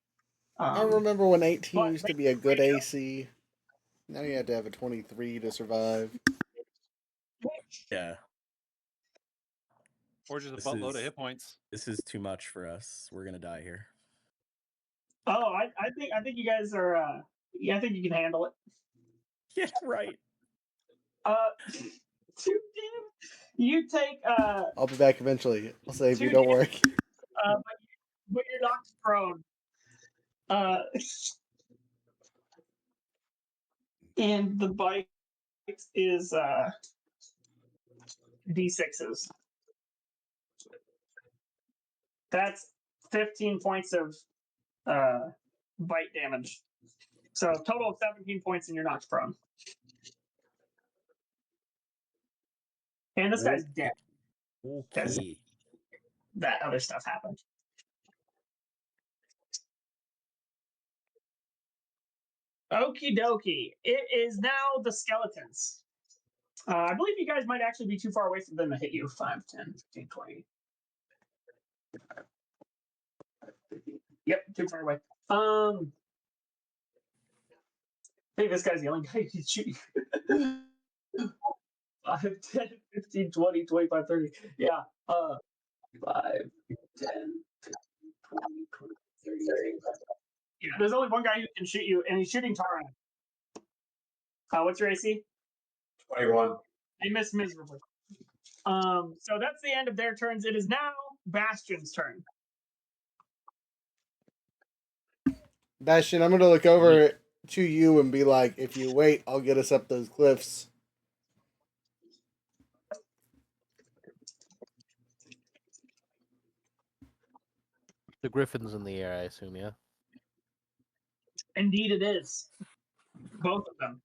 I remember when 18 but- used to be a good AC. Now you have to have a 23 to survive. Yeah. Or just a buttload of hit points. This is too much for us. We're gonna die here. Oh, I think you guys are. Yeah, I think you can handle it. Yeah, right. 2 damage. You take. I'll be back eventually. I'll save you. 2 Don't worry. But you're knocked prone. And the bite is D6s. That's 15 points of bite damage. So total of 17 points, and you're knocked prone. And this guy's dead. Okay. That other stuff happened. Okie dokie. It is now the skeletons. I believe you guys might actually be too far away for them to hit you. 5, 10, 15, 20. Yep, too far away. I think this guy's the only guy who can shoot you. 5, 10, 15, 20, 25, 30. Yeah. 5, 10, 15, 20, 30. Yeah, there's only one guy who can shoot you, and he's shooting Tara. What's your AC? 21. They missed miserably. So that's the end of their turns. It is now Bastion's turn. Bastion, I'm going to look over to you and be like, if you wait, I'll get us up those cliffs. The griffin's in the air, I assume, yeah? Indeed it is. Both of them.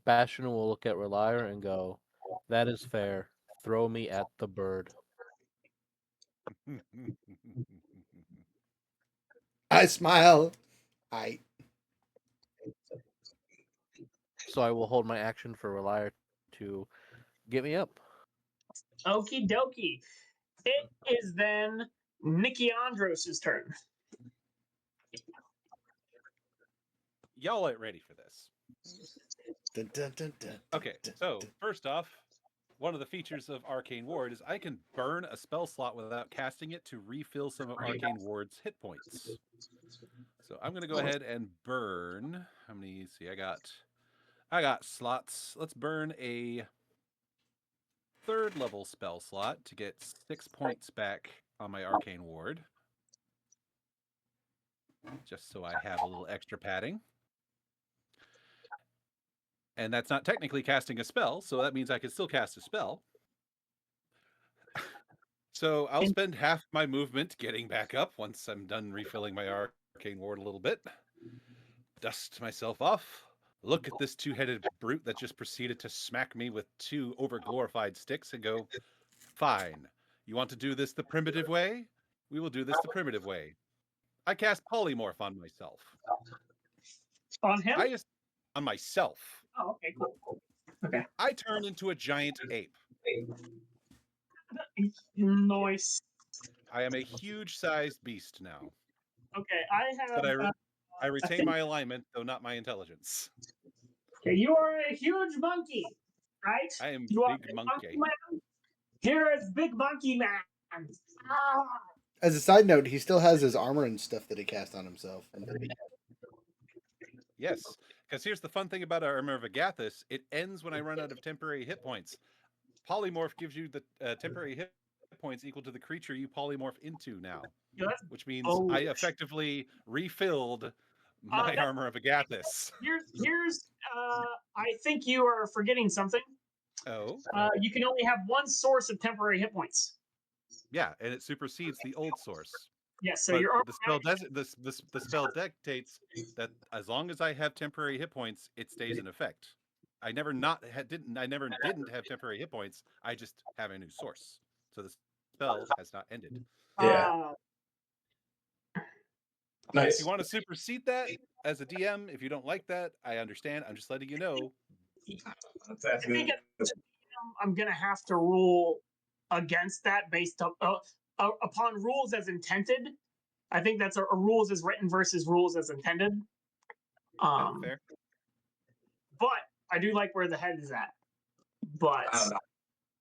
Bastion will look at Reliar and go, "That is fair. Throw me at the bird." I smile. So I will hold my action for Reliar to get me up. Okie dokie. It is then Nikki Andros' turn. Y'all ain't ready for this. Dun, dun, dun, dun, Okay, dun, so dun. first off, one of the features of Arcane Ward is I can burn a spell slot without casting it to refill some of Arcane Ward's hit points. So I'm gonna go ahead and burn. How many? See, I got slots. Let's burn a 3rd level spell slot to get 6 points back on my Arcane Ward. just so I have a little extra padding. And that's not technically casting a spell, so that means I can still cast a spell. So I'll spend half my movement getting back up once I'm done refilling my arcane ward a little bit. Dust myself off. Look at this two-headed brute that just proceeded to smack me with 2 overglorified sticks and go, fine. You want to do this the primitive way? We will do this the primitive way. I cast polymorph on myself. On him? On myself. Oh, okay, cool. Okay. I turn into a giant ape. Nice. I am a huge-sized beast now. Okay, I have. But I retain my alignment, though not my intelligence. Okay, you are a huge monkey, right? I am you big monkey. Man? Here is Big Monkey Man. Ah! As a side note, he still has his armor and stuff that he cast on himself. Yes, because here's the fun thing about Armor of Agathis. It ends when I run out of temporary hit points. Polymorph gives you the temporary hit points equal to the creature you polymorph into now. Yeah, which means I effectively refilled my Armor of Agathis. Here's I think you are forgetting something. Oh? You can only have one source of temporary hit points. Yeah, and it supersedes the old source. Yes, so but your the spell dictates that as long as I have temporary hit points, it stays in effect. I never didn't have temporary hit points. I just have a new source. So the spell has not ended. Yeah. Nice. If you want to supersede that as a DM, if you don't like that, I understand. I'm just letting you know. I think I'm gonna have to rule against that based upon rules as intended. I think that's a rules as written versus rules as intended. Fair. But I do like where the head is at. But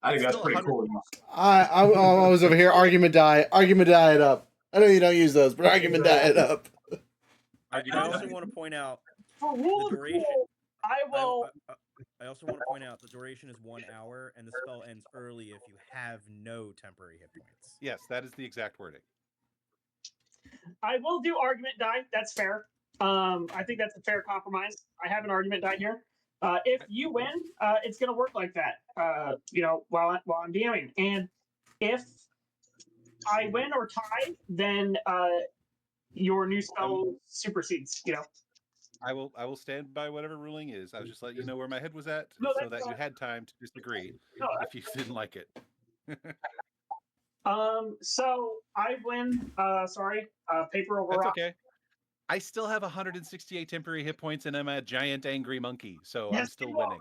I think that's pretty cool. I was over here argument die it up. I know you don't use those, but argument die it up. I also want to point out for rule the duration. I will. I also want to point out the duration is 1 hour, and the spell ends early if you have no temporary hit points. Yes, that is the exact wording. I will do argument die. That's fair. I think that's a fair compromise. I have an argument die here. If you win, it's going to work like that. While I'm DMing, and if I win or tie, then your new spell supersedes. I will stand by whatever ruling is. I was just letting you know where my head was at, so that you had time to disagree if you didn't like it. So I win. Sorry, paper over rock. That's okay. I still have 168 temporary hit points, and I'm a giant angry monkey, so I'm still winning.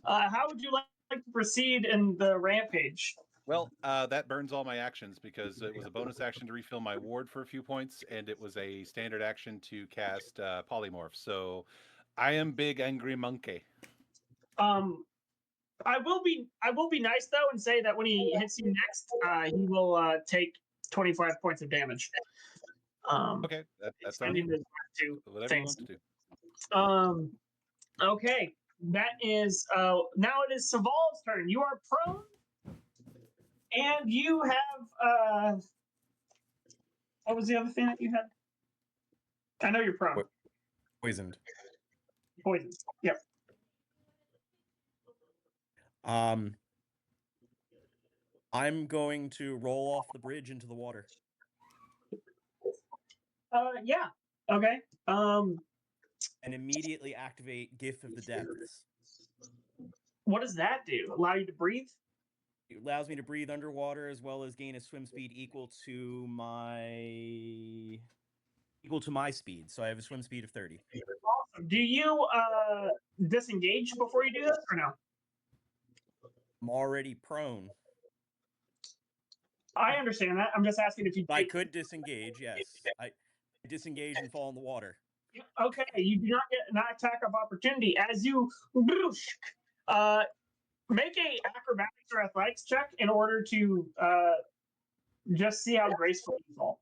How would you like to proceed in the rampage? Well, that burns all my actions because it was a bonus action to refill my ward for a few points, and it was a standard action to cast polymorph. So, I am big angry monkey. I will be nice though and say that when he hits you next, he will take 25 points of damage. Okay, that's on you. Whatever you want to do. Okay, that is now it is Saval's turn. You are prone, and you have what was the other thing that you had? I know you're prone. Poisoned. Poisoned. Yep. I'm going to roll off the bridge into the water. Yeah. Okay. And immediately activate Gift of the Depths. What does that do? Allow you to breathe? It allows me to breathe underwater as well as gain a swim speed equal to my speed. So I have a swim speed of 30. Awesome. Do you disengage before you do this or no? I'm already prone. I understand that. I'm just asking if you. I could disengage. Yes, I disengage and fall in the water. Okay, you do not get an attack of opportunity as you make a acrobatics or athletics check in order to just see how graceful you fall.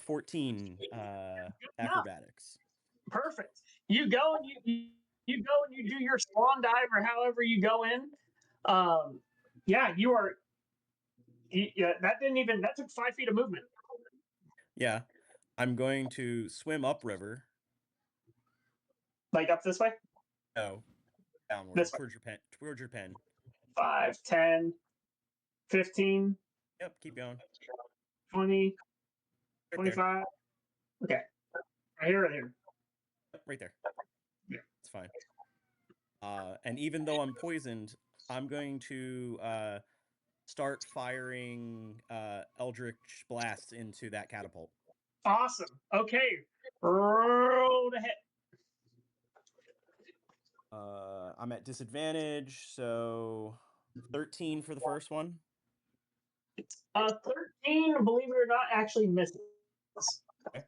14 acrobatics. Perfect. You go and you you go and you do your swan dive or however you go in. Yeah, you are. Yeah, that took 5 feet of movement. Yeah. I'm going to swim upriver. Like up this way? No, downward This way. towards your pen. 5, 10, 15, Yep, keep going. 20, Right there. 25. Okay. Right here, right here. Yep, right there. Yeah. It's fine. And even though I'm poisoned, I'm going to start firing Eldritch blasts into that catapult. Awesome. Okay. Roll to hit. I'm at disadvantage, so 13 for the first one. 13, believe it or not, actually misses. Okay.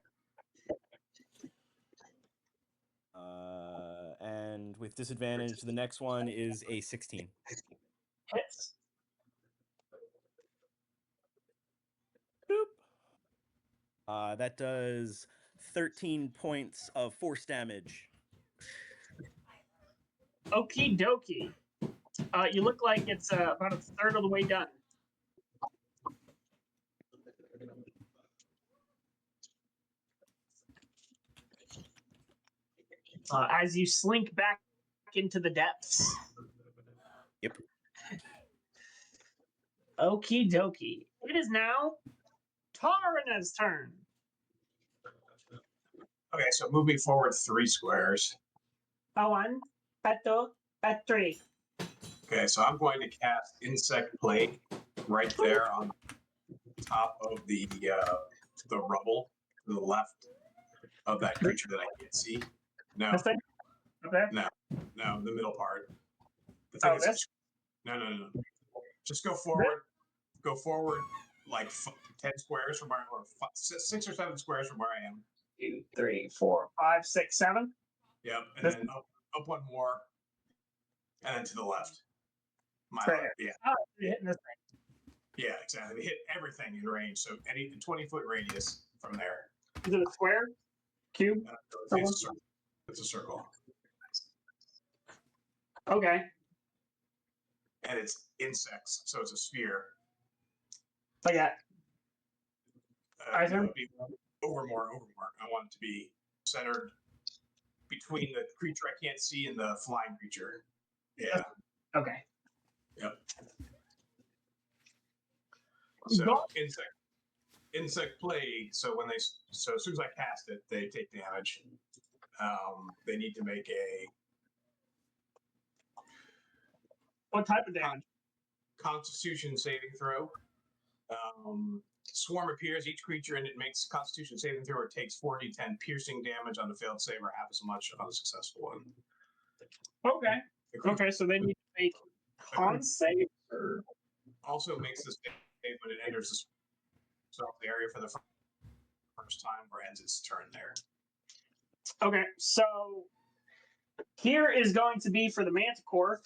And with disadvantage, the next one is a 16. Hits. Boop. That does 13 points of force damage. Okie dokie. You look like it's about a third of the way done. As you slink back into the depths. Yep. Okie dokie. It is now Tarana's turn. Okay, so moving forward 3 squares. A 1, a 2, a 3. Okay, so I'm going to cast Insect Plague right there on top of the rubble to the left of that creature that I can't see. No, This thing? Up there? no, the middle part. The Oh, is- this? No. Just go forward. Go forward like 10 squares from where, or 6 or 7 squares from where I am. 2, 3, 4, 5, 6, 7. Yep, and This- then up one more, and then to the left. My Right left, here. yeah. Oh, you're hitting this thing. Yeah, exactly. We hit everything in range, so any 20-foot radius from there. Is it a square? Cube? It's a circle. Okay. And it's insects, so it's a sphere. Like that. I No, it'd be Overmore. I want it to be centered between the creature I can't see and the flying creature. Yeah. Okay. Yep. So Go- insect plague. So as soon as I cast it, they take damage. They need to make a What type of damage? Constitution saving throw. Swarm appears, each creature and it makes Constitution saving throw or takes 4d10 piercing damage on the failed save or half as much on the successful one. Okay. Okay, so they need to make con save? Or... Also makes this save when it enters the area for the first time or ends its turn there. Okay, so here is going to be for the Manticore.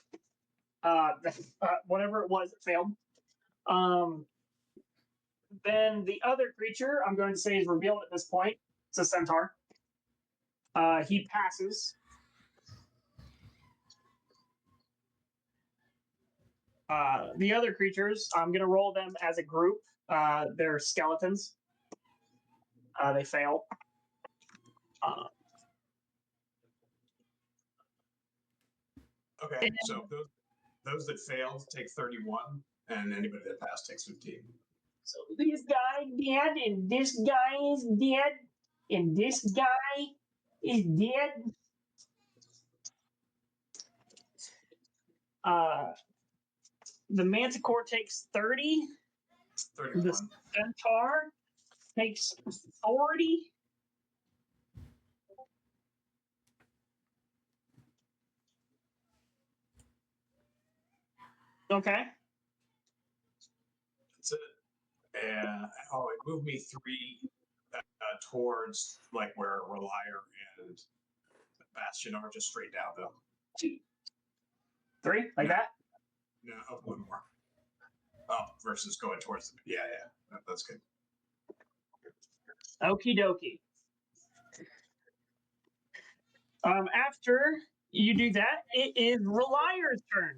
Whatever it was, it failed. Then the other creature I'm going to say is revealed at this point. It's a centaur. He passes. The other creatures, I'm going to roll them as a group. They're skeletons. They fail. Okay, so those that failed take 31, and anybody that passed takes 15. So this guy dead, and this guy is dead, and this guy is dead. The Manticore takes 30. 31. The Centaur takes 40. Okay. That's it. And it moved me 3 towards like where Relier and Bastion are, just straight down though. 2, 3, like that. No, up one more. Up versus going towards the that's good. Okie dokie. After you do that, it is Reliar's turn.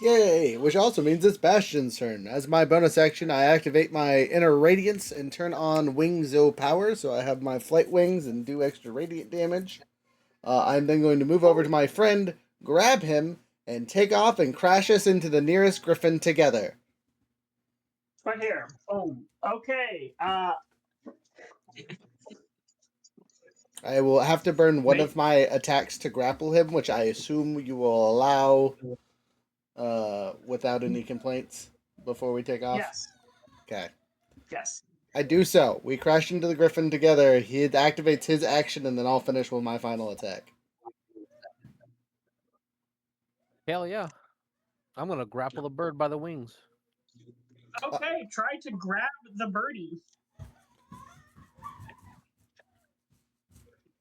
Yay! Which also means it's Bastion's turn. As my bonus action, I activate my Inner Radiance and turn on Wings O power, so I have my flight wings and do extra radiant damage. I'm then going to move over to my friend, grab him, and take off and crash us into the nearest griffin together. Right here. Boom. Okay. I will have to burn one Wait. of my attacks to grapple him, which I assume you will allow without any complaints before we take off. Yes. Okay. Yes. I do so. We crash into the griffin together. He activates his action, and then I'll finish with my final attack. Hell yeah. I'm going to grapple the bird by the wings. Okay. Try to grab the birdie.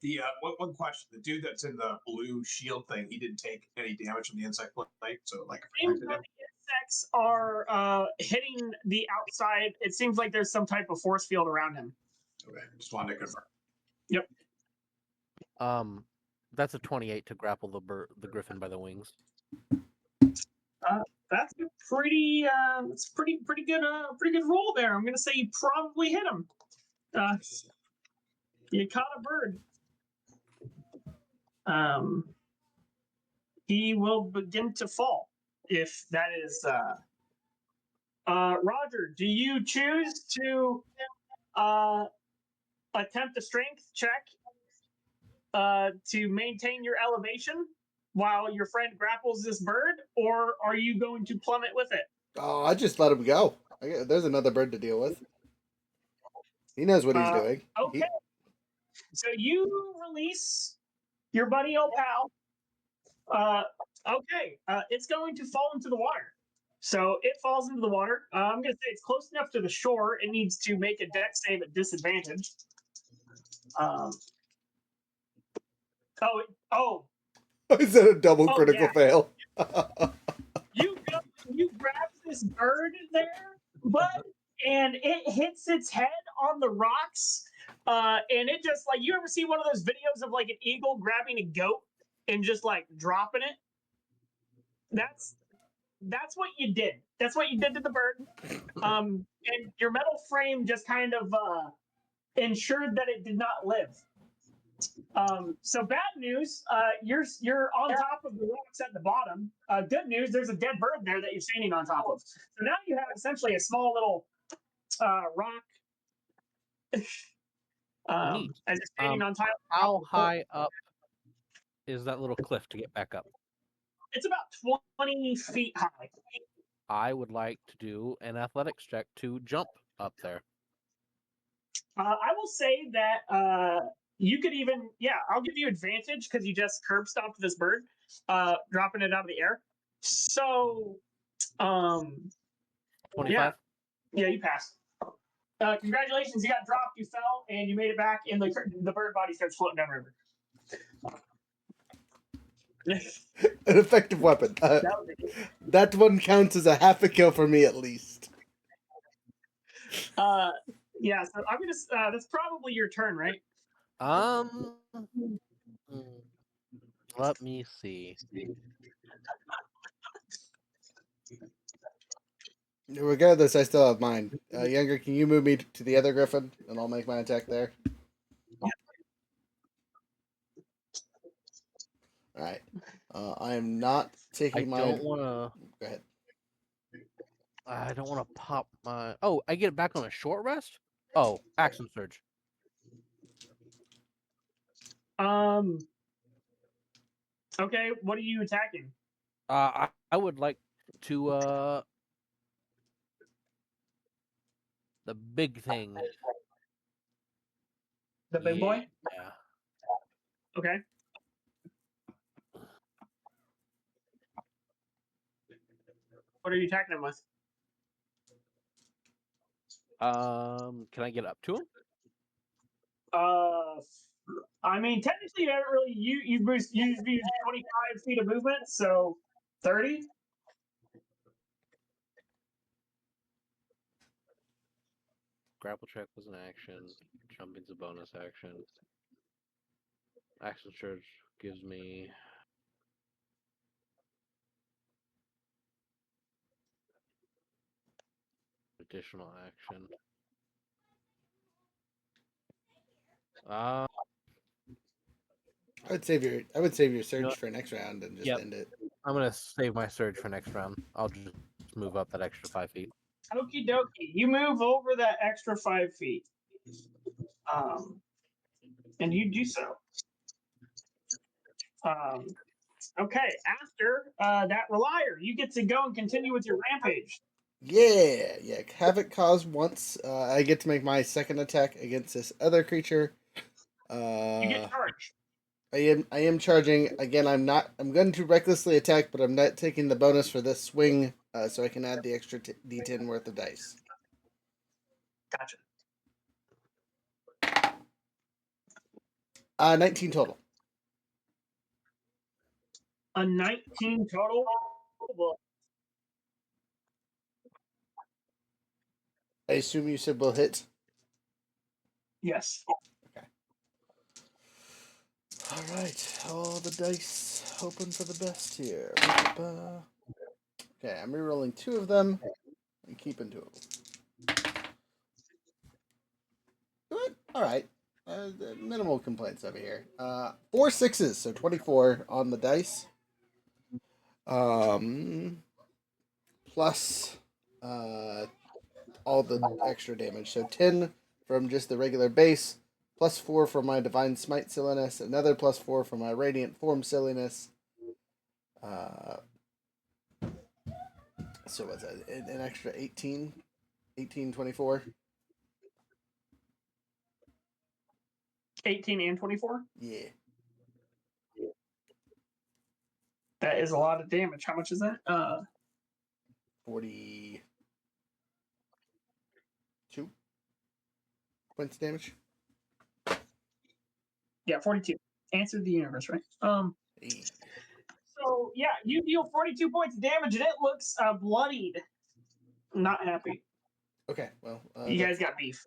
The one question: the dude that's in the blue shield thing, he didn't take any damage from the insect plate, so like Seems protected like him. the insects are hitting the outside. It seems like there's some type of force field around him. Okay, just wanted to confirm. Yep. That's a 28 to grapple the griffin by the wings. That's a pretty good roll there. I'm gonna say you probably hit him. You caught a bird. He will begin to fall if that is Roger, do you choose to attempt a strength check to maintain your elevation while your friend grapples this bird, or are you going to plummet with it? Oh, I just let him go. There's another bird to deal with. He knows what he's doing. Okay. So you release your buddy old pal. Okay. It's going to fall into the water. So it falls into the water. I'm going to say it's close enough to the shore. It needs to make a dex save at disadvantage. Is that a double critical fail? You grab this bird there, bud, and it hits its head on the rocks. And it just like, you ever see one of those videos of like an eagle grabbing a goat and just like dropping it? That's what you did. That's what you did to the bird. And your metal frame just kind of ensured that it did not live. So bad news, you're on top of the rocks at the bottom. Good news, there's a dead bird there that you're standing on top of. So now you have essentially a small little rock. As you're standing on top. How high up is that little cliff to get back up? It's about 20 feet high. I would like to do an athletics check to jump up there. I will say that you could even, I'll give you advantage because you just curb stomped this bird, dropping it out of the air. So, 25? Yeah, you passed. Congratulations, you got dropped, you fell, and you made it back, and the bird body starts floating down river. An effective weapon. That one counts as a half a kill for me at least. Yeah, so I'm gonna. That's probably your turn, right? Let me see. Regardless, I still have mine. Younger, can you move me to the other griffin, and I'll make my attack there? All right. I am not taking my. I don't want to. Go ahead. I don't want to pop my. Oh, I get it back on a short rest. Oh, action surge. Okay, what are you attacking? I would like to the big thing. The big boy? Yeah. Okay. What are you attacking him with? Can I get up to him? I mean, technically, you haven't really you've used 25 feet of movement, so 30. Grapple check was an action. Jumping's a bonus action. Action surge gives me additional action. Uh, I would save your surge know- for next round and just Yep. end it. I'm gonna save my surge for next round. I'll just move up that extra 5 feet. Okie dokie. You move over that extra 5 feet. And you do so. Okay, after that relier, you get to go and continue with your rampage. Yeah. Havoc cause once. I get to make my second attack against this other creature. You get charged. I am charging again. I'm going to recklessly attack, but I'm not taking the bonus for this swing, so I can add the extra d10 worth of dice. Gotcha. 19 total. A 19 total. Well, I assume you said will hit. yes. All right, all the dice hoping for the best here. Okay, I'm rerolling 2 of them and keeping 2 of them. Good. All right. Minimal complaints over here. 4 sixes, so 24 on the dice. Plus all the extra damage. So 10 from just the regular base, plus 4 from my Divine Smite silliness, another plus 4 from my Radiant Form silliness. So what's that? An extra 18? 18, 24? 18 and 24? Yeah. That is a lot of damage. How much is that? 42 points of damage. Yeah, 42. Answered the universe, right? Hey. So yeah, you deal 42 points of damage and it looks bloodied. Not happy. Okay, well, You guys got beef.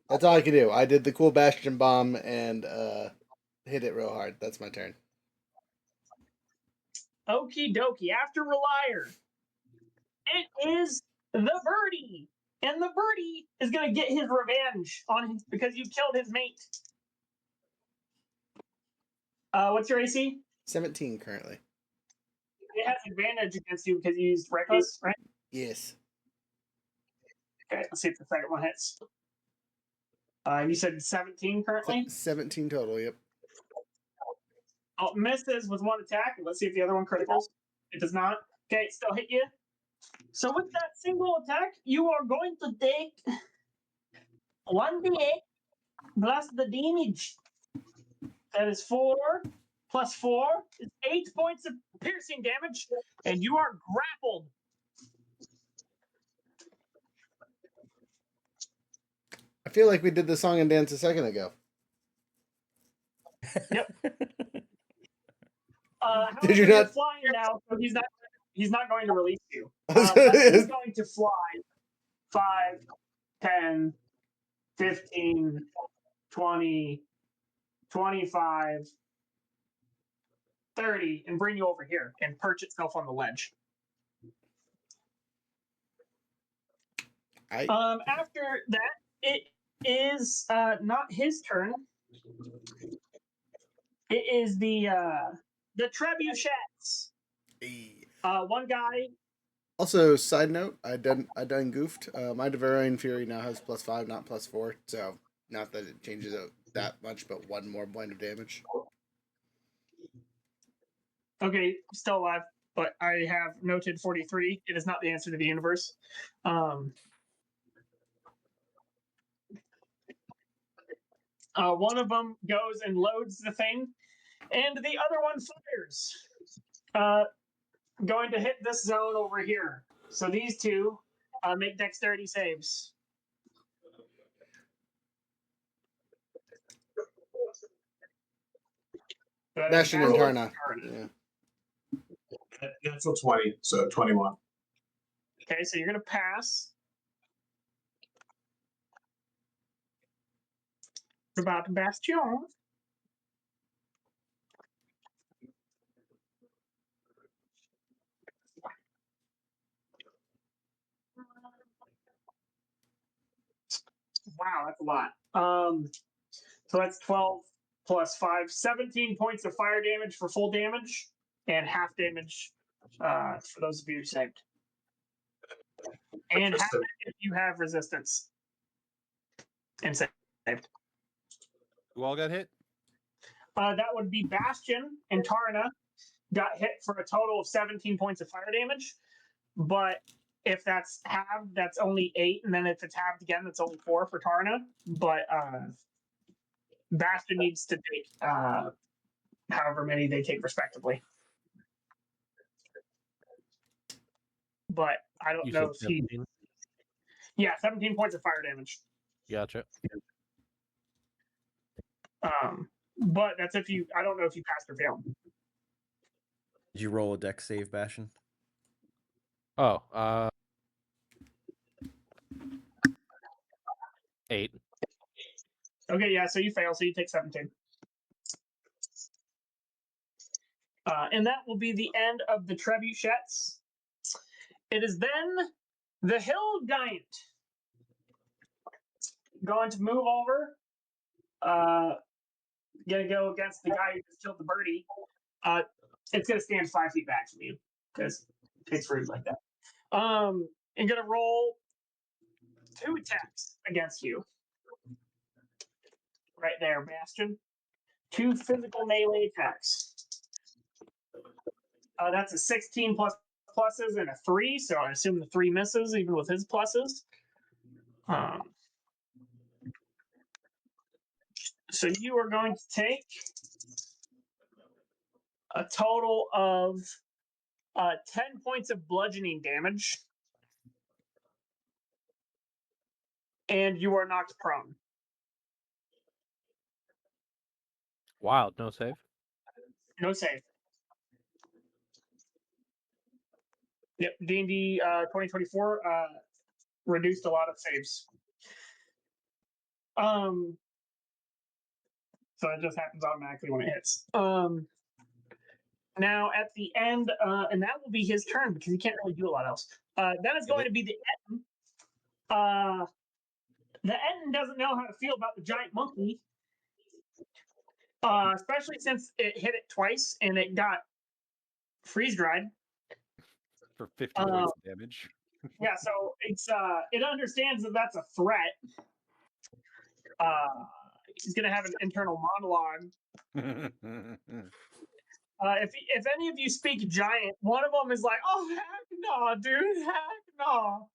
that's all I can do. I did the cool Bastion Bomb and hit it real hard. That's my turn. Okie dokie. After Relier, it is the birdie. And the birdie is going to get his revenge on him because you killed his mate. What's your AC? 17 currently. It has advantage against you because you used Reckless, right? Yes. Okay, let's see if the second one hits. You said 17 currently? 17 total, yep. Oh, misses with 1 attack. Let's see if the other one criticals. It does not. Okay, still hit you. So with that single attack, you are going to take 1d8 plus the damage. That is 4 plus 4 is 8 points of piercing damage, and you are grappled. I feel like we did the song and dance a second ago. Yep. Did you However, you're not? flying now, so he's not going to release you. But he's going to fly 5, 10, 15, 20, 25, 30, and bring you over here and perch itself on the ledge. After that, it is not his turn. It is the trebuchets. One guy. Also, side note, I done goofed. My Devouring Fury now has +5, not +4. So not that it changes out that much, but 1 more point of damage. Okay, still alive, but I have noted 43. It is not the answer to the universe. One of them goes and loads the thing, and the other one fires. Going to hit this zone over here. So these two make dexterity saves. Bastion and Tarna. Yeah. Natural 20, so 21. Okay, so you're going to pass. About Bastion. Wow, that's a lot. So that's 12 plus 5, 17 points of fire damage for full damage, and half damage for those of you who saved. And half if you have resistance. And saved. Who all got hit? That would be Bastion and Tarna got hit for a total of 17 points of fire damage. But if that's halved, that's only 8. And then if it's halved again, that's only 4 for Tarna. But Bastion needs to take however many they take respectively. But I don't You know said if he. 17? Yeah, 17 points of fire damage. Gotcha. But that's if you. I don't know if you passed or failed. Did you roll a dex save, Bastion? Oh, 8. Okay, yeah, so you fail, so you take 17. And that will be the end of the trebuchets. It is then the hill giant going to move over. Gonna go against the guy who just killed the birdie. It's gonna stand 5 feet back from you because it's rude like that. And gonna roll 2 attacks against you. Right there, Bastion. 2 physical melee attacks. That's a 16 plus pluses and a 3, so I assume the 3 misses even with his pluses. So you are going to take a total of 10 points of bludgeoning damage. And you are knocked prone. Wild, no save. No save. Yep, D&D 2024 reduced a lot of saves. So it just happens automatically when it hits. Now at the end, and that will be his turn because he can't really do a lot else. Then it's going to be the Etten. The Etten doesn't know how to feel about the giant monkey, especially since it hit it twice and it got freeze dried For 50 points of damage. Yeah, so it understands that that's a threat. He's gonna have an internal monologue. If any of you speak giant, one of them is like, "Oh heck no, dude, heck no,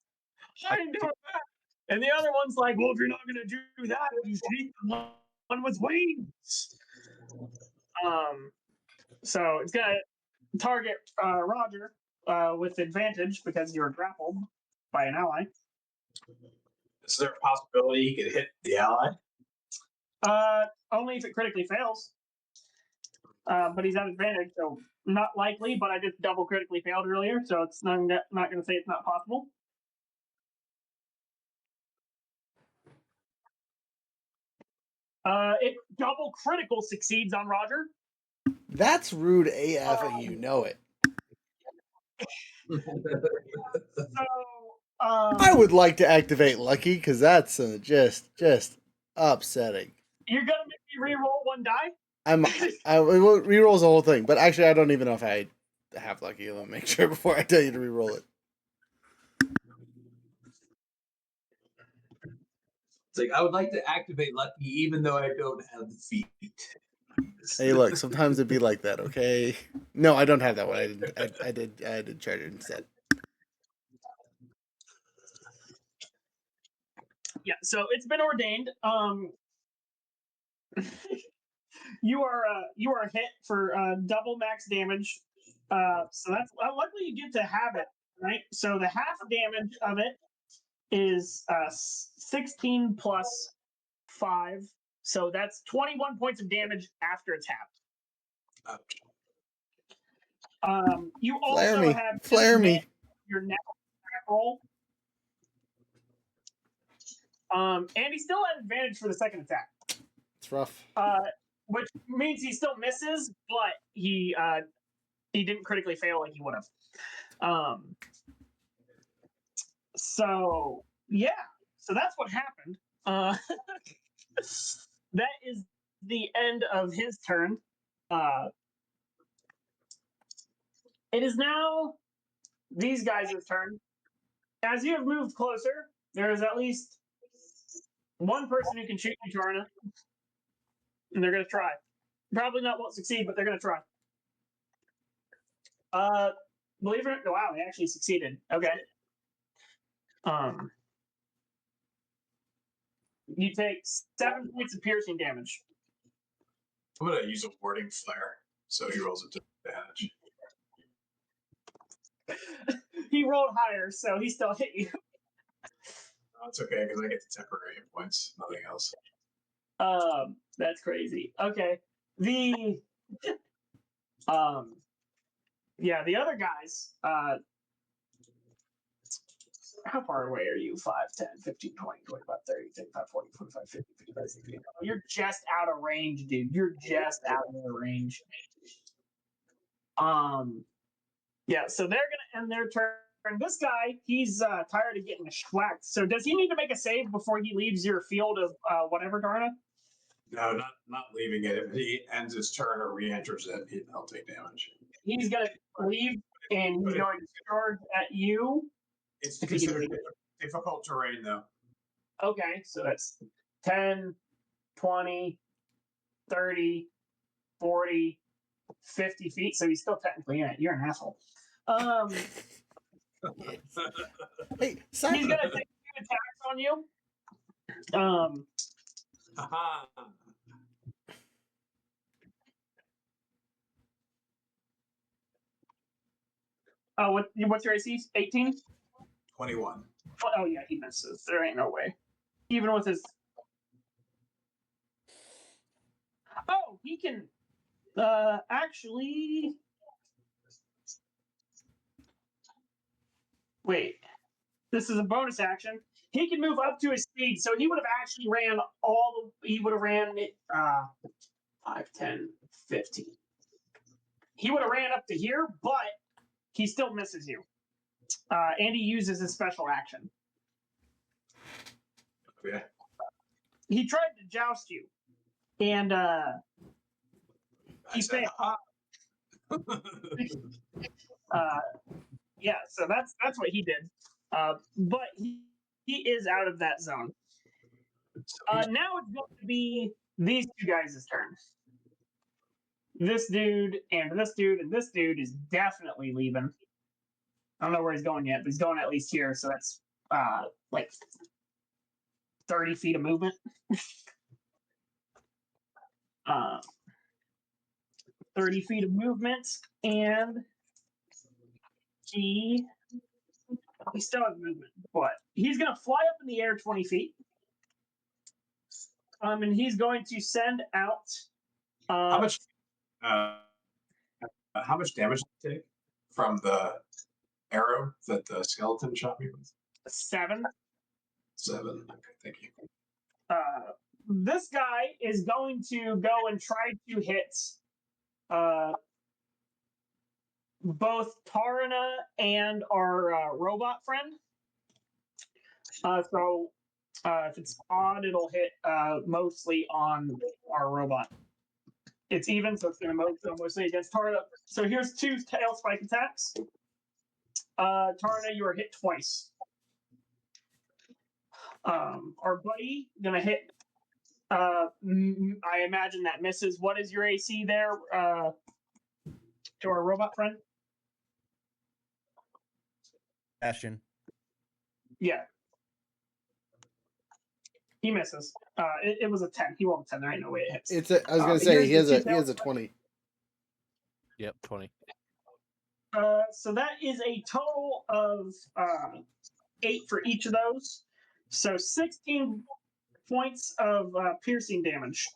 I ain't doing that," and the other one's like, "Well, if you're not gonna do that, you should eat the one with wings." So it's gonna target Roger with advantage because you're grappled by an ally. Is there a possibility he could hit the ally? Only if it critically fails. But he's at advantage, so not likely. But I just double critically failed earlier, so it's not going to say it's not possible. It double critical succeeds on Roger. That's rude AF, and you know it. So I would like to activate Lucky because that's just upsetting. You're gonna make me re-roll 1 die? I will re-rolls the whole thing, but actually I don't even know if I have Lucky. Let me make sure before I tell you to re-roll it. It's like I would like to activate Lucky even though I don't have the feat. Hey, look, sometimes it'd be like that, okay? No, I don't have that one. I did charge it instead. Yeah, so it's been ordained. You are hit for double max damage. So that's luckily you get to have it, right? So the half damage of it is 16 plus 5. So that's 21 points of damage after it's halved. You also have Flare me. Your next roll. And he still has advantage for the second attack. It's rough. Which means he still misses, but he didn't critically fail like he would have. So yeah, so that's what happened. Uh, that is the end of his turn. It is now these guys' turn. As you have moved closer, there is at least one person who can shoot you, Tarna. And they're going to try. Probably not won't succeed, but they're going to try. Believe it or not, wow, they actually succeeded. Okay. You take 7 points of piercing damage. I'm gonna use a warding flare, so he rolls a disadvantage. He rolled higher, so he still hit you. That's okay because I get the temporary hit points, nothing else. That's crazy. Okay. The the other guys, how far away are you? 5, 10, 15, 20, 25, 30, 35, 40, 45, 50, 55, 60. You're just out of range, dude. You're just out of the range. So they're gonna end their turn. This guy, he's tired of getting schwacked. So does he need to make a save before he leaves your field of whatever, Darna? No, not leaving it. If he ends his turn or re-enters it, he'll take damage. He's gonna leave and he's going to charge at you. It's considered difficult terrain, though. Okay, so that's 10, 20, 30, 40, 50 feet. So he's still technically in it. You're an asshole. Hey, Simon. He's gonna take 2 attacks on you. What's your AC? 18? 21. Oh yeah, he misses. There ain't no way. Even with his. Oh, he can. Actually. Wait. This is a bonus action. He can move up to his speed, so he would have actually ran he would have ran 5, 10, 15. He would have ran up to here, but he still misses you. And he uses his special action. Yeah. He tried to joust you, and he failed. So that's what he did. But he is out of that zone. Now it's going to be these 2 guys' turn. This dude and this dude and this dude is definitely leaving. I don't know where he's going yet, but he's going at least here, so that's like 30 feet of movement. 30 feet of movement, and he still has movement, but he's going to fly up in the air 20 feet. And he's going to send out. How much damage did you take from the arrow that the skeleton shot me with? 7. 7. Okay, thank you. This guy is going to go and try to hit both Tarna and our robot friend. If it's odd, it'll hit mostly on our robot. It's even, so it's going to go mostly against Tarna. So here's 2 tail spike attacks. Tarna, you are hit twice. Our buddy going to hit. I imagine that misses. What is your AC there to our robot friend? Bastion. Yeah. He misses. It was a 10. He rolled a 10. There ain't no way it hits. I was gonna say he has a 20. Yep, 20. So that is a total of 8 for each of those. So 16 points of piercing damage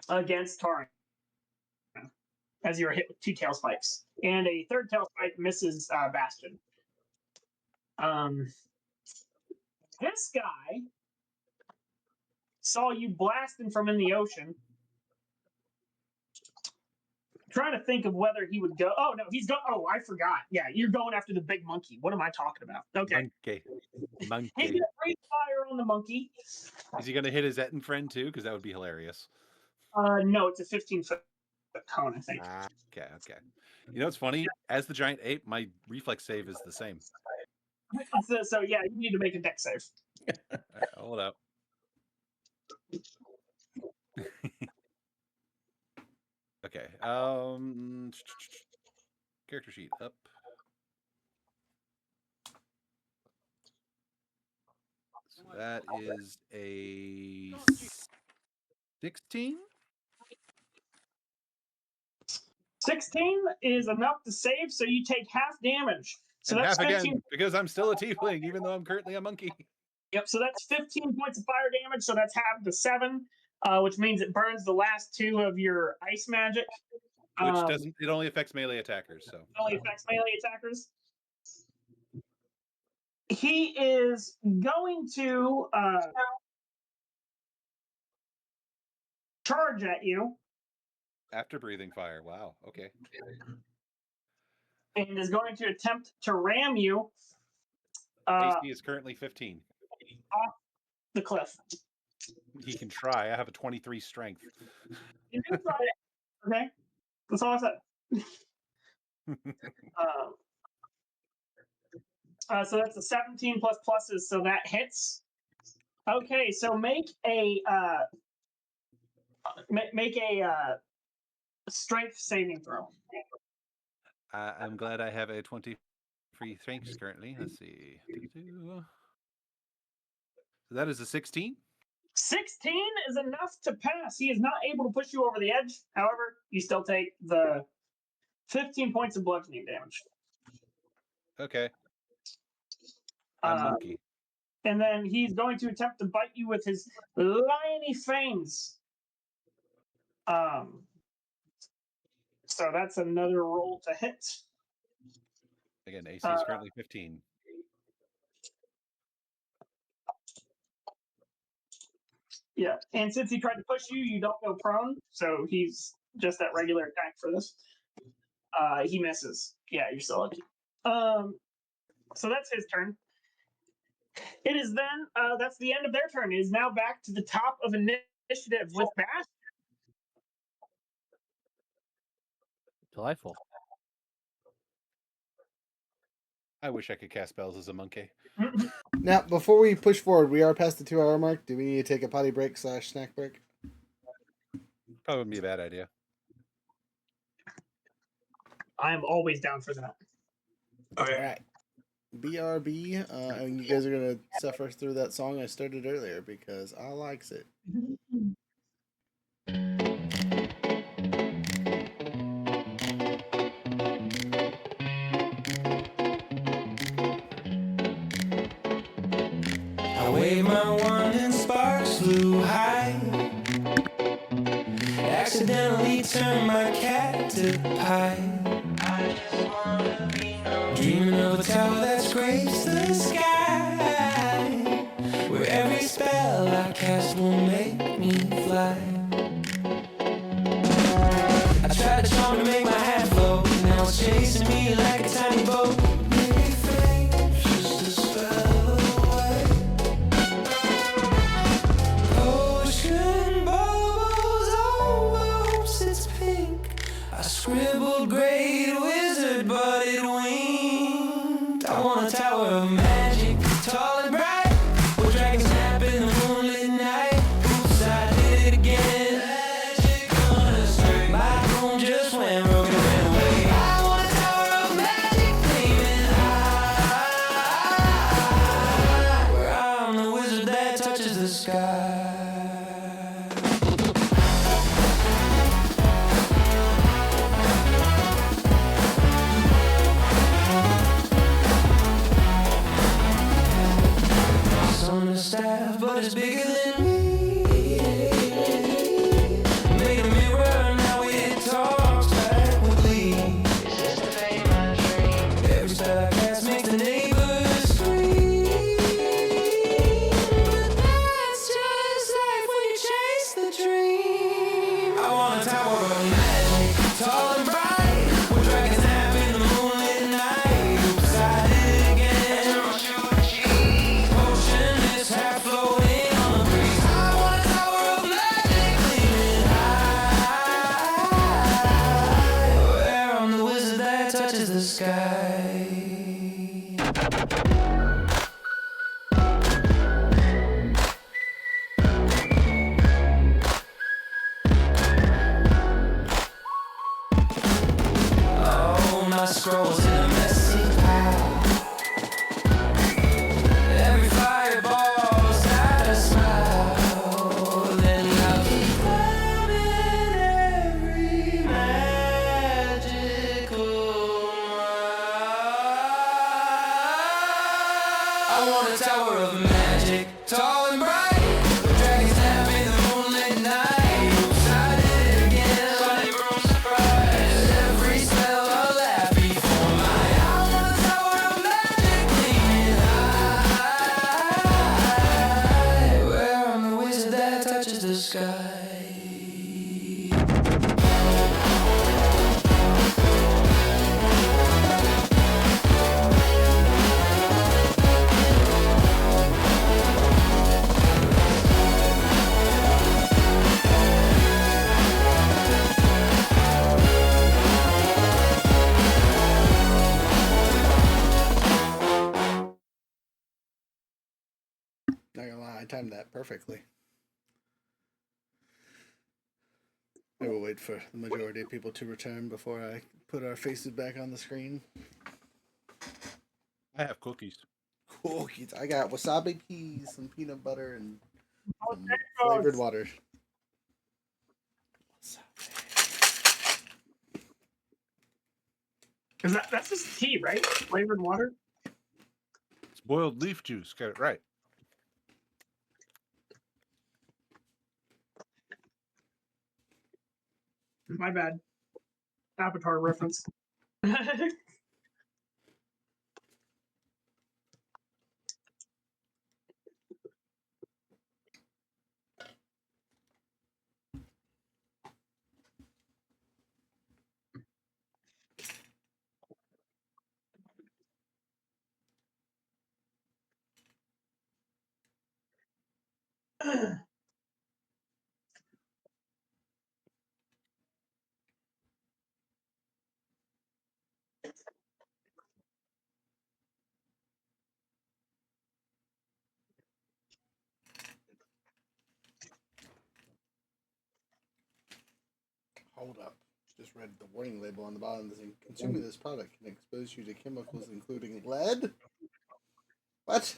against Taran as you are hit with 2 tail spikes, and a 3rd tail spike misses Bastion. This guy saw you blasting from in the ocean. Trying to think of whether he would go. Oh no, he's going. Oh, I forgot. Yeah, you're going after the big monkey. What am I talking about? Okay. Monkey. He's gonna breathe fire on the monkey. Is he going to hit his Etten friend too? Because that would be hilarious. No, it's a 15-foot cone, I think. Okay. You know what's funny? As the giant ape, my reflex save is the same. So yeah, you need to make a deck save. All right, hold up. Okay. Character sheet up. So that is a 16. 16 is enough to save, so you take half damage. So and that's half 15. again because I'm still a tiefling, even though I'm currently a monkey. Yep. So that's 15 points of fire damage. So that's half to 7, which means it burns the last 2 of your ice magic. Which doesn't. It only affects melee attackers. So it only affects melee attackers. He is going to charge at you. After breathing fire. Wow. Okay. And is going to attempt to ram you. AC is currently 15. Off the cliff. He can try. I have a 23 strength. You can try it. Okay. That's all I said. So that's a 17 plus pluses, so that hits. Okay, so make a strength saving throw. I'm glad I have a 23 strength currently. Let's see. So that is a 16. 16 is enough to pass. He is not able to push you over the edge. However, you still take the 15 points of bludgeoning damage. Okay. I'm monkey. And then he's going to attempt to bite you with his liony fangs. So that's another roll to hit. Again, AC is currently 15. Yeah, and since he tried to push you, you don't go prone, so he's just at regular attack for this. He misses. Yeah, you're still lucky. So that's his turn. It is then, that's the end of their turn. It is now back to the top of initiative with Bash. Delightful. I wish I could cast spells as a monkey. Now, before we push forward, we are past the 2-hour mark. Do we need to take a potty break / snack break? Probably wouldn't be a bad idea. I'm always down for that. Okay. All right. BRB, and you guys are going to suffer through that song I started earlier because I likes it. I waved my wand and sparks flew high. Accidentally turned my cat to pie. Dreaming of a tower that scrapes the sky, where every spell I cast will make me fly. I tried to charm to make my hat float, now it's chasing me like a tiny boat. Maybe flames just a spell away. Ocean bubbles over hopes it's pink. I scribbled great wizard, but it winked. I want a tower of magic, tall and bright, where dragons nap in the moonlit night. Oops, I did it again. Magic on a string. My broom just went rogue and ran away. I want a tower of magic, gleaming high, where I'm the wizard that touches the sky. On the staff, but it's bigger than me. Made a mirror, now it talks back with me. Is this the fame I dream? Every spell I cast makes the neighbors scream. But that's just life when you chase the dream. I want a tower of magic, tall and bright, where dragons nap in the moonlit night. Oops, I did it again. Potionless half flow. tower of magic, tall and bright. Dragons nap in the moonlit night. Oops, I did it again. Suddenly grown surprise. Every spell a laugh before my eye. On the tower of magic, gleaming high. Where I'm the wizard that touches the sky. Not gonna lie, I timed that perfectly. I will wait for the majority of people to return before I put our faces back on the screen. I have cookies. Cookies. I got wasabi peas, some peanut butter, and some Potatoes. flavored water. Is that's just tea, right? Flavored water. It's boiled leaf juice. Got it right. My bad. Avatar reference. Hold up. Just read the warning label on the bottom. This consuming this product can expose you to chemicals including lead. What?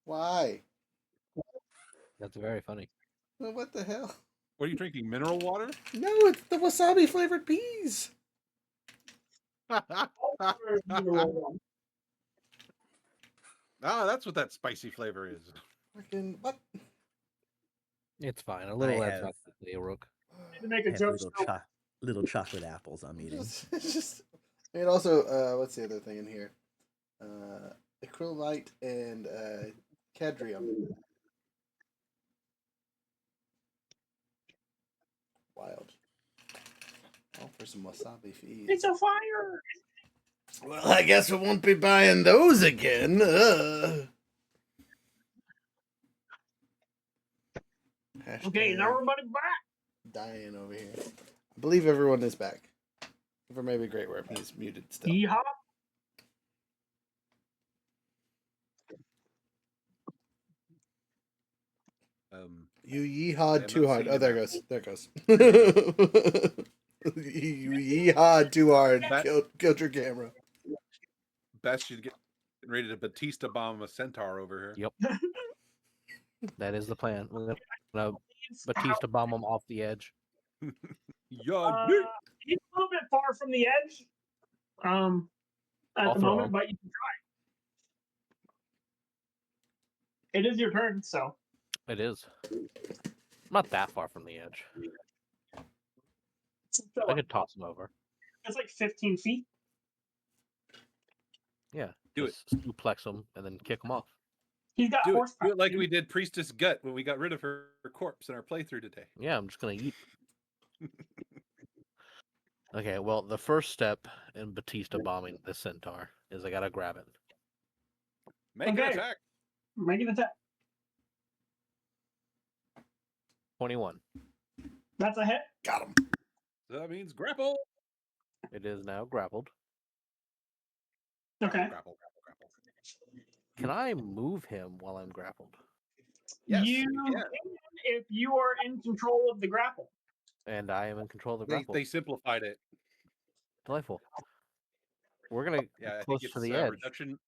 Why? That's very funny. Well, what the hell? What are you drinking? Mineral water? No, it's the wasabi flavored peas. Ah, that's what that spicy flavor is. Fucking what? It's fine. A little I that's have- not the Rook. To make I a have joke. little chocolate apples I'm eating. It's just. And also, what's the other thing in here? Acrylite and cadmium. Wild. Oh, for some wasabi fees. It's a fire. Well, I guess we won't be buying those again. Okay, now everybody back. Dying over here. I believe everyone is back. For maybe Great Warp, he's muted still. Yeehaw. You yeehawed too hard. Oh, there it goes. There it goes. You yeehawed too hard. Killed your camera. Best you get ready to Batista bomb a centaur over here. Yep. That is the plan. We're gonna Batista bomb him off the edge. Yeah, He's a little bit far from the edge. At I'll the throw moment, him. but you can try. It is your turn, so. It is. Not that far from the edge. I could toss him over. It's like 15 feet. Yeah. Do it. Suplex him and then kick him off. He's got Do horsepower. it like we did Priestess Gut when we got rid of her corpse in our playthrough today. Yeah, I'm just gonna eat. Okay, well, the first step in Batista bombing the centaur is I gotta grab it. Make an attack. Make an attack. 21. That's a hit. Got him. So that means grapple. It is now grappled. Okay. Grapple. Can I move him while I'm grappled? Yes, you can if you are in control of the grapple. And I am in control of the grapple. They simplified it. Delightful. We're gonna I close think to it's the a edge. reduction.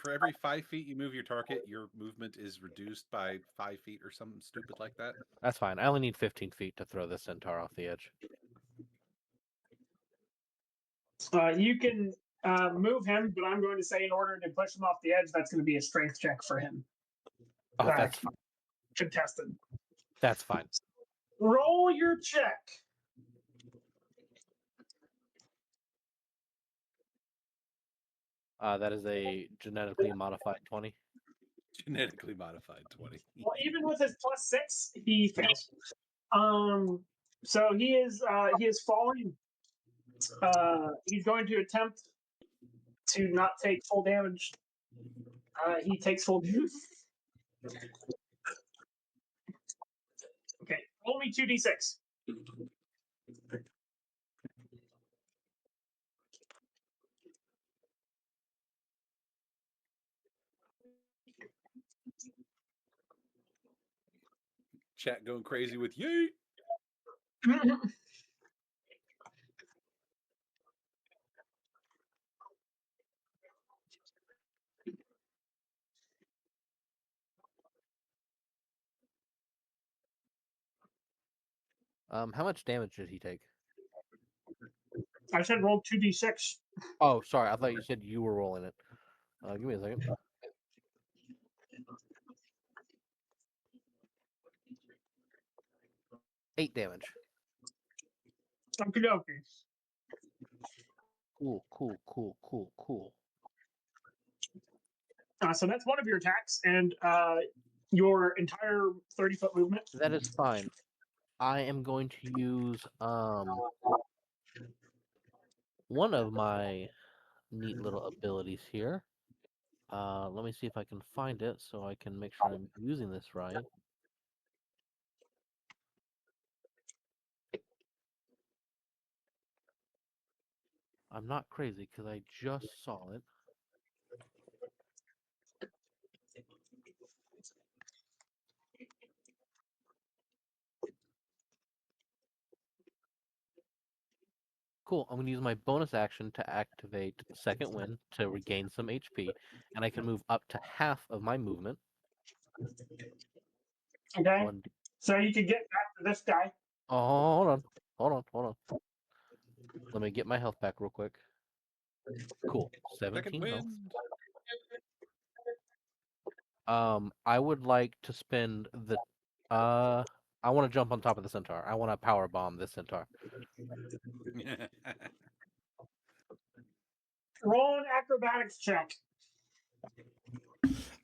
For every 5 feet you move your target, your movement is reduced by 5 feet or something stupid like that. That's fine. I only need 15 feet to throw the centaur off the edge. You can move him, but I'm going to say in order to push him off the edge, that's going to be a strength check for him. Oh, that's fine. Contested. That's fine. Roll your check. That is a genetically modified 20. Genetically modified 20. Well, even with his +6, he fails. So he is falling. He's going to attempt to not take full damage. He takes full damage. Okay, roll me 2d6. Chat going crazy with yeet. How much damage did he take? I said roll 2d6. Oh, sorry. I thought you said you were rolling it. Give me a second. Eight damage. Okie dokie. Cool. So that's one of your attacks, and your entire 30-foot movement. That is fine. I am going to use one of my neat little abilities here. Let me see if I can find it so I can make sure I'm using this right. I'm not crazy because I just saw it. Cool. I'm going to use my bonus action to activate Second Wind to regain some HP, and I can move up to half of my movement. Okay. So you can get back to this guy. Oh, hold on. Let me get my health back real quick. Cool. 17 health. I would like to spend the I want to jump on top of the centaur. I want to power bomb this centaur. Roll an acrobatics check.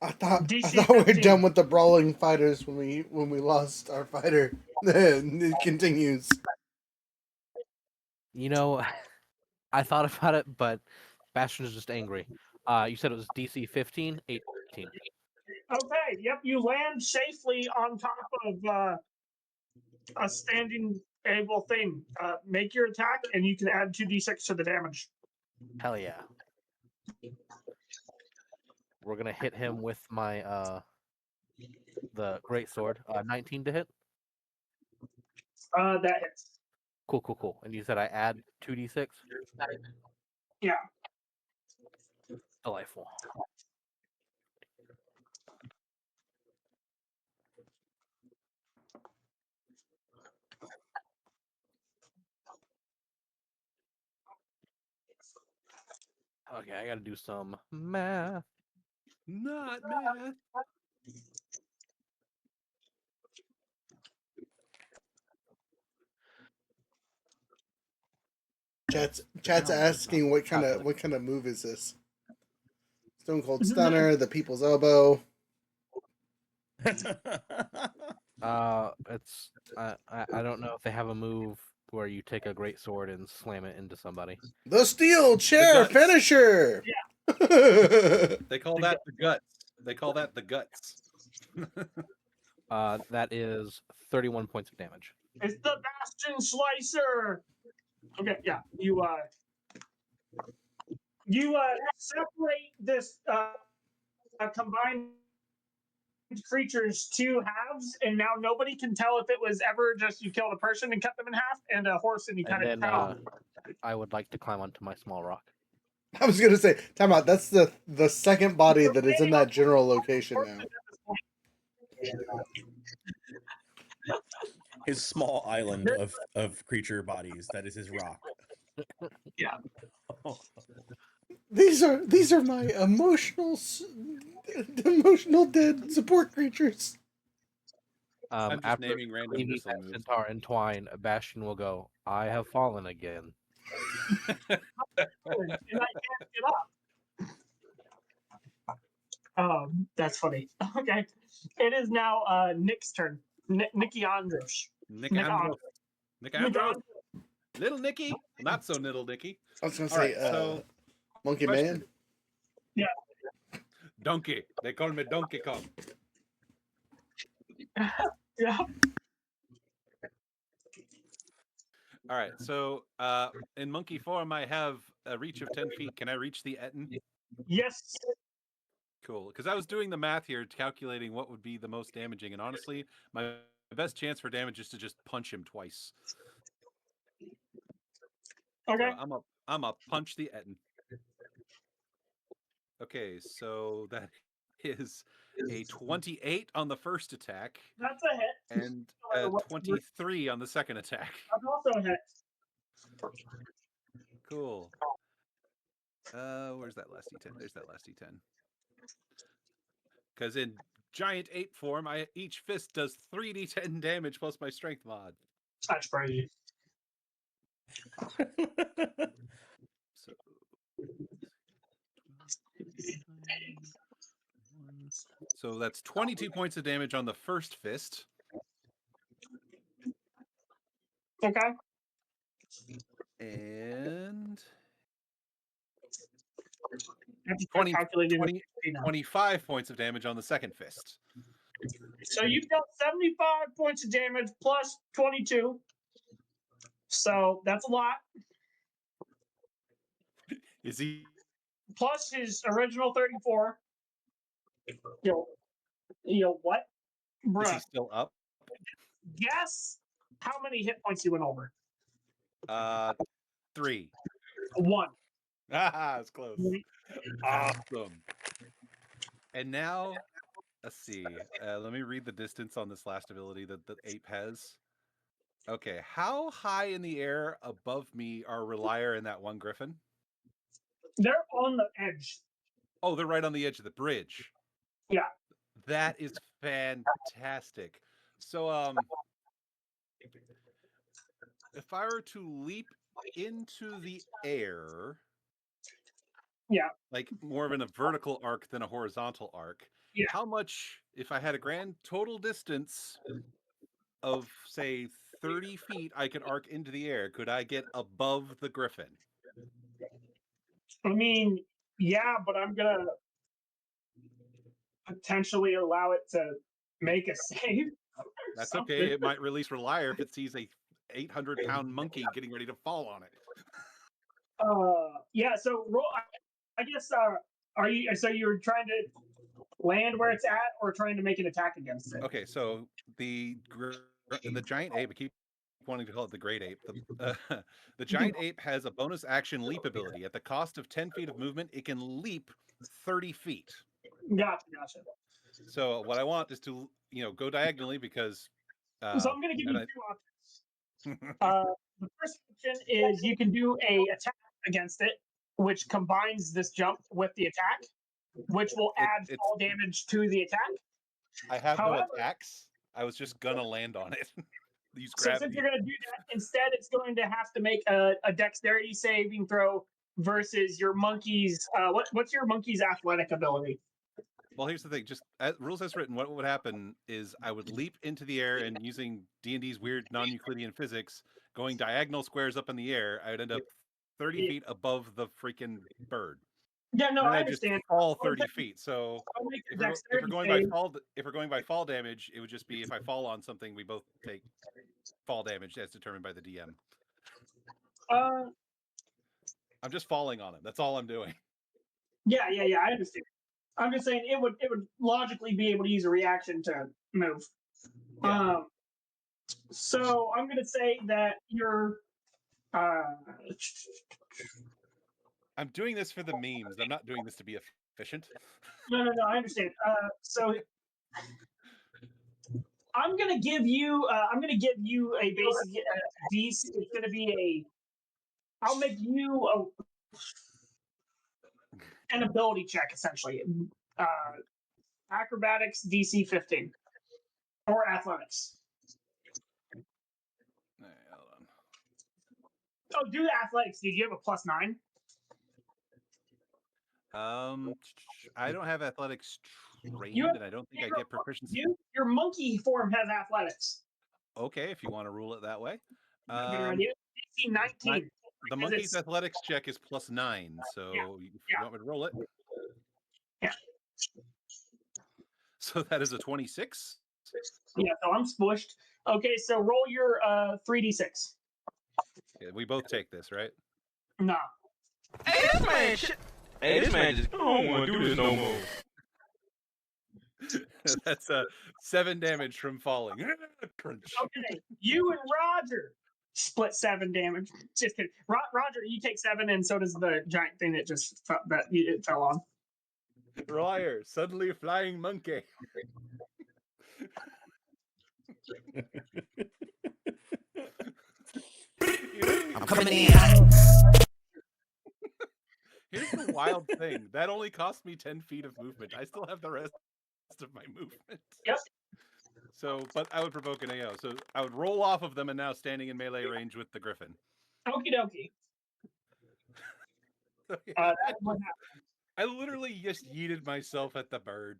I thought DC we were 15. done with the brawling fighters when we lost our fighter. It continues. You know, I thought about it, but Bastion is just angry. You said it was DC 15, 18. Okay, yep, you land safely on top of a standing able thing. Make your attack, and you can add 2d6 to the damage. Hell yeah. We're gonna hit him with my the great sword. 19 to hit. That hits. Cool. And you said I add 2d6? Yeah. Delightful. Okay, I gotta do some math. Not math. Chat's asking what kind of move is this? Stone Cold Stunner, the People's Elbow. It's I don't know if they have a move where you take a great sword and slam it into somebody. The Steel Chair Finisher. Yeah. They call that the guts. They call that the guts. That is 31 points of damage. It's the Bastion Slicer. Okay, yeah. You separate this combined creatures two halves, and now nobody can tell if it was ever just you killed a person and cut them in half, and a horse and you cut it in half. I would like to climb onto my small rock. I was gonna say, time out. That's the second body that is in that general location now. His small island of creature bodies. That is his rock. Yeah. These are my emotional dead support creatures. I'm just After naming random leaving missile that moves. centaur entwine, Bastion will go, I have fallen again. And I can't get up. That's funny. Okay. It is now Nick's turn. Nicky Andros. Nick Andros. Nick Andros. Little Nicky. Not so little Nicky. I was gonna All say, right, so Monkey question. Man. Yeah. Donkey. They call me Donkey Kong. Yeah. All right, so in monkey form, I have a reach of 10 feet. Can I reach the Etten? Yes. Cool, because I was doing the math here, calculating what would be the most damaging, and honestly, my best chance for damage is to just punch him twice. Okay. So I'm a punch the Etten. Okay, so that is a 28 on the first attack. That's a hit. And a 23 on the second attack. That's also a hit. Cool. Where's that last D10? There's that last D10. Because in giant ape form, each fist does 3d10 damage plus my strength mod. That's crazy. So that's 22 points of damage on the first fist. Okay. And 25 points of damage on the second fist. So you've got 75 points of damage plus 22. So that's a lot. Is he? Plus his original 34. Yo, what? Bruh. Is he still up? Guess how many hit points you went over? 3. 1. Ah, it's close. Awesome. And now, let's see. Let me read the distance on this last ability that the ape has. Okay, how high in the air above me are Relier and that one griffin? They're on the edge. Oh, they're right on the edge of the bridge. Yeah. That is fantastic. So, if I were to leap into the air, yeah, like more of in a vertical arc than a horizontal arc, yeah. How much, if I had a grand total distance of, say, 30 feet, I could arc into the air, could I get above the griffin? I mean, yeah, but I'm going to potentially allow it to make a save. That's okay. It might release Relier if it sees a 800-pound monkey getting ready to fall on it. Yeah, so roll, I guess, are you, so you're trying to land where it's at or trying to make an attack against it? Okay, so the giant ape, I keep wanting to call it the great ape. The giant ape has a bonus action leap ability. At the cost of 10 feet of movement, it can leap 30 feet. Gotcha. So what I want is to, go diagonally because... so I'm going to give you 2 options. The first option is you can do a attack against it, which combines this jump with the attack, which will add fall damage to the attack. I have no attacks. I was just gonna land on it. So since you're gonna do that, instead it's going to have to make a dexterity saving throw versus your monkey's. What's your monkey's athletic ability? Well, here's the thing. Just rules as written, what would happen is I would leap into the air and using D&D's weird non-Euclidean physics, going diagonal squares up in the air, I would end up 30 feet above the freaking bird. Yeah, no, and I understand. Just fall 30 feet. So if we're going by fall damage, it would just be if I fall on something, we both take fall damage as determined by the DM. I'm just falling on him. That's all I'm doing. Yeah, I understand. I'm just saying it would logically be able to use a reaction to move. Yeah. So I'm gonna say that you're. I'm doing this for the memes. I'm not doing this to be efficient. No, I understand. So I'm gonna give you a basic DC. It's gonna be a. I'll make you a. an ability check essentially. Acrobatics DC 15 or athletics. All right, hold on. Oh, do the athletics. Did you have a +9? I don't have athletics trained, You have- and I don't think I get proficiency. Your monkey form has athletics. Okay, if you want to rule it that way. Better idea. DC 19. The because monkey's it's- athletics check is +9, so if you want me to roll it. Yeah. So that is a 26. Yeah, so I'm squished. Okay, so roll your 3d6. Yeah, we both take this, right? No. Hey, this man, hey, this man just, I don't want to do this no more. That's 7 damage from falling. Crunch. Okay, you and Roger split 7 damage. Just kidding. Roger, you take 7, and so does the giant thing that just it fell on. Royer, suddenly flying monkey. I'm coming in. Here's the wild thing. That only cost me 10 feet of movement. I still have the rest of my movement. Yep. So, but I would provoke an AO. So I would roll off of them and now standing in melee range with the griffin. Okie dokie. So, yeah, That's what happened. I literally just yeeted myself at the bird.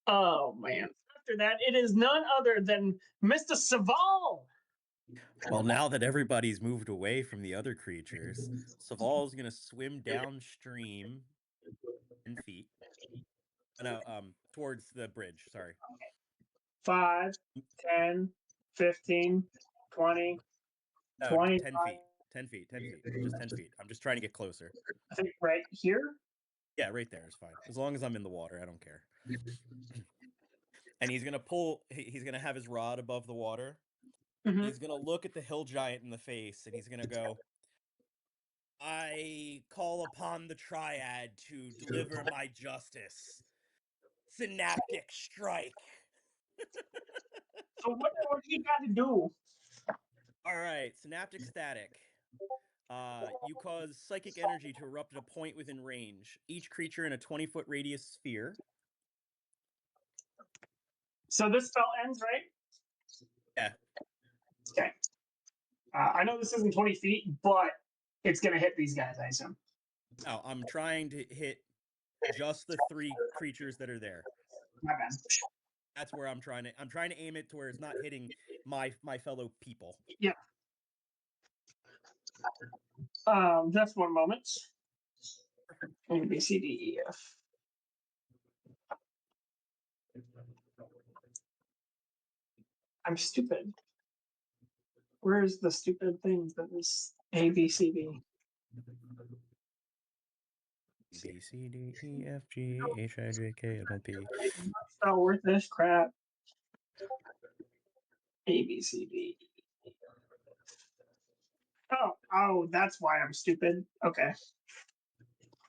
Oh, man. After that, it is none other than Mr. Saval. Well, now that everybody's moved away from the other creatures, Saval's gonna swim downstream 10 feet. No, towards the bridge. Sorry. 5, 10, 15, 20, No, 20. 10 feet. 10 feet. 10 feet. Just 10 feet. I'm just trying to get closer. I think right here. Yeah, right there is fine. As long as I'm in the water, I don't care. And he's gonna pull. He's gonna have his rod above the water. Mhm. He's gonna look at the hill giant in the face, and he's gonna go, "I call upon the triad to deliver my justice. Synaptic strike." So what he got to do? All right, synaptic static. You cause psychic energy to erupt at a point within range. Each creature in a 20-foot radius sphere. So this spell ends, right? Yeah. Okay. I know this isn't 20 feet, but it's going to hit these guys, I assume. No, I'm trying to hit just the 3 creatures that are there. My bad. That's where I'm trying to aim it to where it's not hitting my fellow people. Yeah. Just one moment. A, B, C, D, E, F. I'm stupid. Where's the stupid thing that is A, B, C, D? B, C, D, E, F, G, H, I, J, K, L, M, P. Not worth this crap. A, B, C, D. Oh, that's why I'm stupid. Okay.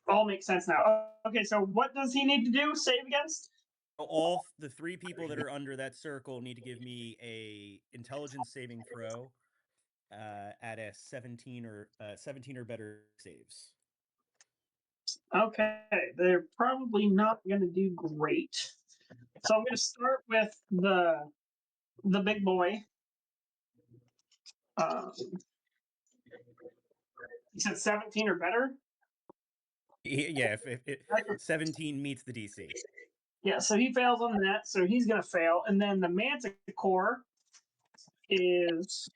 All makes sense now. Okay, so what does he need to do? Save against? All the 3 people that are under that circle need to give me a intelligence saving throw at a 17 or better saves. Okay, they're probably not going to do great. So I'm going to start with the big boy. You said 17 or better? Yeah, if 17 meets the DC. Yeah, so he fails on that, so he's going to fail. And then the Manticore is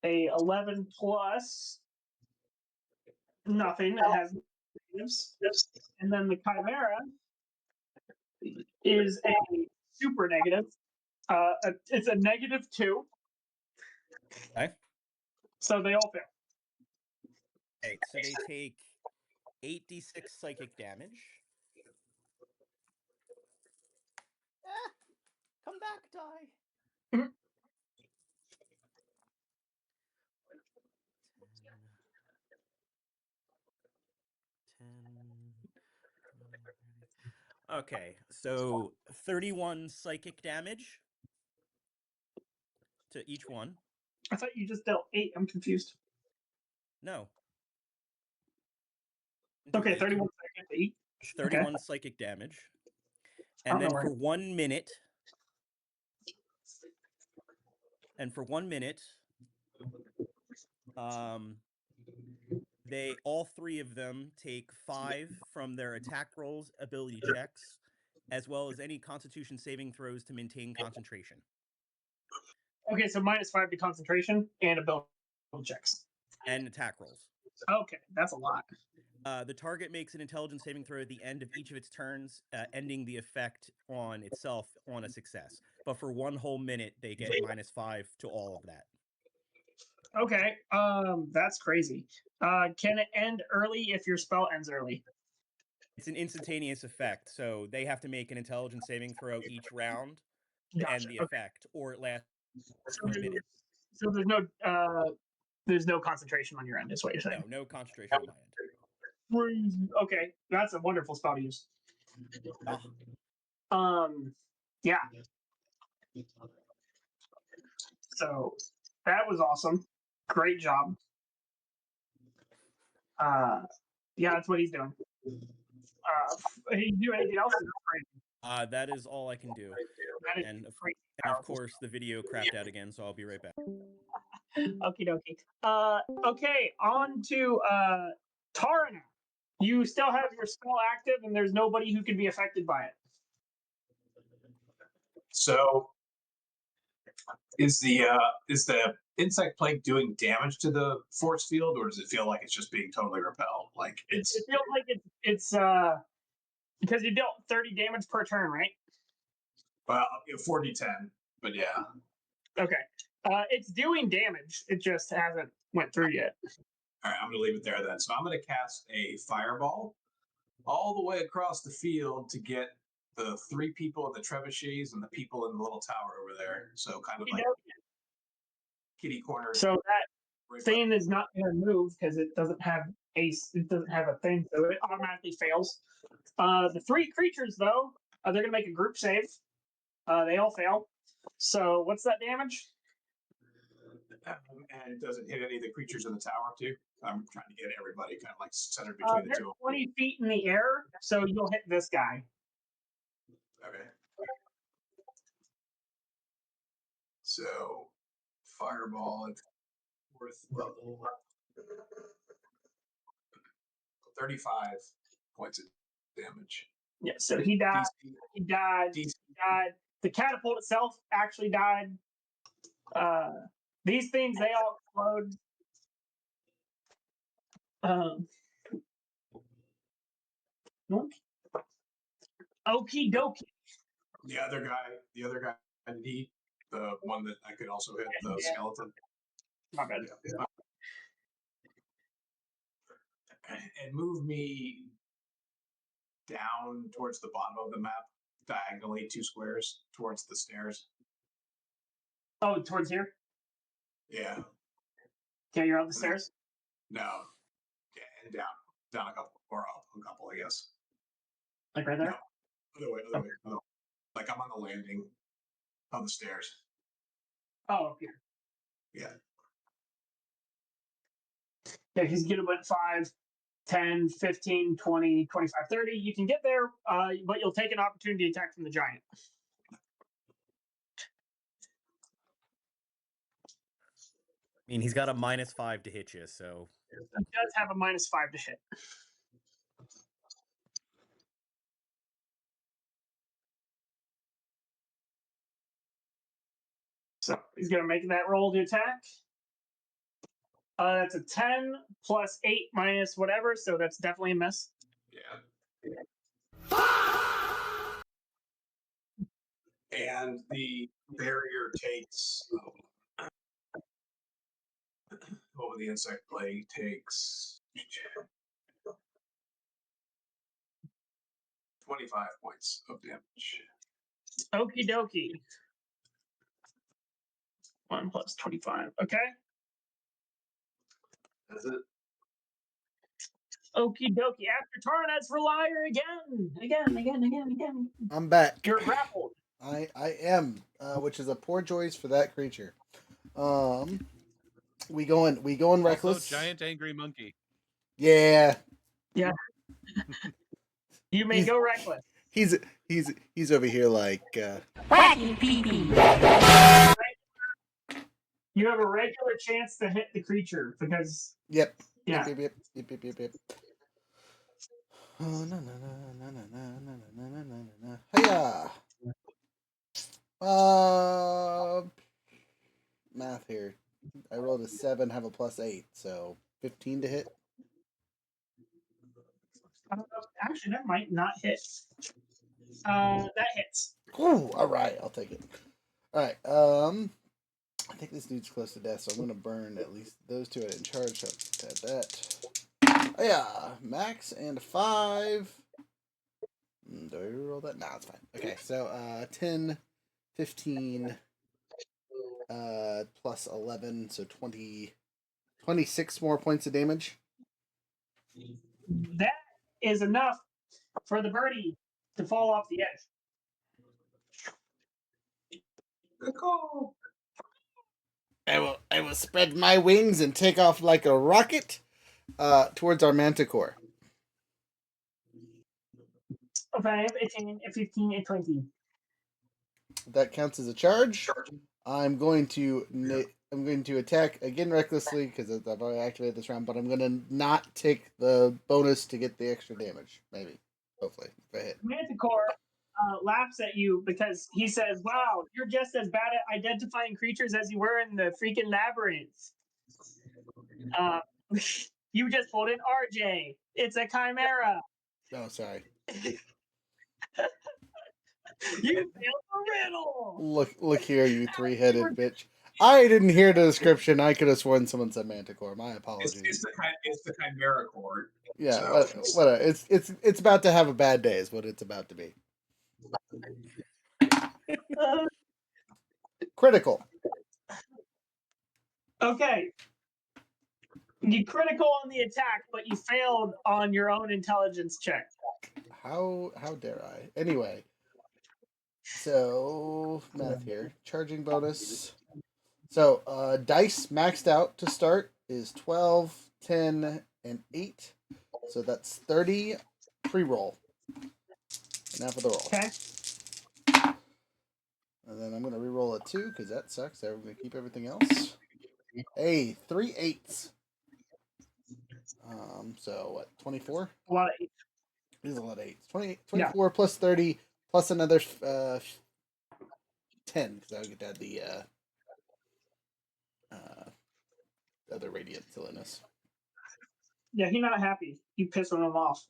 a 11 plus nothing. It has negatives. And then the Chimera is a super negative. It's a -2. Okay. So they all fail. Okay, so they take 8d6 psychic damage. Come back, die. Mhm. 10. Okay, so 31 psychic damage to each one. I thought you just dealt 8. I'm confused. No. Okay, 31 seconds each. 31 psychic damage. I And don't then know for 1 minute. They all three of them take 5 from their attack rolls, ability checks, as well as any Constitution saving throws to maintain concentration. Okay, so -5 to concentration and ability checks. And attack rolls. Okay, that's a lot. The target makes an intelligence saving throw at the end of each of its turns, ending the effect on itself on a success. But for 1 whole minute, they get -5 to all of that. Okay, that's crazy. Can it end early if your spell ends early? It's an instantaneous effect, so they have to make an intelligence saving throw each round to Gotcha, end the okay. effect, or it lasts So for a minute. there's no concentration on your end, is what you're saying. No concentration on my end. Okay, that's a wonderful spell to use. Ah. Yeah. So that was awesome. Great job. Yeah, that's what he's doing. He do anything else? That is all I can do. And of course, the video crapped out again, so I'll be right back. Okie dokie. Okay, on to T.R.A.P. now. You still have your spell active, and there's nobody who can be affected by it. So, is the insect plague doing damage to the force field, or does it feel like it's just being totally repelled? Like It feels like it's because you dealt 30 damage per turn, right? Well, 4d10, but yeah. Okay. It's doing damage. It just hasn't went through yet. All right, I'm going to leave it there then. So I'm going to cast a fireball all the way across the field to get the 3 people in the trebuchets and the people in the little tower over there. So kind of like kitty corner. So that thing is not going to move because it doesn't have a thing, so it automatically fails. The 3 creatures, though, they're going to make a group save. They all fail. So what's that damage? And it doesn't hit any of the creatures in the tower, too. I'm trying to get everybody kind of like centered between the two. 20 feet in the air, so you'll hit this guy. Okay. So, fireball at 4th level. 35 points of damage. Yeah, so he died. He died. He died. The catapult itself actually died. These things, they all explode. Okie dokie. The other guy, did he? The one that I could also hit, the skeleton? My bad. Yeah. And move me down towards the bottom of the map, diagonally 2 squares towards the stairs. Oh, towards here? Yeah. Okay, you're on the stairs? No. Yeah, and down a couple, or up a couple, I guess. Like right there? No, other way. No. Like I'm on the landing of the stairs. Oh, up here. Yeah. Yeah, he's going to went 5, 10, 15, 20, 25, 30. You can get there, but you'll take an opportunity attack from the giant. I mean, he's got a -5 to hit you, so. He does have a -5 to hit. So he's going to make that roll to attack. That's a 10 plus 8 minus whatever, so that's definitely a miss. Yeah. And the barrier takes. Over the insect plague takes 25 points of damage. Okie dokie. 1 plus 25. Okay. That's it. Okie dokie. After Tarnet's for liar again. I'm back. You're grappled. I am, which is a poor choice for that creature. We going reckless. Also, giant angry monkey. Yeah. Yeah. You may He's- go reckless. He's over here like Wacky pee-pee. You have a regular chance to hit the creature because yep. yeah. Yep. Oh, no. Hiya. Math here. I rolled a 7, have a +8, so 15 to hit. Actually, that might not hit. That hits. Ooh, all right, I'll take it. All right. I think this dude's close to death, so I'm gonna burn at least those two I didn't charge. So add that. Oh yeah, max and a 5. Do I roll that? Nah, it's fine. Okay, so 10, 15, plus 11, so 20, 26 more points of damage. That is enough for the birdie to fall off the edge. Good call. I will spread my wings and take off like a rocket towards our manticore. 5, 10, 15, 20. That counts as a charge. I'm going to attack again recklessly because I've already activated this round, but I'm going to not take the bonus to get the extra damage. Maybe, hopefully, if I hit. Manticore laughs at you because he says, "Wow, you're just as bad at identifying creatures as you were in the freaking labyrinth. You just pulled an RJ. It's a chimera. Oh, sorry. You failed the riddle." Look here, you 3-headed bitch. I didn't hear the description. I could have sworn someone said manticore. My apologies. It's the chimera cord. Yeah, So whatever. It's about to have a bad day. Is what it's about to be. Critical. Okay. You critical on the attack, but you failed on your own intelligence check. How dare I? Anyway, so math here. Charging bonus. So dice maxed out to start is 12, 10, and 8. So that's 30 pre-roll. Now for the roll. Okay. And then I'm going to re-roll a 2 because that sucks. I'm going to keep everything else. Hey, 3 8s. So what, 24? A lot of 8. This is a lot of 8s. 24 plus 30 plus another 10 because I would get to add the other radiant silliness. Yeah, he's not happy. You pissing him off.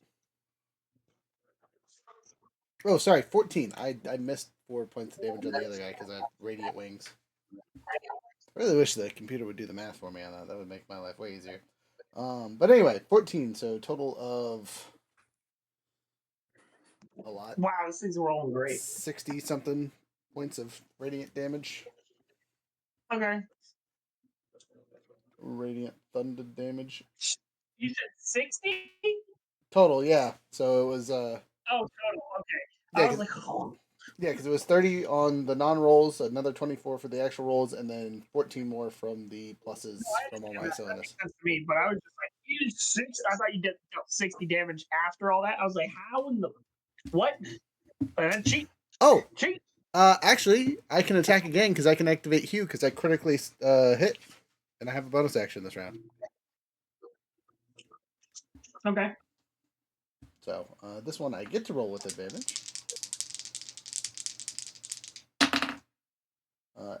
Oh, sorry, 14. I missed 4 points of damage on the other guy because I had radiant wings. I really wish the computer would do the math for me on that. That would make my life way easier. But anyway, 14. So total of a lot. Wow, this thing's rolling great. 60 something points of radiant damage. Okay. Radiant thunder damage. You said 60? Total, yeah. So it was Oh, total. Okay. yeah, I was like, oh. yeah, because it was 30 on the non-rolls, another 24 for the actual rolls, and then 14 more from the pluses from all my That silliness. makes sense to me, but I was just like, you did 6. I thought you did 60 damage after all that. I was like, how in the what? Cheat. Oh, cheat. Actually, I can attack again because I can activate Hue because I critically hit, and I have a bonus action this round. Okay. So this one I get to roll with advantage.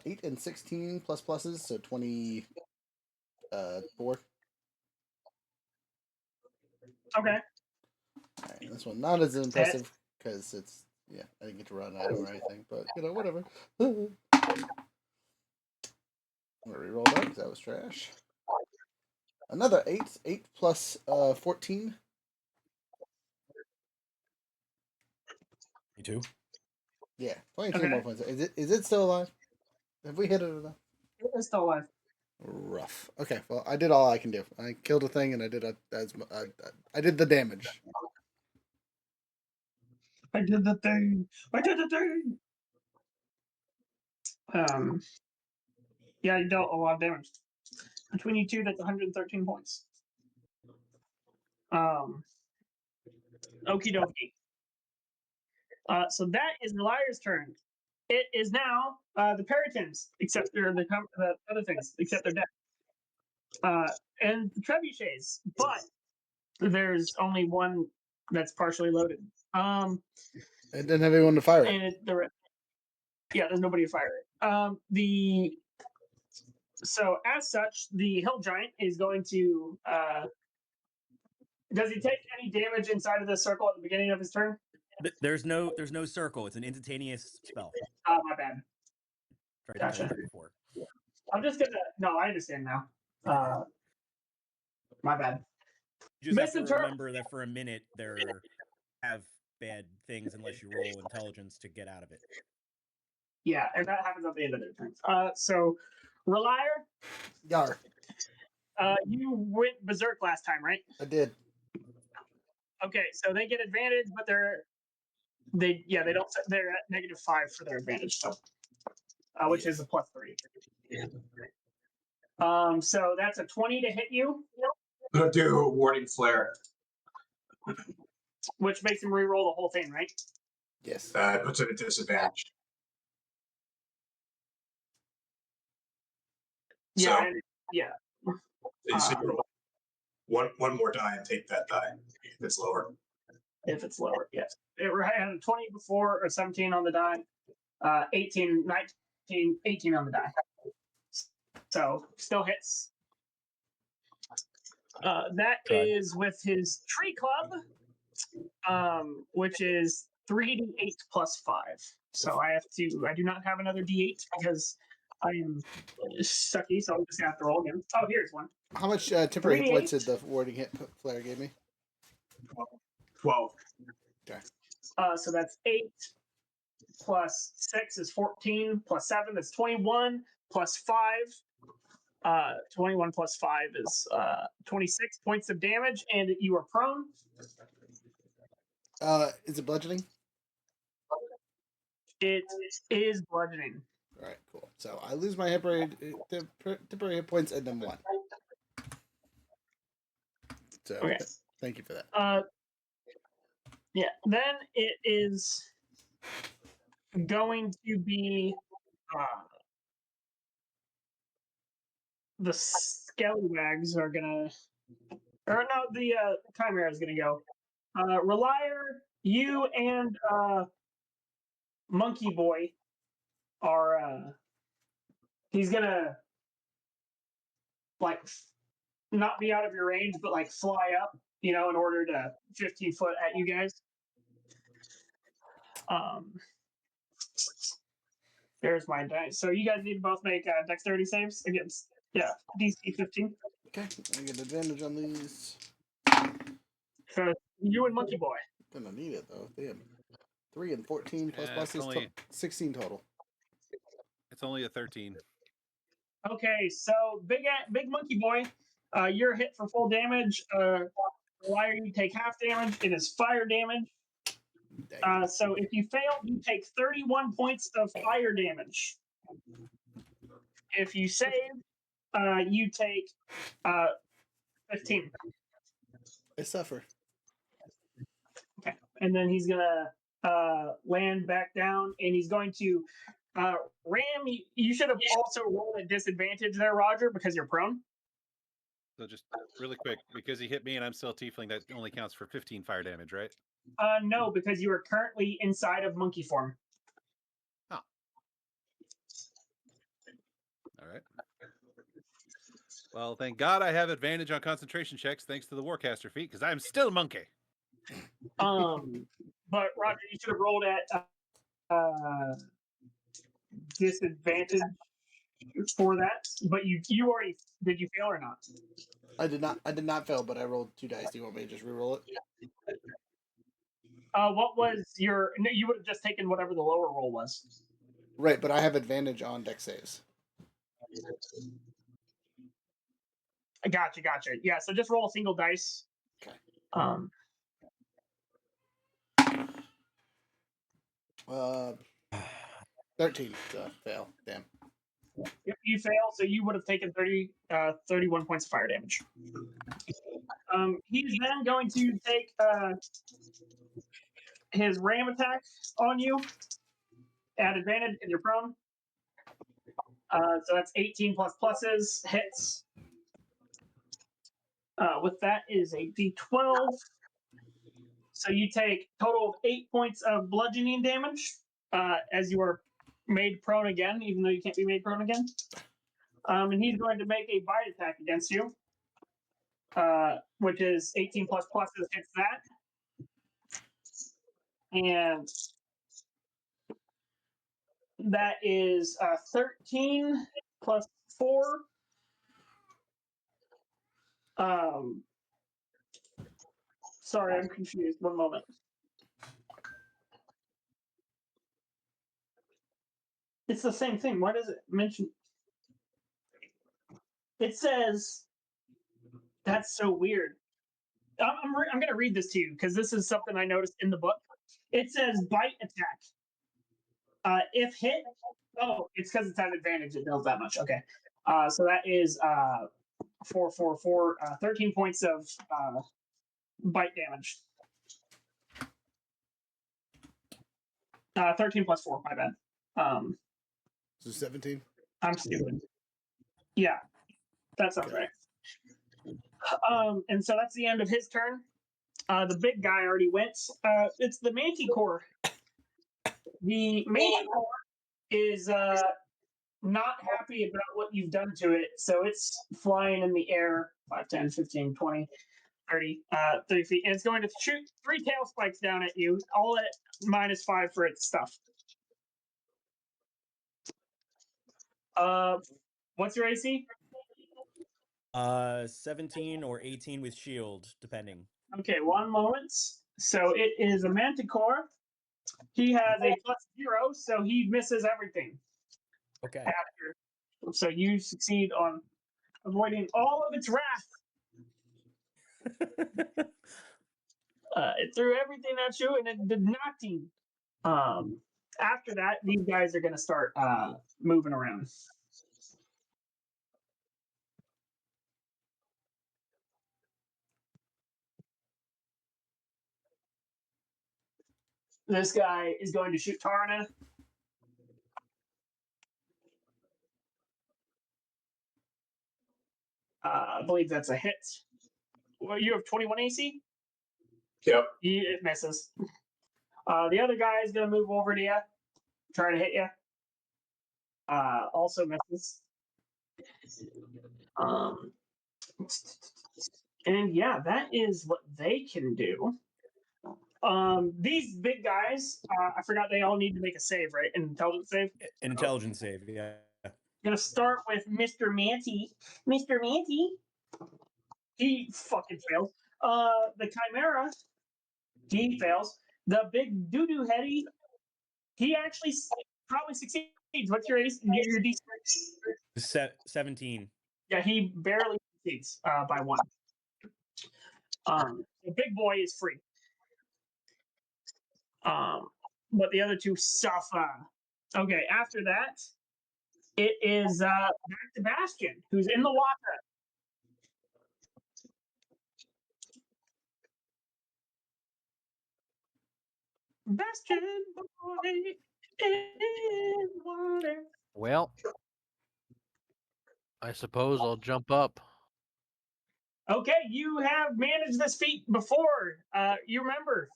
8 and 16 plus pluses, so 24. Okay. Alright, this one not as impressive because it's I didn't get to run an item or anything, but whatever. I'm gonna reroll that because that was trash. Another 8. 8 plus 14. Me too. Yeah, 22 more points. Is it still alive? Have we hit it enough? It's still alive. Rough. Okay, well, I did all I can do. I killed a thing, and I did I did the damage. I did the thing. I did the thing. Yeah, you dealt a lot of damage. Between you two, that's 113 points. Okie dokie. So that is the liar's turn. It is now the Peritons, except they're the other things, except they're dead. And the trebuchets, but there's only one that's partially loaded. It didn't have anyone to fire it. And there's nobody to fire it. So as such, the hill giant is going to. Does he take any damage inside of the circle at the beginning of his turn? There's no circle. It's an instantaneous spell. My bad. Tried to tell you Gotcha. that before. I'm just gonna. No, I understand now. My bad. You just have to Misinterpret- remember that for a minute there have bad things unless you roll intelligence to get out of it. Yeah, and that happens at the end of their turns. So, Relier, Yar. you went berserk last time, right? I did. Okay, so they get advantage, but they don't. They're at -5 for their advantage, so which is a +3. So that's a 20 to hit you, I'm gonna do a warning flare. which makes him re-roll the whole thing, right? Yes. It puts it at disadvantage. Yeah, So, yeah. so you roll one more die and take that die if it's lower. If it's lower, yes. It had a 20 before or 17 on the die, 18, 19, 18 on the die. So still hits. That is with his tree club, which is 3d8 plus 5. So I do not have another d8 because I am sucky, so I'm just gonna have to roll again. Oh, here's one. How much temporary hit 3d8? points did the warding hit flare give me? 12. Okay. So that's 8 plus 6 is 14 plus 7 is 21 plus 5. 21 plus 5 is 26 points of damage, and you are prone. Is it bludgeoning? It is bludgeoning. All right, cool. So I lose my temporary hit points and then 1. So Okay. Thank you for that. Yeah. Then it is going to be the Scallywags are gonna, or no, the Chimera is gonna go. Relier, you and Monkey Boy are. He's gonna like not be out of your range, but like fly up, in order to 15 foot at you guys. There's my dice. So you guys need to both make dexterity saves against DC 15. Okay, I get advantage on these. So you and Monkey Boy. Gonna need it though. Damn. 3 and 14 plus Yeah, plus it's only- 16 total. It's only a 13. Okay, so big Monkey Boy, you're hit for full damage. Liar, you take half damage. It is fire damage. So if you fail, you take 31 points of fire damage. If you save, you take 15. I suffer. Okay, and then he's gonna land back down, and he's going to ram. You should have also rolled at disadvantage there, Roger, because you're prone. So just really quick, because he hit me and I'm still tiefling, that only counts for 15 fire damage, right? No, because you are currently inside of monkey form. Oh. All right. Well, thank God I have advantage on concentration checks thanks to the Warcaster feat, because I'm still a monkey. But Roger, you should have rolled at disadvantage for that. But you already did. You fail or not? I did not fail, but I rolled 2 dice. Do you want me to just re-roll it? What was your? No, you would have just taken whatever the lower roll was. Right, but I have advantage on dex saves. Gotcha. Yeah, so just roll a single dice. Okay. 13 to fail. Damn. If you fail, so you would have taken 31 points of fire damage. He's then going to take his ram attack on you at advantage because you're prone. So that's 18 plus pluses, hits. With that is a d12. So you take total of 8 points of bludgeoning damage as you are made prone again, even though you can't be made prone again. And he's going to make a bite attack against you, which is 18 plus pluses, hits that. And that is 13 plus 4. Sorry, I'm confused. One moment. It's the same thing. Why does it mention? It says, that's so weird. I'm going to read this to you because this is something I noticed in the book. It says bite attack. If hit, oh, it's because it's at advantage. It does that much. Okay. So that is 13 points of bite damage. 13 plus 4, my bad. So 17? I'm stupid. Yeah, that sounds right. And so that's the end of his turn. The big guy already went. It's the Manticore. The Manticore is not happy about what you've done to it, so it's flying in the air 5, 10, 15, 20, 30, 30 feet, and it's going to shoot 3 tail spikes down at you, all at -5 for its stuff. What's your AC? 17 or 18 with shield, depending. Okay, one moment. So it is a Manticore. He has a +0, so he misses everything. Okay. So you succeed on avoiding all of its wrath. It threw everything at you, and it did nothing. After that, these guys are going to start moving around. This guy is going to shoot Tarna. I believe that's a hit. Well, you have 21 AC? Yep. It misses. The other guy is going to move over to you, try to hit you. Also misses. And yeah, that is what they can do. These big guys, I forgot they all need to make a save, right? An intelligence save? An intelligence save, yeah. Gonna start with Mr. Manty. Mr. Manty. He fucking fails. The Chimera, he fails. The big doo-doo heady, he actually probably succeeds. What's your AC? Your DC? 17. Yeah, he barely succeeds by 1. The big boy is free. But the other two suffer. Okay, after that, it is back to Bastion, who's in the water. Bastion boy in water. Well, I suppose I'll jump up. Okay, you have managed this feat before. You remember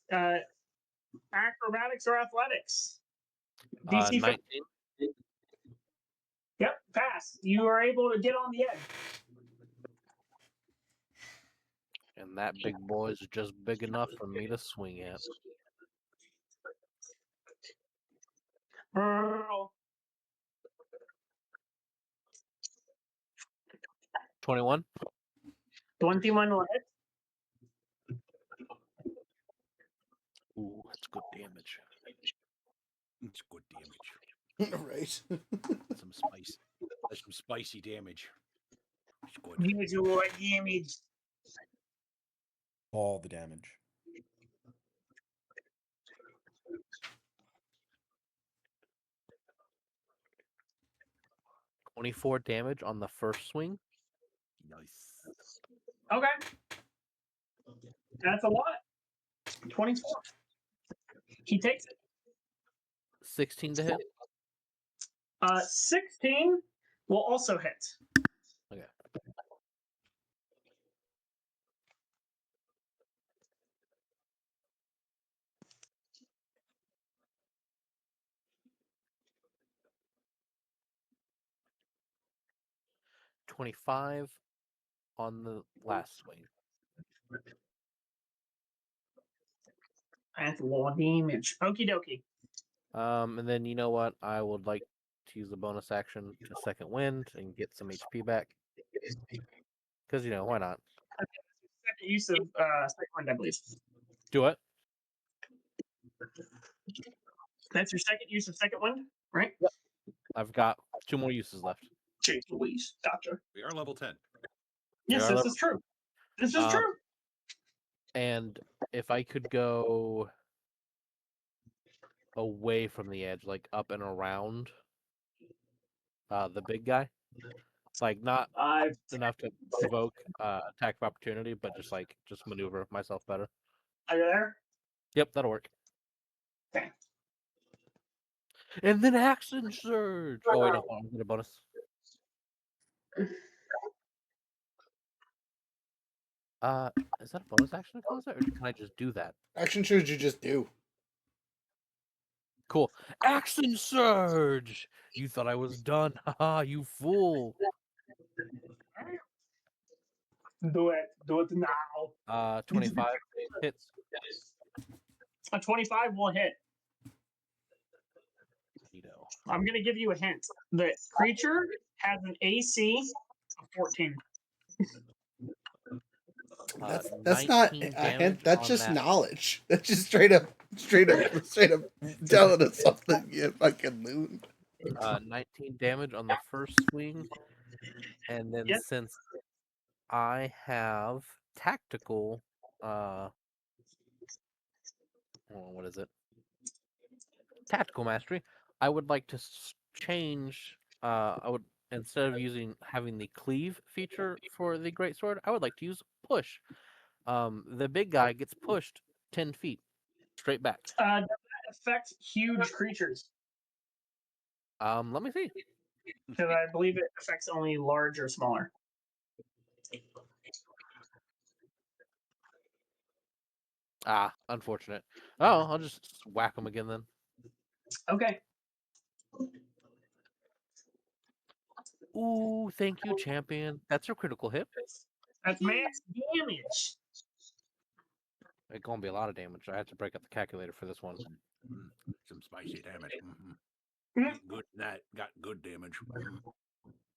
acrobatics or athletics. DC 19. Yep, pass. You are able to get on the edge. And that big boy is just big enough for me to swing at. Earl. 21. 21 will hit. Ooh, that's good damage. It's good damage. Right. Some spice. That's some spicy damage. It's good. Use your damage. All the damage. $24 damage on the first swing. Nice. Okay. That's a lot. 24. He takes it. 16 to hit. 16 will also hit. Okay. $25 on the last swing. That's a lot of damage. Okie dokie. And then you know what? I would like to use the bonus action to second wind and get some HP back. Because why not? Second use of second wind, I believe. Do it. That's your second use of second wind, right? Yep. I've got 2 more uses left. Jeez Louise. Gotcha. We are level 10. Yes, this is true. This is true. And if I could go away from the edge, like up and around the big guy, like not enough to provoke attack of opportunity, but just maneuver myself better. Are you there? Yep, that'll work. Okay. And then action surge. Oh wait, no, I'm gonna bonus. Is that a bonus action to close it, or can I just do that? Action surge you just do. Cool. Action surge! You thought I was done. Haha, you fool. Do it. Do it now. 25 hits. A 25 will hit. Neato. I'm going to give you a hint. The creature has an AC of 14. That's not a hint. That's just knowledge. That's just straight up telling us something. You fucking loon. 19 damage on the first swing, and then since I have tactical, what is it? Tactical mastery. I would like to change. I would, instead of having the cleave feature for the greatsword, I would like to use push. The big guy gets pushed 10 feet straight back. Does that affect huge creatures? Let me see. Because I believe it affects only large or smaller. Unfortunate. Oh, I'll just whack him again then. Okay. Ooh, thank you, champion. That's your critical hit. That's max damage. It's gonna be a lot of damage. I have to break up the calculator for this one. Some spicy damage. Good that got good damage.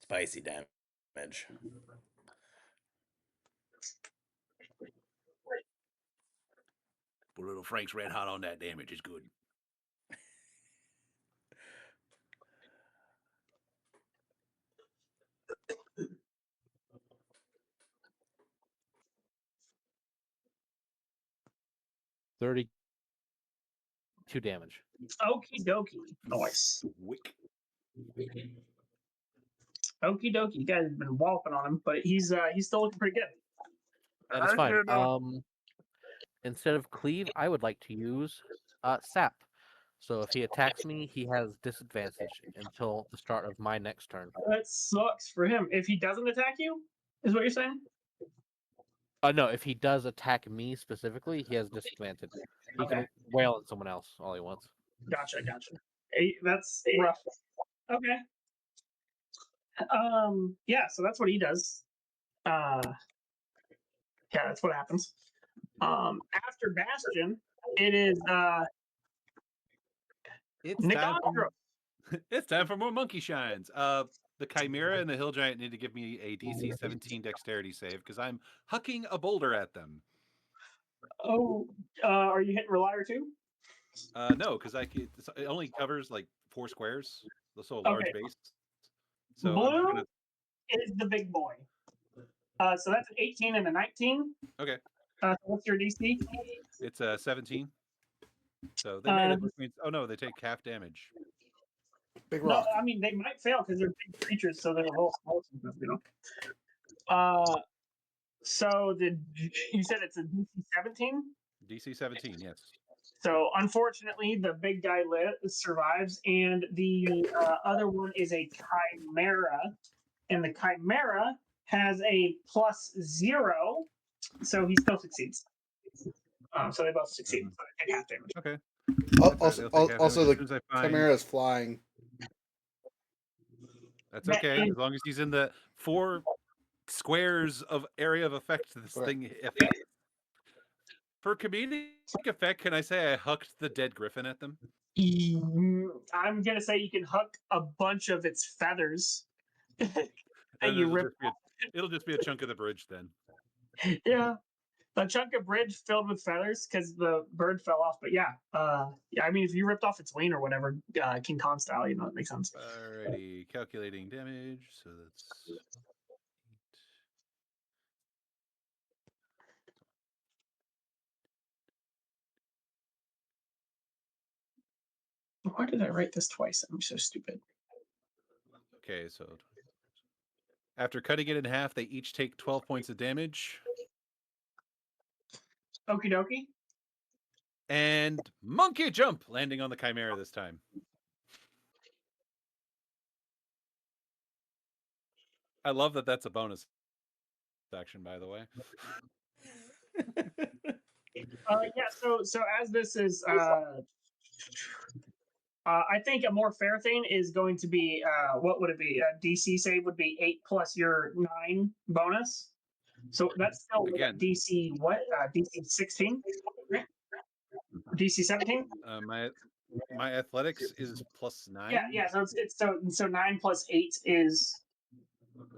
Spicy damage. Put little Frank's red hot on that damage is good. $32 damage. Okie dokie. Nice. Wick. Okie dokie. You guys have been walloping on him, but he's still looking pretty good. That is fine. Instead of cleave, I would like to use sap. So if he attacks me, he has disadvantage until the start of my next turn. That sucks for him. If he doesn't attack you, is what you're saying? No, if he does attack me specifically, he has disadvantage. He can wail on someone else all he wants. Gotcha. That's rough. Okay. Yeah, so that's what he does. Yeah, that's what happens. After Bastion, it is it's time for more monkey shines. The Chimera and the Hill Giant need to give me a DC 17 dexterity save because I'm hucking a boulder at them. Oh, are you hitting Relier too? No, because it only covers like 4 squares, so a large base. So Blue is the big boy. So that's an 18 and a 19. Okay. What's your DC? It's 17. So they made it, which means they take half damage. Big rock. No, I mean they might fail because they're big creatures, so they're a little small, you know. So you said it's a DC 17? DC 17, yes. So unfortunately, the big guy survives, and the other one is a chimera, and the chimera has a +0, so he still succeeds. So they both succeed. So they take half damage. Okay. Also, They'll take half also damage as the soon as I find- Chimera's flying. That's okay, as long as he's in the 4 squares of area of effect this Right. thing affects. For comedic effect, can I say I hucked the dead griffin at them? I'm gonna say you can huck a bunch of its feathers. And you rip. It'll just be a chunk of the bridge then. Yeah, a chunk of bridge filled with feathers because the bird fell off. But yeah, yeah. I mean, if you ripped off its wing or whatever, King Kong style, you know, it makes sense. Alrighty, calculating damage. So that's 8. Why did I write this twice? I'm so stupid. okay. So after cutting it in half, they each take 12 points of damage. Okie dokie. And monkey jump, landing on the chimera this time. I love that that's a bonus action, by the way. Yeah. So as this is, I think a more fair thing is going to be what would it be? DC save would be 8 plus your 9 bonus. So that's still Again. DC what? DC 16, right? DC 17. My athletics is +9. Yeah. So it's so 9 plus 8 is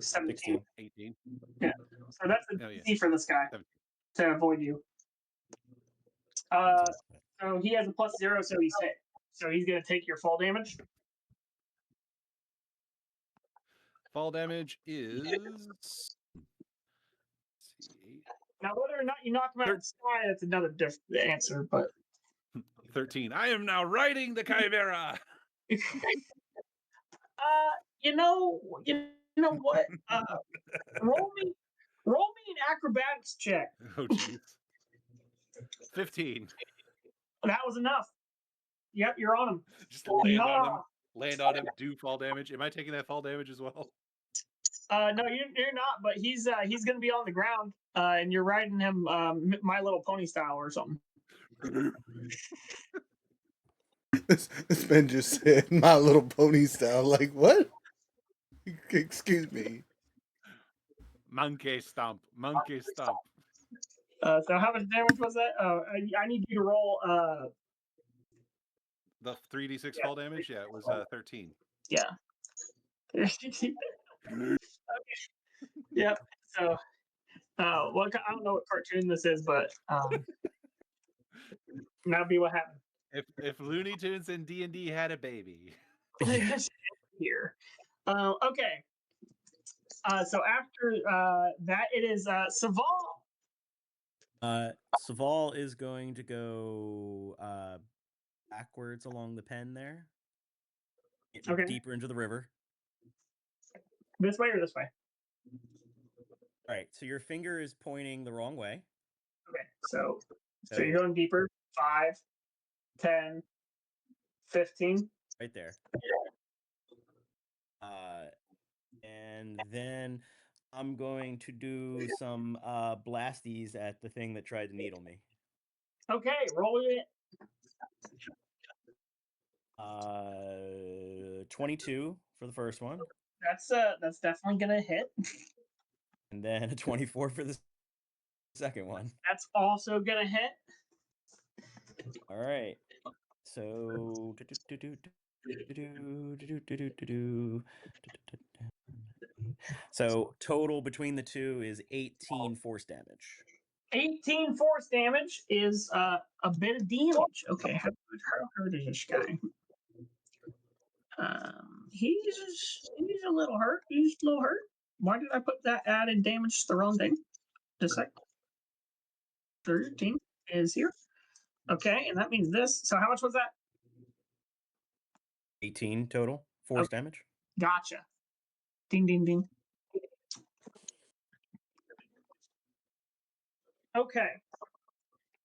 17. 18. Yeah. So that's the DC for this guy 17. to avoid you. So he has a +0, so he's hit. So he's gonna take your fall damage. Fall damage is. Now, whether or not you knock him out of the sky, that's another different answer. But 13. I am now riding the chimera. you know what? Roll me an acrobatics check. Oh jeez. 15. That was enough. Yep, you're on him. Just land on him, do fall damage. Am I taking that fall damage as well? No, you're not. But he's gonna be on the ground, and you're riding him, My Little Pony style or something. This man just said My Little Pony style. Like what? Excuse me. Monkey stomp. Monkey stomp. So how much damage was that? I need you to roll. The 3d6 fall damage. Yeah, it was 13. Yeah. Okay. Yep. So, what I don't know what cartoon this is, but that'd be what happened. If Looney Tunes and D&D had a baby. Here. Okay. So after that, it is Saval. Saval is going to go backwards along the pen there. Okay. Deeper into the river. This way or this way? All right. So your finger is pointing the wrong way. Okay. So you're going deeper. 5, 10, 15. Right there. And then I'm going to do some blasties at the thing that tried to needle me. Okay, roll it. 22 for the first one. That's definitely gonna hit. And then a 24 for the second one. That's also gonna hit. All right. So total between the two is 18 force damage. 18 force damage is a bit of damage. Okay, how hurt is this guy? He's a little hurt. He's a little hurt. Why did I put that added damage to the wrong thing? Just like 13 is here. Okay, and that means this. So how much was that? 18 total force damage. Gotcha. Ding, ding, ding. Okay.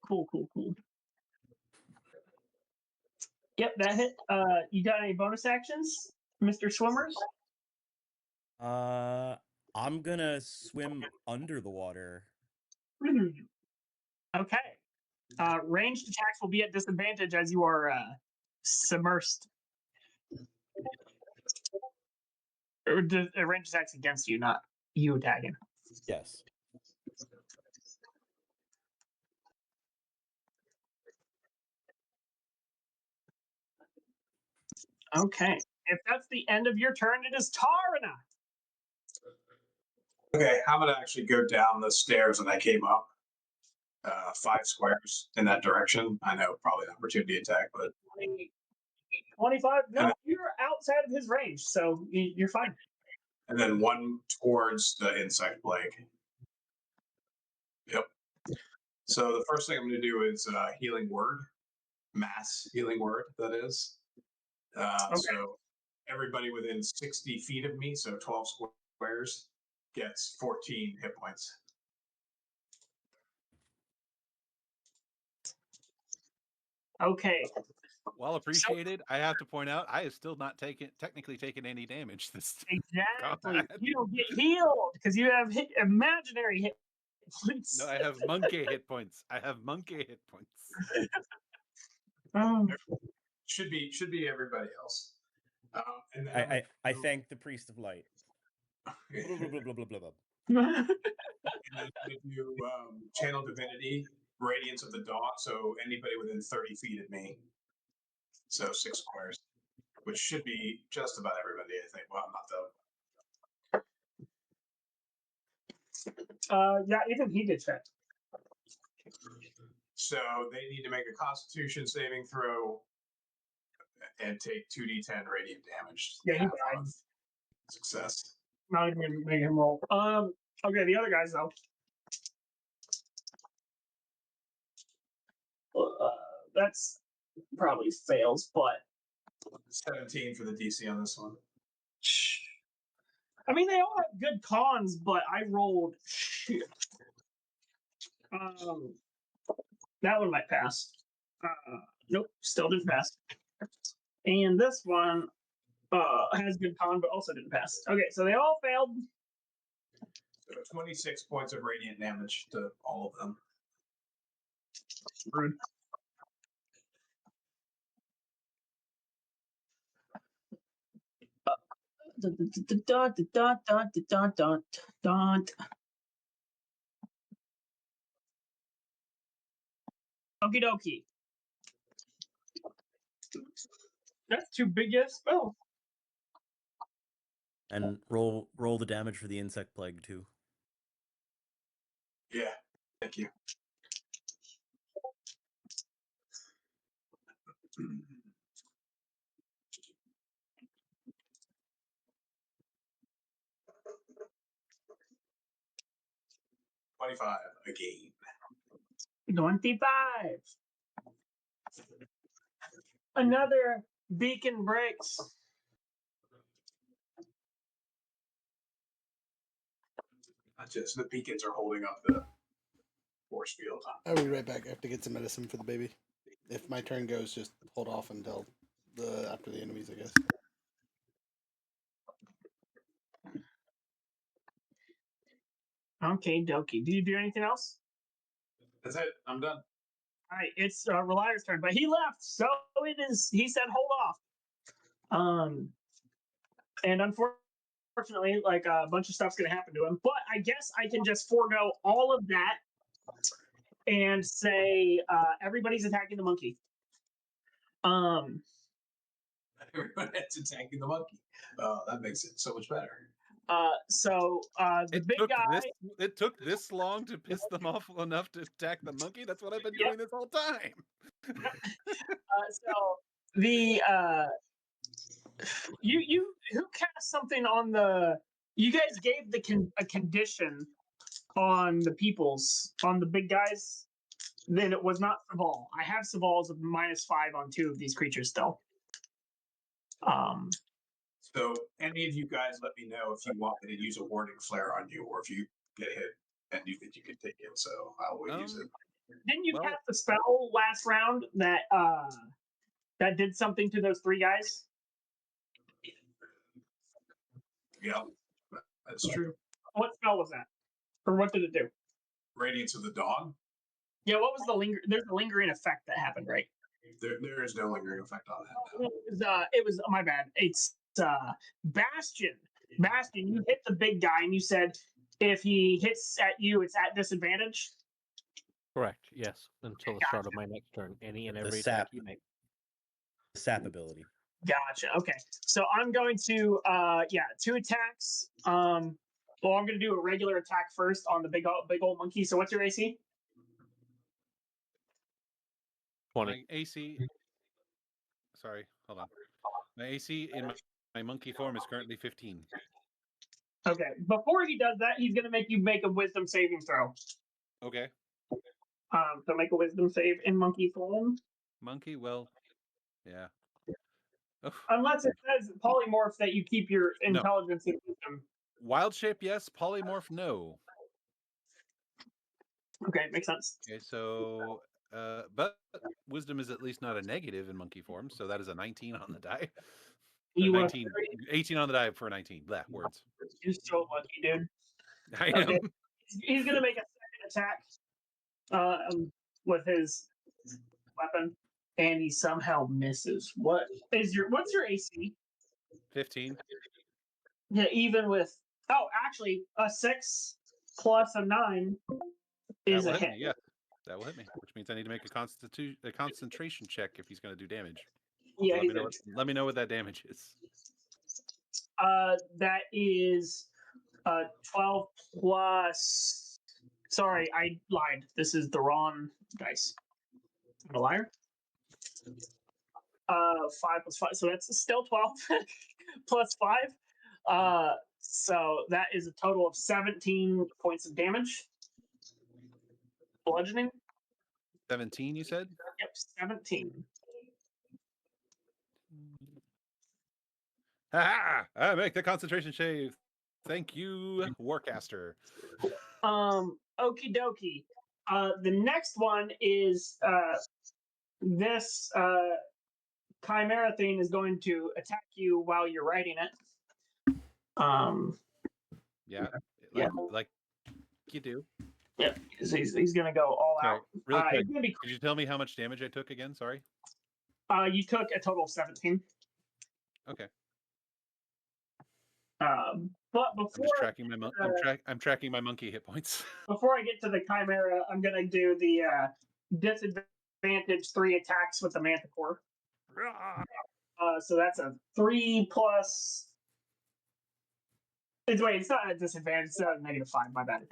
Cool. Yep, that hit. You got any bonus actions, Mr. Swimmers? I'm gonna swim under the water. Okay. Ranged attacks will be at disadvantage as you are submersed. Or ranged attacks against you, not you attacking. Yes. Okay. If that's the end of your turn, it is Tarana. Okay, I'm gonna actually go down the stairs that I came up. 5 squares in that direction. I know probably an opportunity attack, but 25. No, you're outside of his range, so you're fine. and then 1 towards the insect plague. Yep. So the first thing I'm going to do is healing word, mass healing word. That is. Okay. So everybody within 60 feet of me, so 12 squares, gets 14 hit points. Okay. While appreciated, I have to point out I have still not technically taken any damage this Exactly. combat. You don't get healed because you have imaginary hit points. No, I have monkey hit points. Oh. Should be everybody else. And then I thank the priest of light. Blah, blah, blah, blah, blah, blah, blah. And then I'm going to do channel divinity, radiance of the dawn. So anybody within 30 feet of me. So 6 squares, which should be just about everybody, I think. Well, not though. Yeah, even he did check. So they need to make a Constitution saving throw and take 2d10 radiant damage. Yeah, he died. Success. Not even gonna make him roll. Okay, the other guys though. That's probably fails, but 17 for the DC on this one. I mean they all have good cons, but I rolled shit. That one might pass. Nope, still didn't pass. And this one has good con, but also didn't pass. Okay, so they all failed. So 26 points of radiant damage to all of them. Rude. Okie dokie. That's too big a spell. And roll the damage for the insect plague too. Yeah, thank you. $25 again. 25. Another beacon breaks. Not just the beacons are holding up the force field. I'll be right back. I have to get some medicine for the baby. If my turn goes, just hold off until after the enemies, I guess. Okay, dokie. Do you do anything else? That's it. I'm done. All right, it's Relier's turn, but he left, so it is. He said, "Hold off." And unfortunately, like a bunch of stuff's gonna happen to him. But I guess I can just forego all of that and say everybody's attacking the monkey. Everyone that's attacking the monkey. That makes it so much better. So the big guy. It took this long to piss them off enough to attack the monkey. That's what I've been doing this whole time. So the you who cast something on the? You guys gave a condition on the on the big guys. Then it was not Saval. I have Saval's of -5 on 2 of these creatures still. So any of you guys let me know if you want me to use a warding flare on you or if you get hit that you could take it, so I will use it. Didn't you Well- cast a spell last round that that did something to those 3 guys? Yeah, that's true. What spell was that? Or what did it do? Radiance of the Dawn. Yeah, what was the there's a lingering effect that happened, right? There is no lingering effect on that. Oh, it was my bad. It's Bastion. Bastion, you hit the big guy and you said if he hits at you, it's at disadvantage. Correct. Yes. Until the start of my next turn. Any and The every sap. attack you make. Sap ability. Gotcha. Okay. So I'm going to 2 attacks. Well, I'm going to do a regular attack first on the big old monkey. So what's your AC? 20. My AC. Sorry, hold on. My AC in my monkey form is currently 15. Okay. Before he does that, he's going to make you make a wisdom saving throw. Okay. So make a wisdom save in monkey form. Monkey, well, yeah. Oof. Unless it says polymorph that you keep your No. intelligence and wisdom. Wild shape, yes. Polymorph, no. Okay, makes sense. Okay, so but wisdom is at least not a negative in monkey form, so that is a 19 on the die. You 19, 18 on the die for 19. That words. You're so lucky, dude. I Okay. am. He's gonna make a second attack with his weapon, and he somehow misses. What's your AC? 15. Yeah, even with actually a 6 plus a 9 is That a will hit hit. me, yeah. That will hit me, which means I need to make a concentration check if he's going to do damage. Yeah, So let me know what that damage is. that is 12 plus. Sorry, I lied. This is the wrong dice. I'm a liar. 5 plus 5, so that's still 12 plus 5. So that is a total of 17 points of damage. Bludgeoning. 17, you said? Yep, 17. Ha! I make the concentration shave. Thank you, Warcaster. Okie dokie. The next one is this chimera thing is going to attack you while you're riding it. Yeah. Yeah. Like you do. Yeah, he's gonna go all Sorry, out. real quick. It's gonna be, Could you tell me how much damage I took again? Sorry. you took a total of 17. Okay. But I'm before just tracking my I'm tracking my monkey hit points. before I get to the chimera, I'm gonna do the disadvantage 3 attacks with the manticore. So that's a 3 plus. It's not a disadvantage. It's a -5. My bad.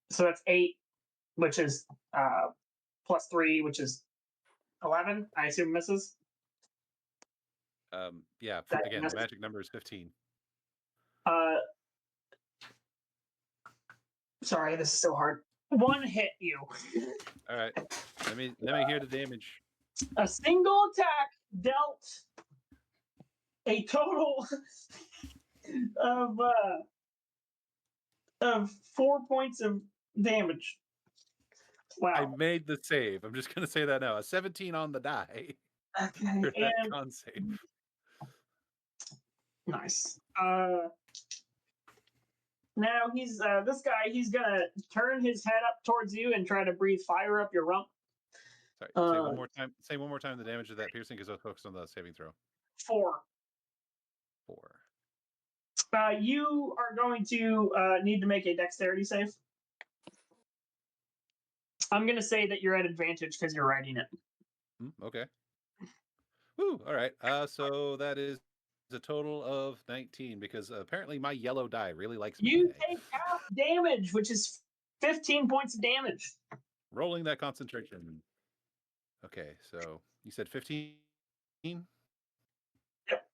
So that's 8, which is plus 3, which is 11. I assume misses. Yeah. That Again, the misses. magic number is 15. Sorry, this is so hard. 1 hit you. All right. Let me hear the damage. A single attack dealt a total of 4 points of damage. Wow. I made the save. I'm just gonna say that now. A 17 on the die. Okay, For that and con save. nice. Now he's this guy. He's gonna turn his head up towards you and try to breathe fire up your rump. Sorry. Say one more time. Say one more time the damage of that piercing because I was focused on the saving throw. 4. 4. You are going to need to make a dexterity save. I'm gonna say that you're at advantage because you're riding it. Okay. Woo. All right. So that is a total of 19 because apparently my yellow die really likes me. You today. take half damage, which is 15 points of damage. Rolling that concentration. Okay, so you said 15? Yep.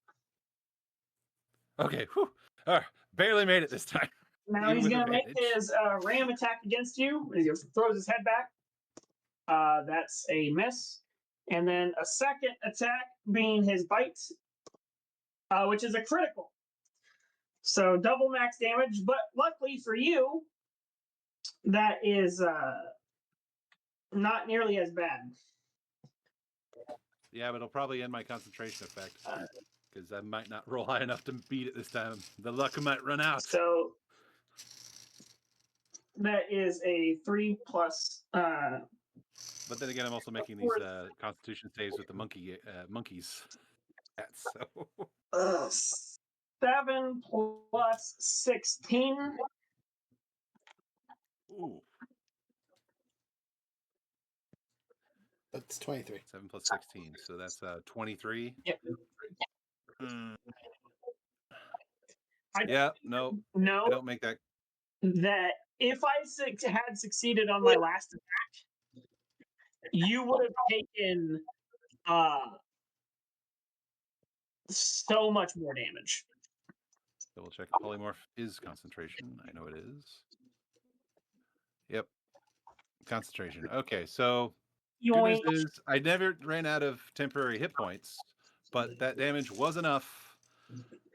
Okay, whew. All right, barely made it this time. Now Even he's with gonna make advantage. his ram attack against you. He throws his head back. That's a miss. And then a second attack being his bite, which is a critical. So double max damage, but luckily for you, that is not nearly as bad. Yeah, but it'll probably end my concentration effect because I might not roll high enough to beat it this time. The luck might run out. So that is a 3 plus. But then again, I'm also making these Constitution saves with the monkeys. So 7 plus 16. ooh, That's 23. 7 plus 16, so that's 23. Yep. Yeah, no, No, I don't make that. that if I had succeeded on my last attack, you would have taken so much more damage. Double check. Polymorph is concentration. I know it is. Yep. Concentration. Okay, so good news is I never ran out of temporary hit points, but that damage was enough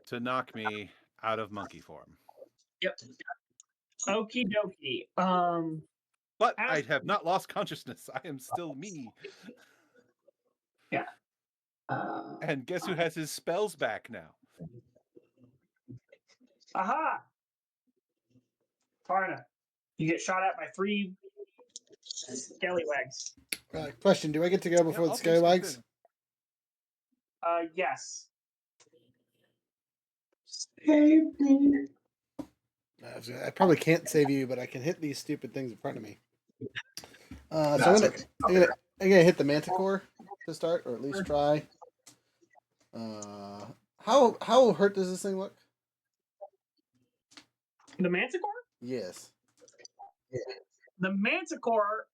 to knock me out of monkey form. Yep. Okie dokie. But I have not lost consciousness. I am still me. Yeah. And guess who has his spells back now? Aha! Tarna, you get shot at by 3 scallywags. Question: do I get to go before the I'll take scallywags? Yes. I probably can't save you, but I can hit these stupid things in front of me. So I'm gonna hit the Manticore to start, or at least try. How hurt does this thing look? The Manticore? Yes. The Manticore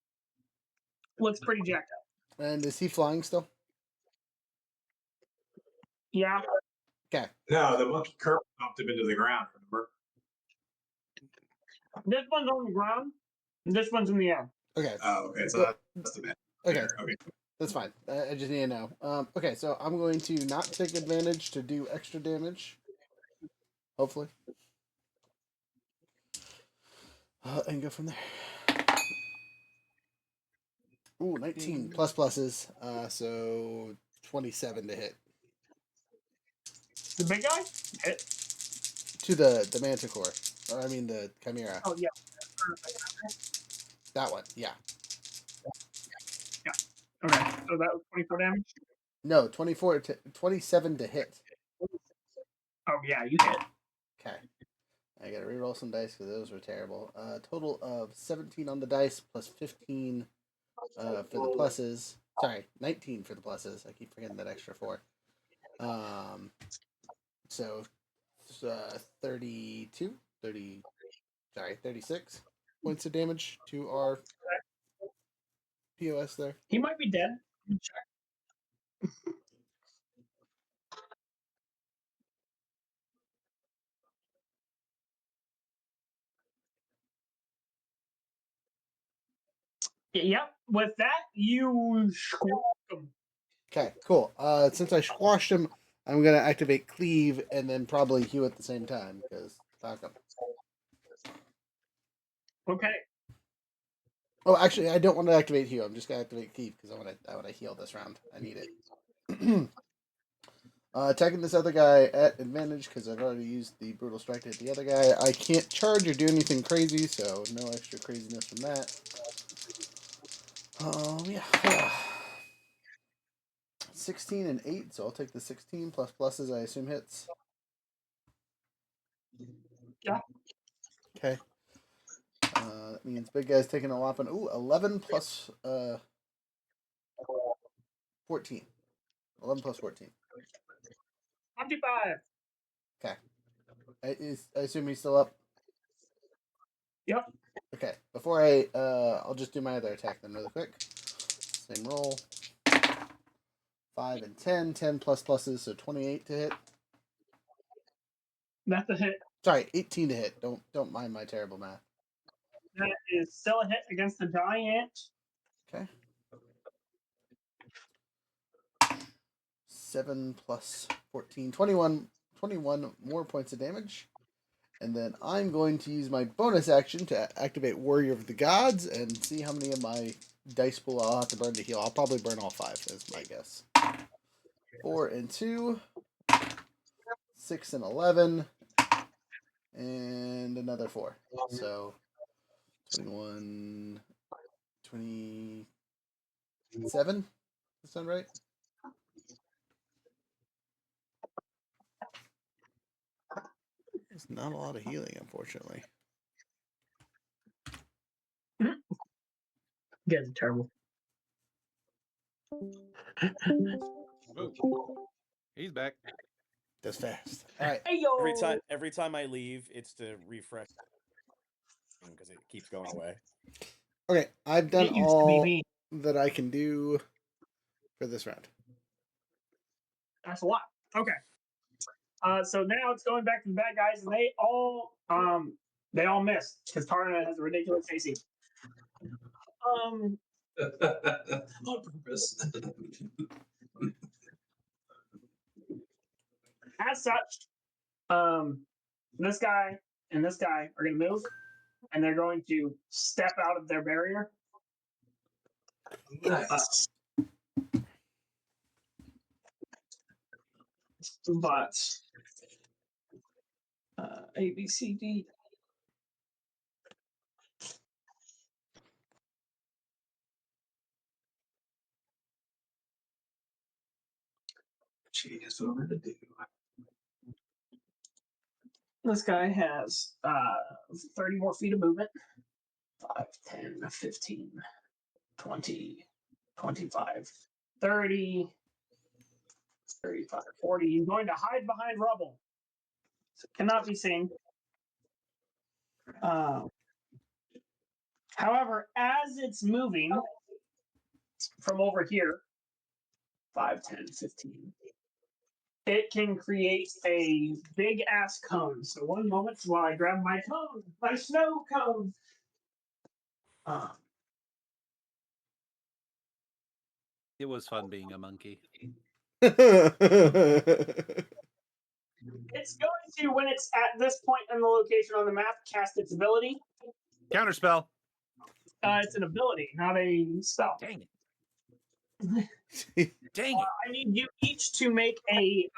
looks pretty jacked up. And is he flying still? Yeah. Okay. No, the monkey curb bumped him into the ground. Remember? This one's on the ground. And this one's in the air. Okay. Oh, okay. So that's the man. Okay. Okay. That's fine. I just need to know. Okay, so I'm going to not take advantage to do extra damage. Hopefully. And go from there. Ooh, 19 plus pluses. So 27 to hit. The big guy? Hit. To the Manticore. Or I mean the Chimera. Oh, yeah. That one, yeah. Yeah. Okay, so that was 24 damage? No, 27 to hit. Oh, yeah, you hit. Okay. I gotta reroll some dice because those were terrible. Total of 17 on the dice plus 15 for the pluses. Sorry, 19 for the pluses. I keep forgetting that extra 4. So 32, 30, sorry, 36 points of damage to our POS there. He might be dead. Yep. With that, you squash him. Okay, cool. Since I squashed him, I'm gonna activate Cleave and then probably heal at the same time because fuck him. Okay. Oh, actually, I don't want to activate heal. I'm just gonna activate Cleave because I want to heal this round. I need it. Attacking this other guy at advantage because I've already used the brutal strike to hit the other guy. I can't charge or do anything crazy, so no extra craziness from that. Yeah. 16 and 8, so I'll take the 16 plus pluses. I assume hits. Yeah. Okay. That means big guy's taking a whopping 11 plus 14. 11 plus 14. 25. Okay. I assume he's still up. Yep. Okay. Before I'll just do my other attack then really quick. Same roll. 5 and 10. 10 plus pluses, so 28 to hit. That's a hit. Sorry, 18 to hit. Don't mind my terrible math. That is still a hit against the giant. Okay. 7 plus 14. 21 more points of damage. And then I'm going to use my bonus action to activate Warrior of the Gods and see how many of my dice pool I'll have to burn to heal. I'll probably burn all 5, is my guess. 4 and 2, 6 and 11, and another 4. So 21, 27. Does that sound right? It's not a lot of healing, unfortunately. You guys are terrible. Oh, he's back. That's fast. All right. Hey yo. Every time I leave, it's to refresh because it keeps going away. Okay, I've done It used to be all me. that I can do for this round. That's a lot. Okay. So now it's going back to the bad guys, and they all missed because T.R.A.P has a ridiculous AC. On purpose. As such, this guy and this guy are going to move, and they're going to step out of their barrier. Nice. But A, B, C, D. She has over to do. This guy has 30 more feet of movement. 5, 10, 15, 20, 25, 30, 35, 40. He's going to hide behind rubble. So it cannot be seen. However, as it's moving from over here, 5, 10, 15, it can create a big ass cone. So one moment while I grab my cone, my snow cone. It was fun being a monkey. It's going to, when it's at this point in the location on the map, cast its ability. Counterspell. It's an ability, not a spell. Dang it. Dang it. I need you each to make a.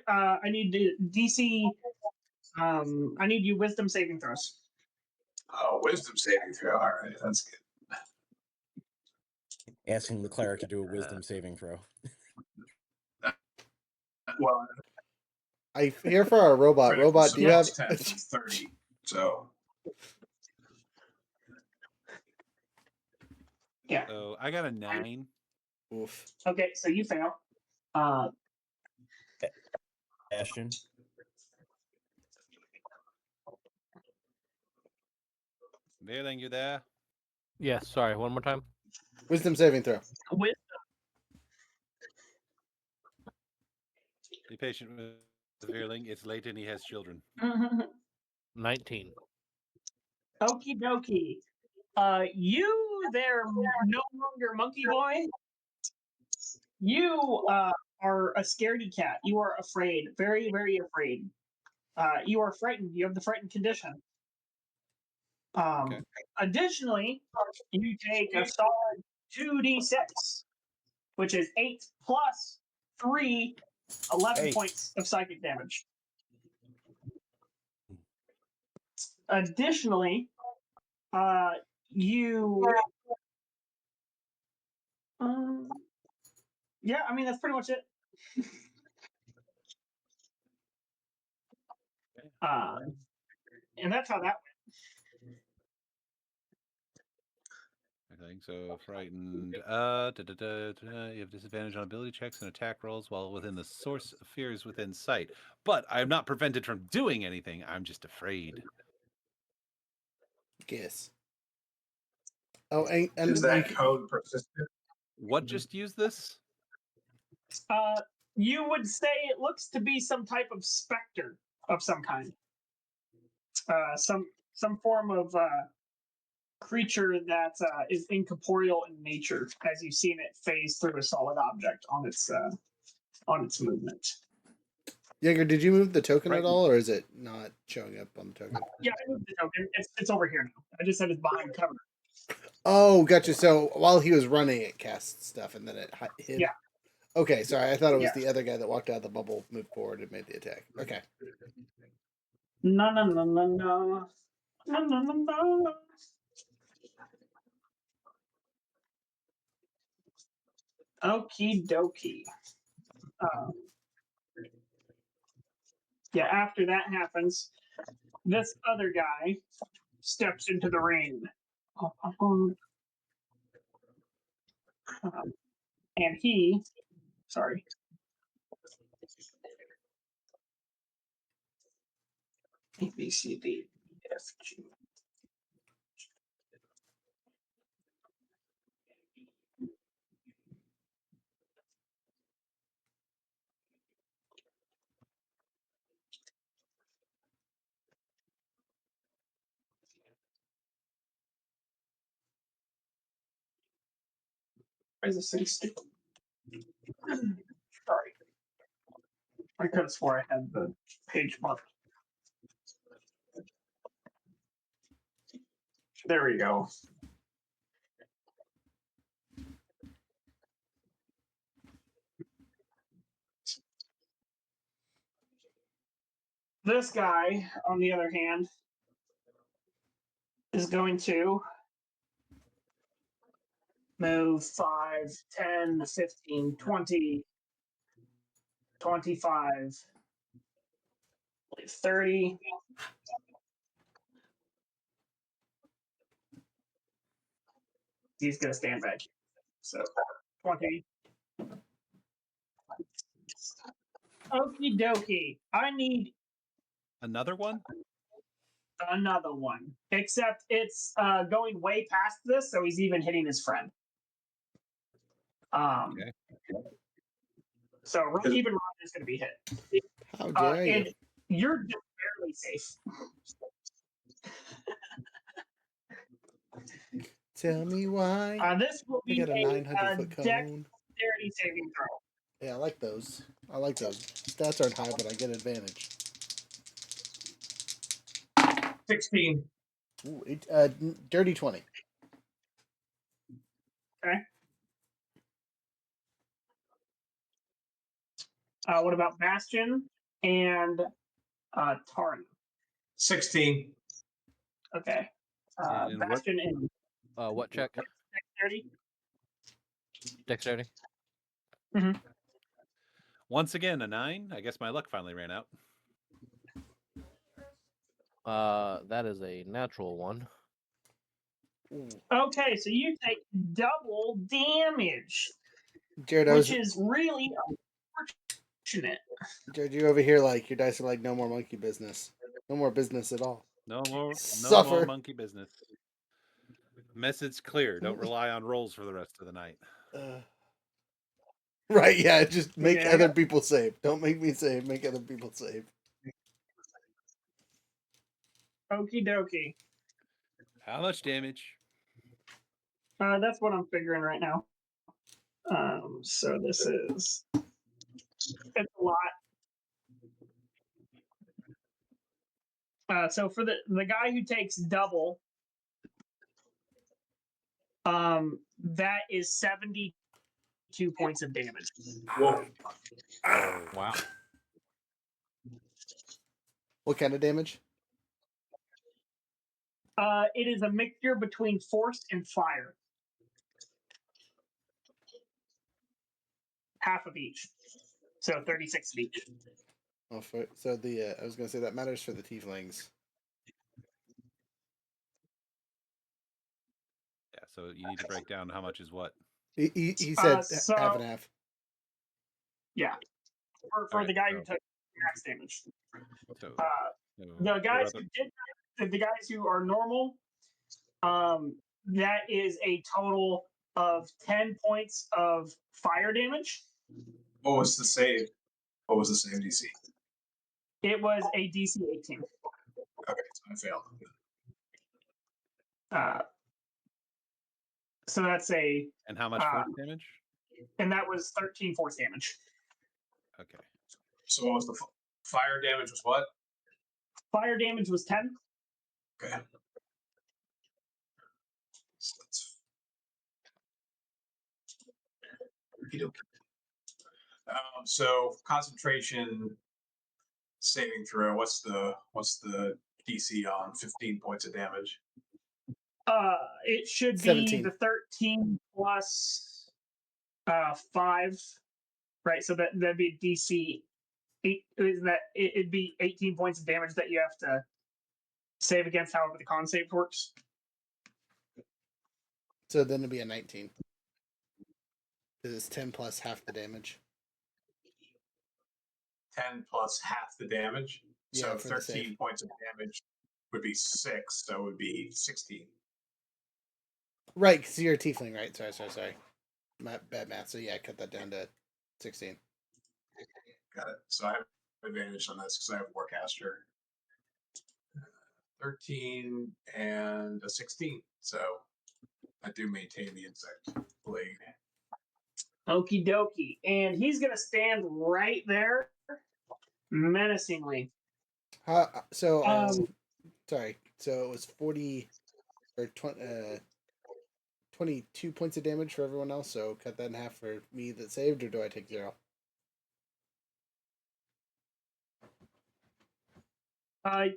I need the DC. I need you wisdom saving throws. Oh, wisdom saving throw. All right, that's good. Asking the cleric to do a wisdom saving throw. Well, I hear for our robot. Robot, do you have 10, 30? So Yeah. So I got a 9. Oof. Okay, so you fail. Ashton. Verling, you there? Yes, sorry, one more time. Wisdom saving throw. Wisdom. Be patient with Verling. It's late and he has children. 19. Okie dokie. You there, no longer monkey boy. You are a scaredy cat. You are afraid, very, very afraid. You are frightened. You have the frightened condition. Okay. Additionally, you take a solid 2d6, which is 8 plus 3, 11 Hey. points of psychic damage. Additionally, you. Yeah, I mean, that's pretty much it. And that's how that went. I think so. Frightened. You have disadvantage on ability checks and attack rolls while within the source of fears within sight. But I am not prevented from doing anything. I'm just afraid. Guess. Oh, and is that code persistent? What just used this? You would say it looks to be some type of specter of some kind. Some form of creature that is incorporeal in nature, as you've seen it phase through a solid object on its movement. Jaeger, did you move the token at all, or is it not showing up on the token? Yeah, I moved the token. It's over here now. I just said it's behind cover. Oh, gotcha. So while he was running, it cast stuff, and then it hid. Yeah. Okay, sorry. I thought it was Yeah. the other guy that walked out of the bubble, moved forward, and made the attack. Okay. No, no, no, no, no. No, no, no, no. Okie dokie. Yeah, after that happens, this other guy steps into the ring. And he, sorry. A, B, C, D, F, G. Why is this thing stupid? Sorry. I could have swore I had the page marked. There we go. This guy, on the other hand, is going to move 5, 10, 15, 20, 25, 30. He's going to stand back. So 20. Okie dokie. I need Another one? another one. Except it's going way past this, so he's even hitting his friend. Okay. So even Ron is going to be hit. How dare you? And you're just barely safe. Tell me why. This will I be got a 900-foot cone. dexterity saving throw. Yeah, I like those. I like those. Stats aren't high, but I get advantage. 16. Ooh, dirty 20. Okay. What about Bastion and Tarn? 16. Okay. And what- Bastion and What check? dexterity. Dexterity. Once again, a 9. I guess my luck finally ran out. That is a natural one. Okay, so you take double damage, Jared, which is really unfortunate. Jared, you're over here like your dice are like no more monkey business. No more business at all. No more Suffer. monkey business. Message clear. Don't rely on rolls for the rest of the night. Right, yeah, just make Yeah, I other got- people save. Don't make me save, make other people save. Okie dokie. How much damage? That's what I'm figuring right now. So this is it's a lot. So for the guy who takes double, that is 72 points of damage. Whoa. Wow. What kind of damage? It is a mixture between force and fire. Half of each. So 36 of each. Oh, so the I was gonna say that matters for the tieflings. Yeah, so you need to break down how much is what. He said So- half and half. Yeah. For Alright, the guy so- who took max damage. So, The guys the guys who are normal, that is a total of 10 points of fire damage. What was the save? What was the save DC? It was a DC 18. Okay, so I failed. So that's a, and how much force damage? and that was 13 force damage. Okay. So what was the Fire damage was what? Fire damage was 10. Okay. So that's so concentration saving throw. What's the DC on 15 points of damage? It should be 17. the 13 plus 5, right? So that'd be DC 8. Is that it'd be 18 points of damage that you have to save against, however the con save works. So then it'd be a 19. Because it's 10 plus half the damage. 10 plus half the damage. Yeah, So for the 13 save. points of damage would be 6, so it would be 16. Right, because you're a tiefling, right? Sorry. Bad math. So yeah, cut that down to 16. Got it. So I have advantage on this because I have Warcaster. 13 and a 16. So I do maintain the insect blade. Okie dokie. And he's going to stand right there menacingly. Sorry. So it was 40 or 22 points of damage for everyone else. So cut that in half for me that saved, or do I take 0?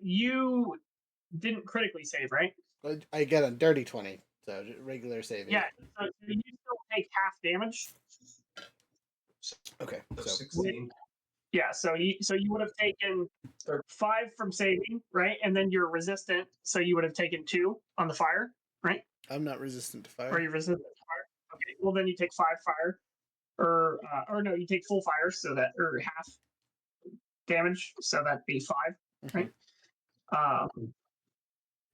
You didn't critically save, right? I get a dirty 20, so regular saving. Yeah. So you still take half damage. Okay. So So 16. Yeah. So you would have taken 5 from saving, right? And then you're resistant, so you would have taken 2 on the fire, right? I'm not resistant to fire. Or you're resistant to fire. Okay. Well, then you take 5 fire, or no, you take full fire, so that or half damage, so that'd be 5, right?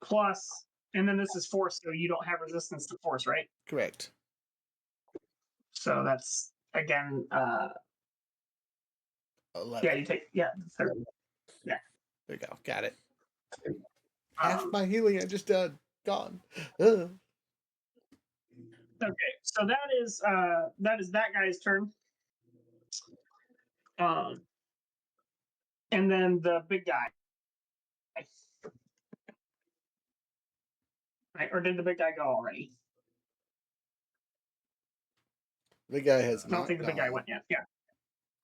Plus, and then this is force, so you don't have resistance to force, right? Correct. So that's again, 11. yeah, you take yeah. There we go. Got it. Half my healing I just done. Gone. Okay, so that is that guy's turn. And then the big guy. Right, or did the big guy go already? The guy has I don't not think the big guy gone. went yet. Yeah.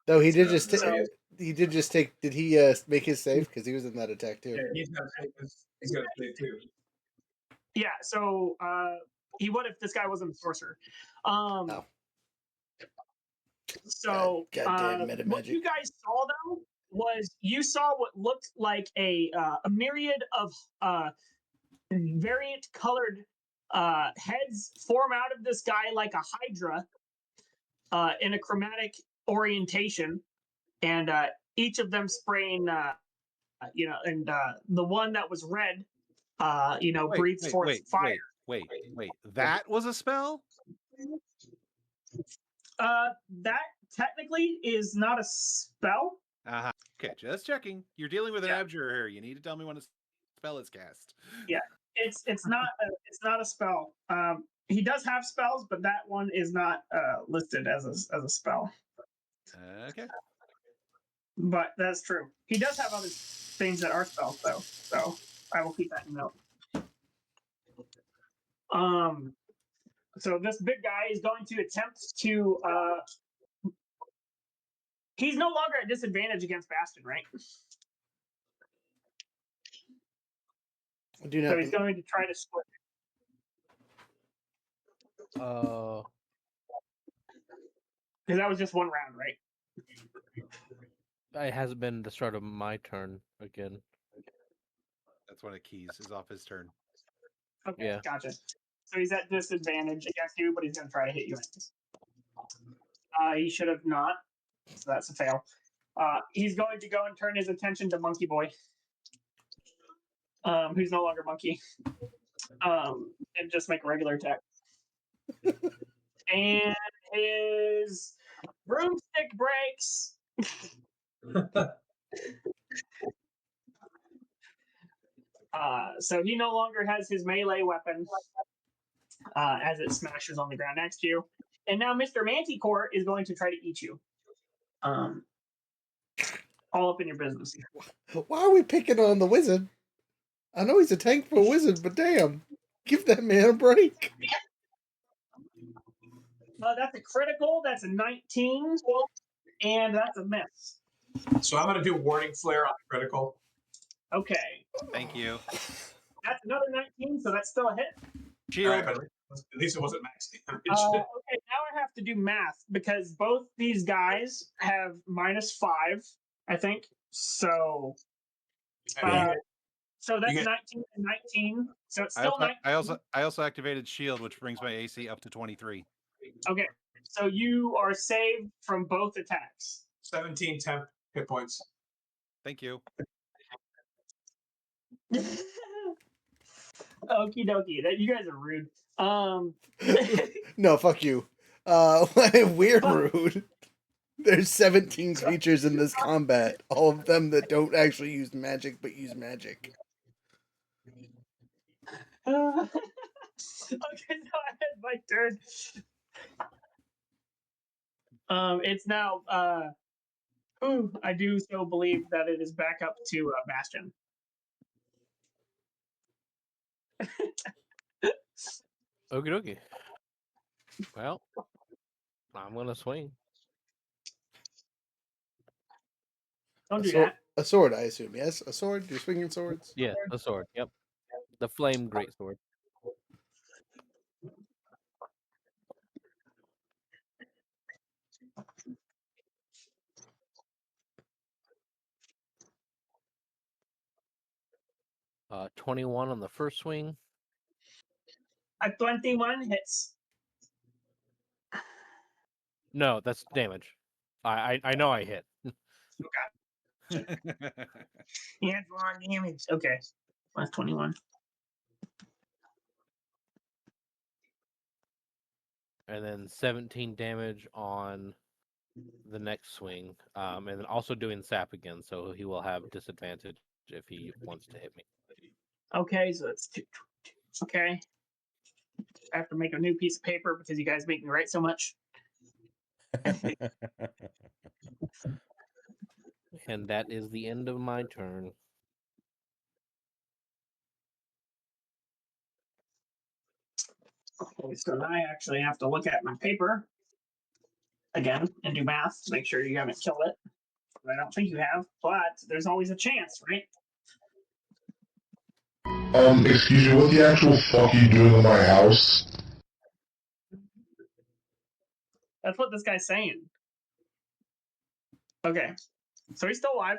Though he did just So- he did just take. Did he make his save? Because he was in that attack too. Yeah, he's got to save too. Yeah, so he would if this guy wasn't a sorcerer. So Goddamn meta what magic. you guys saw though was you saw what looked like a myriad of variant colored heads form out of this guy like a hydra in a chromatic orientation, and each of them spraying and the one that was red breathes forth fire. Wait. That was a spell? That technically is not a spell. Uh-huh. Okay, just checking. You're dealing with an Yeah. abjurer here. You need to tell me when a spell is cast. Yeah, it's not a spell. He does have spells, but that one is not listed as a spell. Okay. But that's true. He does have other things that are spells, though. So I will keep that in note. So this big guy is going to attempt to. He's no longer at disadvantage against Bastion, right? I do not. So he's going to try to split. Because that was just one round, right? It hasn't been the start of my turn again. That's when it keys is off his turn. Okay, Yeah. gotcha. So he's at disadvantage against you, but he's going to try to hit you anyways. He should have not, so that's a fail. He's going to go and turn his attention to Monkey Boy, who's no longer Monkey, and just make a regular attack. And his broomstick breaks. So he no longer has his melee weapon as it smashes on the ground next to you. And now Mr. Manticore is going to try to eat you. all up in your business. Why are we picking on the wizard? I know he's a tank for a wizard, but damn, give that man a break. That's a critical. That's a 19, and that's a miss. So I'm going to do Warding Flare on the critical. Okay, Thank you. that's another 19, so that's still a hit. Shield. All right, but at least it wasn't max damage. Okay, now I have to do math because both these guys have -5, I think. So, so that's get- 19 and 19. So it's still 19. I also activated shield, which brings my AC up to 23. Okay, so you are saved from both attacks. 17 temp hit points. Thank you. Okie dokie. That you guys are rude. No, fuck you. We're rude. There's 17 creatures in this combat, all of them that don't actually use magic but use magic. Okay, so I had my turn. It's now. I do so believe that it is back up to Bastion. Okie dokie. Well, I'm gonna swing. Don't do that. A sword, I assume. Yes, a sword. You're swinging swords. Yeah, the sword. Yep, the flame greatsword. Uh, 21 on the first swing. A 21 hits. No, that's damage. I know I hit. He had more damage. Okay, that's 21. And then 17 damage on the next swing. And then also doing sap again, so he will have disadvantage if he wants to hit me. Okay, so it's 2. Okay. I have to make a new piece of paper because you guys make me write so much. And that is the end of my turn. Okay, so now I actually have to look at my paper again and do math to make sure you haven't killed it. I don't think you have, but there's always a chance, right? Excuse me, what the actual fuck are you doing in my house? That's what this guy's saying. Okay, so he's still alive,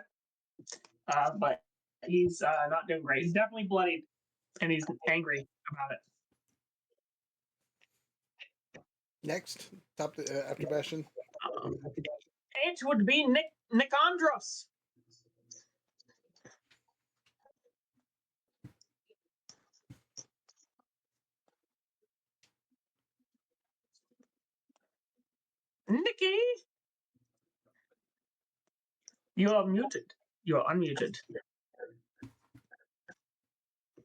but he's not doing great. He's definitely bloodied, and he's angry about it. Next, after Bastion. It would be Nicandros. Nikki, you are muted. You are unmuted.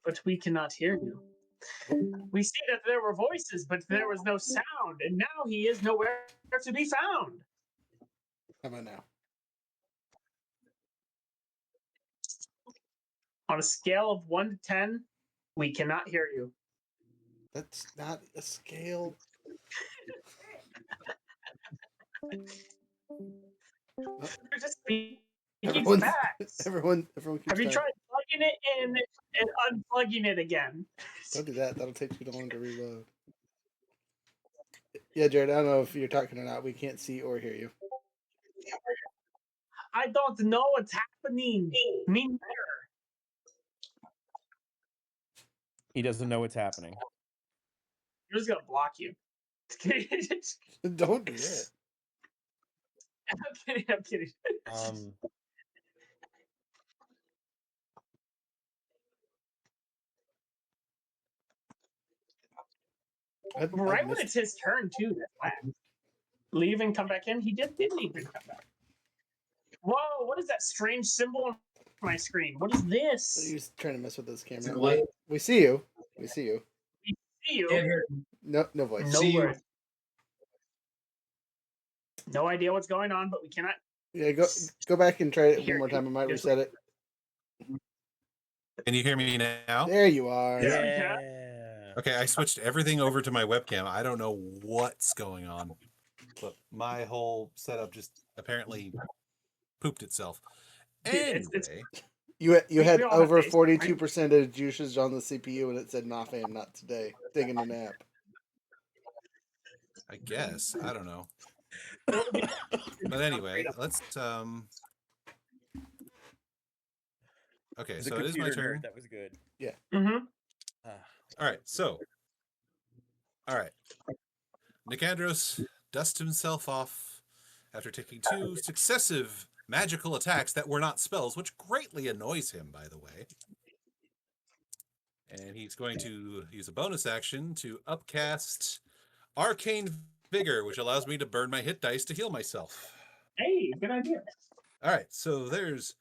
But we cannot hear you. We see that there were voices, but there was no sound, and now he is nowhere to be found. How about now? On a scale of 1 to 10, we cannot hear you. That's not a scale. You're just speaking facts. Everyone keeps Have you talking. tried plugging it in and unplugging it again? Don't do that. That'll take too long to reload. Yeah, Jared, I don't know if you're talking or not. We can't see or hear you. I don't know what's happening. Me neither. He doesn't know what's happening. I'm just gonna block you. Don't do that. I'm kidding. Right when it's his turn too. That's why. Leave and come back in. He didn't even come back. Whoa! What is that strange symbol on my screen? What is this? He's trying to mess with this camera. We see you. We see you. We see you. No voice. No word. No idea what's going on, but we cannot Yeah, go back and try it one more time. I might reset it. Can you hear me now? There you are. Yeah. Okay, I switched everything over to my webcam. I don't know what's going on, but my whole setup just apparently pooped itself. Dude, Anyway, You We had all have over Facebook, right? 42% of juices on the CPU, and it said "Nah, fam, not today." Taking a nap. I guess I don't know. But anyway, let's Okay, As a so it is my computer turn. nerd, that was good. Yeah. Mm-hmm. All right, so all right, Nicandros dusts himself off after taking 2 successive magical attacks that were not spells, which greatly annoys him, by the way. And he's going to use a bonus action to upcast Arcane Vigor, which allows me to burn my hit dice to heal myself. Hey, good idea. All right, so there's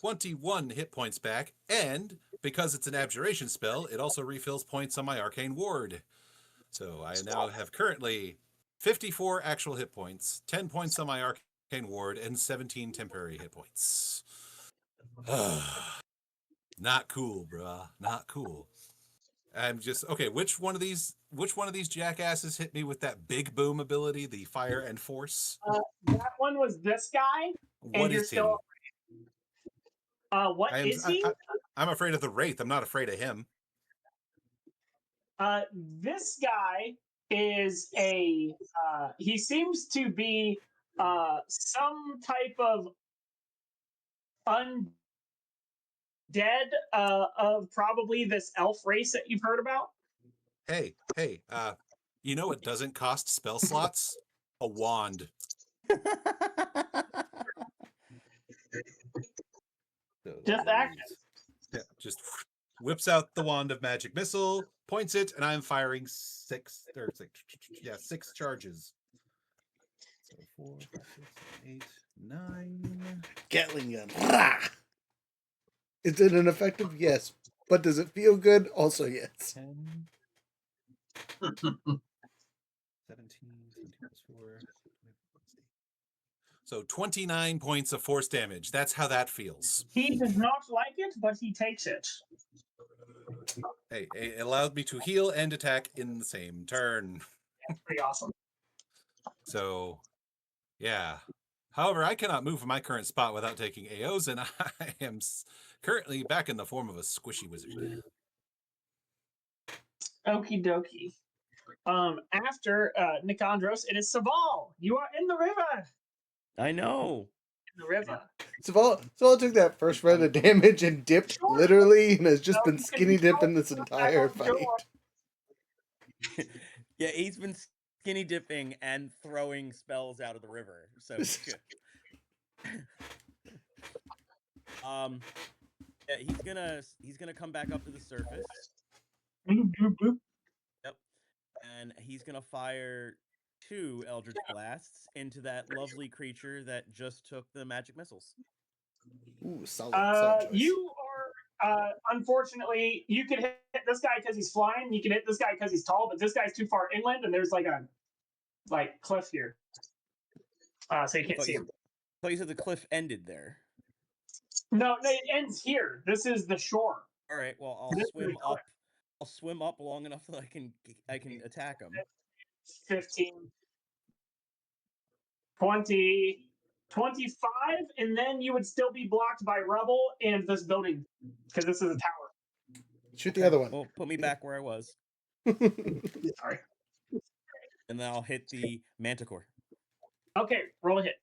21 hit points back, and because it's an abjuration spell, it also refills points on my Arcane Ward. So I now have currently 54 actual hit points, 10 points on my Arcane Ward, and 17 temporary hit points. Not cool, bruh. Not cool. I'm just okay. Which one of these jackasses hit me with that big boom ability, the fire and force? That one was this guy, What and you're is he? still. What is he? I'm afraid of the Wraith. I'm not afraid of him. This guy is a. He seems to be some type of undead of probably this elf race that you've heard about. Hey, you know what doesn't cost spell slots? A wand. Just action. Yeah, just whips out the wand of magic missile, points it, and I'm firing 6 charges. So 4, 5, 6, 7, 8, 9. Gatling gun. Rah! Is it an effective? Yes. But does it feel good? Also, yes. 10. 17 plus 4. So 29 points of force damage. That's how that feels. He does not like it, but he takes it. Hey, it allowed me to heal and attack in the same turn. That's pretty awesome. So, yeah. However, I cannot move from my current spot without taking AOs, and I am currently back in the form of a squishy wizard. Okie dokie. After Nicandros, it is Saval. You are in the river. I know. In the river. Saval took that first round of damage and dipped literally, and has just been skinny dipping this entire fight. Yeah, he's been skinny dipping and throwing spells out of the river. So yeah, he's gonna come back up to the surface. Yep. And he's gonna fire 2 Eldritch Blasts into that lovely creature that just took the magic missiles. Ooh, solid choice. You are unfortunately you can hit this guy because he's flying. You can hit this guy because he's tall, but this guy's too far inland, and there's like a cliff here, so you can't see him. So you said the cliff ended there. No, it ends here. This is the shore. All right. Well, I'll swim up. I'll swim up long enough that I can attack him. 15, 20, 25, and then you would still be blocked by rubble and this building because this is a tower. Shoot the other one. Well, put me back where I was. Sorry. And then I'll hit the manticore. Okay, roll a hit.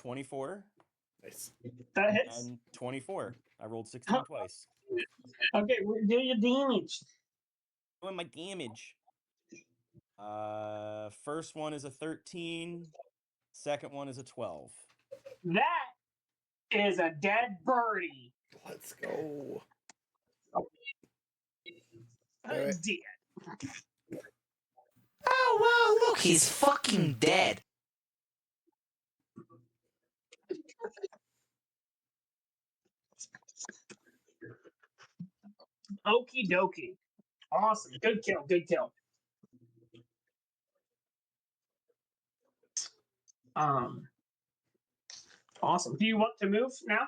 24. Nice. That hits. And 24. I rolled 16 twice. Okay, do your damage. Doing my damage. First one is a 13. Second one is a 12. That is a dead birdie. Let's go. Dead. Oh, wow, look, he's fucking dead. Okie dokie. Awesome. Good kill. Good kill. Awesome. Do you want to move now?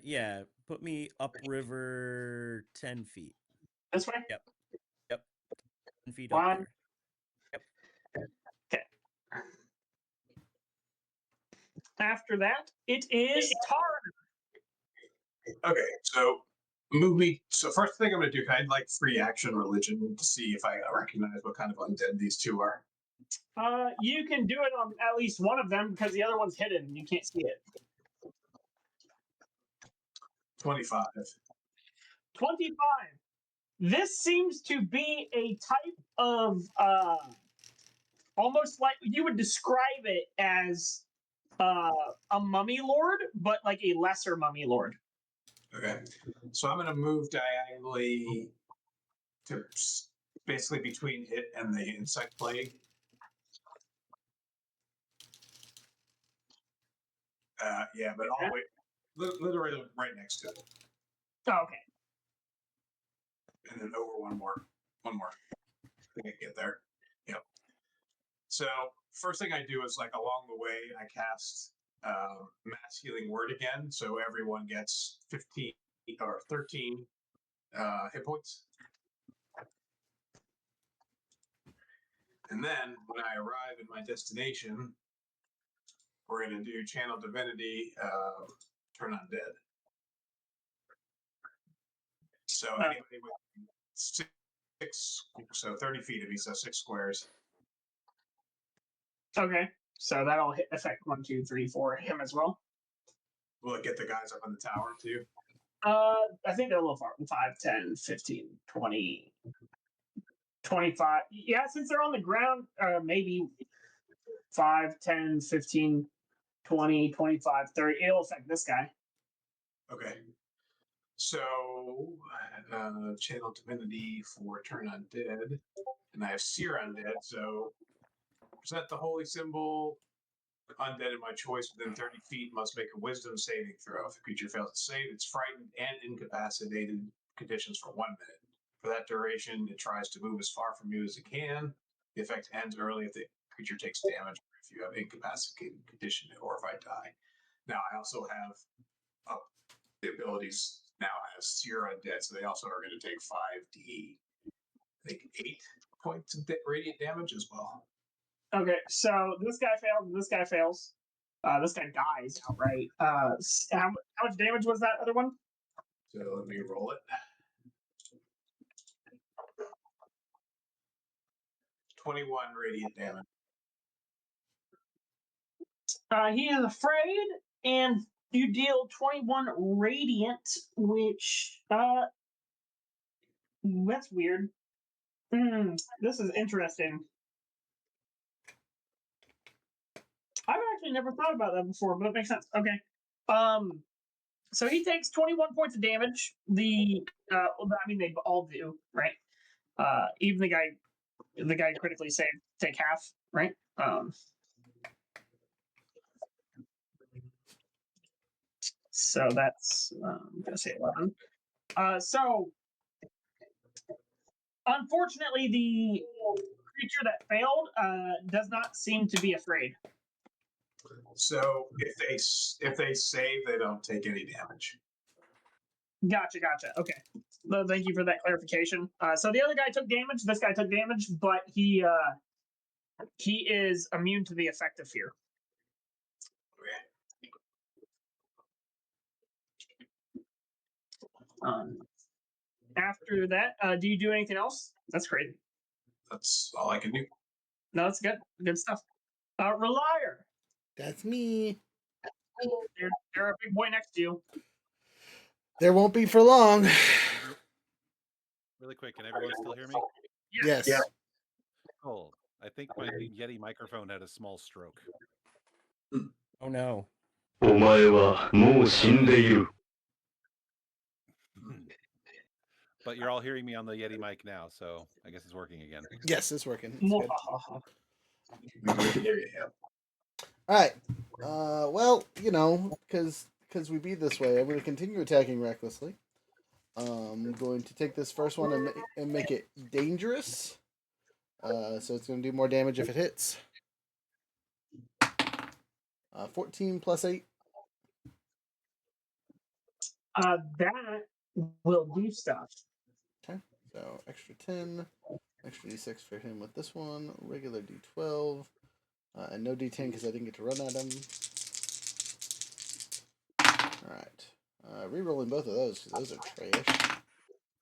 Yeah. Put me upriver 10 feet. This way? Yep. 10 feet One. up there. Okay. After that, it is Tara. Okay, so move me. So first thing I'm going to do, can I like free action religion to see if I recognize what kind of undead these two are? You can do it on at least one of them because the other one's hidden and you can't see it. 25. 25. This seems to be a type of almost like you would describe it as a mummy lord, but like a lesser mummy lord. Okay, so I'm going to move diagonally to basically between it and the insect plague. Yeah, but all the way, literally right next to it. Oh, okay. And then over one more. I think I can get there. Yep. So first thing I do is like along the way, I cast mass healing word again. So everyone gets 15 or 13 hit points. And then when I arrive in my destination, we're going to do channel divinity, turn undead. So anybody with six, so 30 feet of me, so 6 squares. Okay. So that'll affect 1, 2, 3, 4 him as well. Will it get the guys up on the tower too? I think they're a little far. 5, 10, 15, 20, 25. Yeah, since they're on the ground, maybe 5, 10, 15, 20, 25, 30. It'll affect this guy. Okay. So, channel divinity for turn undead, and I have seer undead. So, present the holy symbol. Undead in my choice within 30 feet must make a wisdom saving throw. If the creature fails to save, it's frightened and incapacitated conditions for 1 minute. For that duration, it tries to move as far from you as it can. The effect ends early if the creature takes damage, or if you have incapacitated condition, or if I die. Now, I also have the abilities now as Seer Undead, so they also are going to take 5d, I think 8 points of radiant damage as well. Okay, so this guy fails, and this guy fails. This guy dies outright. How much damage was that other one? So let me roll it. 21 radiant damage. He is afraid, and you deal 21 radiant, which that's weird. This is interesting. I've actually never thought about that before, but it makes sense. Okay. So he takes 21 points of damage. I mean, they all do, right? Even the guy critically saved take half, right? So that's I'm gonna say 11. So unfortunately, the creature that failed does not seem to be afraid. So if they save, they don't take any damage. Gotcha. Okay. Well, thank you for that clarification. So the other guy took damage. This guy took damage, but he is immune to the effect of fear. After that, do you do anything else? That's crazy. That's all I can do. No, that's good. Good stuff. Relier. That's me. You're a big boy next to you. There won't be for long. Really quick, can everyone still hear me? Yes. Yeah. Cool. I think my Yeti microphone had a small stroke. Oh no. お前はもう死んでいる。 But you're all hearing me on the Yeti mic now, so I guess it's working again. Yes, it's working. It's good. We can hear you. Yeah. All right. Well, because we beat this way, I'm going to continue attacking recklessly. I'm going to take this first one and make it dangerous. So it's going to do more damage if it hits. 14 plus 8. That will do stuff. Okay. So extra 10. Extra d6 for him with this one. Regular d12. And no d10 because I didn't get to run at him. Alright. Rerolling both of those because those are trash.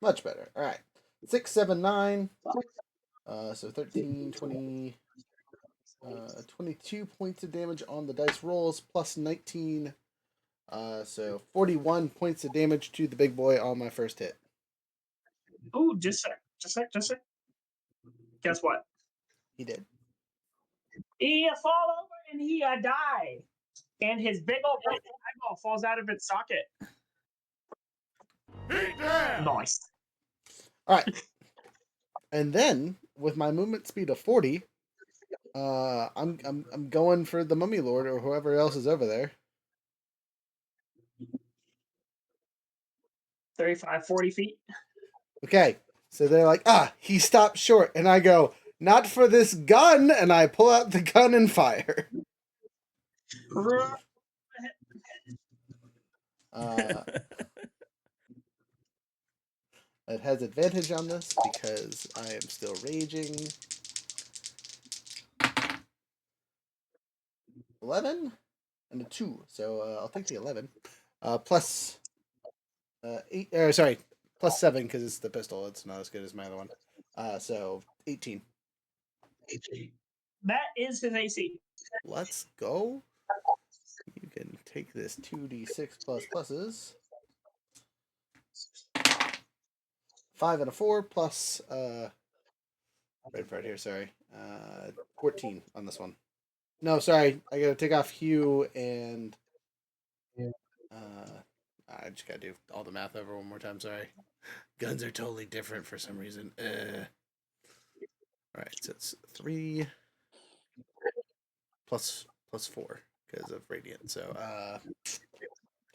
Much better. Alright. 6, 7, 9. So 13, 20, 22 points of damage on the dice rolls, plus 19. So 41 points of damage to the big boy on my first hit. Ooh, just a sec. Guess what? He did. He fall over and he die. And his big old eyeball falls out of its socket. Nice. All right. And then with my movement speed of 40, I'm going for the Mummy Lord or whoever else is over there. 35, 40 feet. Okay. So they're like, he stopped short, and I go, not for this gun, and I pull out the gun and fire. It has advantage on this because I am still raging. 11 and a 2, so I'll take the 11. Plus 8. Sorry, plus 7 because it's the pistol. It's not as good as my other one. So 18. That is his AC. Let's go. You can take this 2d6 plus pluses. 5 and a 4 plus red part here. Sorry, 14 on this one. No, sorry, I gotta take off Hugh and I just gotta do all the math over one more time. Sorry, guns are totally different for some reason. All right, so it's 3 plus 4 because of radiant. So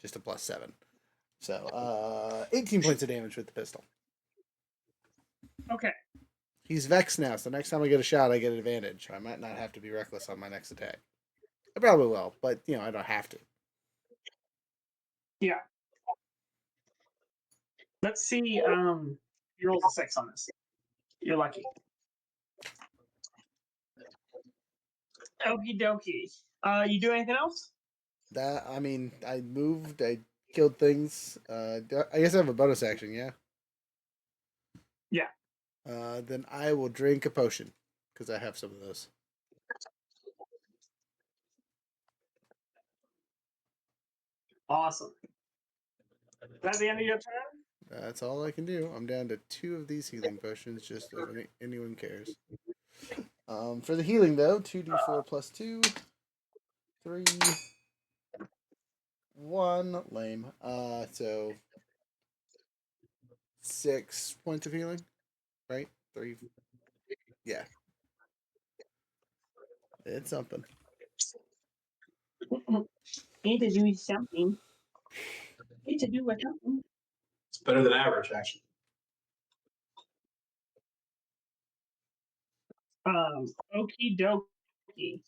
just a plus 7. So 18 points of damage with the pistol. Okay. He's vexed now, so next time I get a shot, I get an advantage. I might not have to be reckless on my next attack. I probably will, but I don't have to. Yeah. Let's see. He rolls a 6 on this. You're lucky. Okie dokie. You do anything else? I moved. I killed things. I guess I have a bonus action. Yeah. Yeah. Then I will drink a potion because I have some of those. Awesome. Is that the end of your turn? That's all I can do. I'm down to 2 of these healing potions, just if anyone cares. For the healing though, 2d4 plus 2, 3, 1. Lame. So 6 points of healing, right? 3. Yeah. It's something. Need to do something. Need to do something. It's better than average, actually. Okie dokie.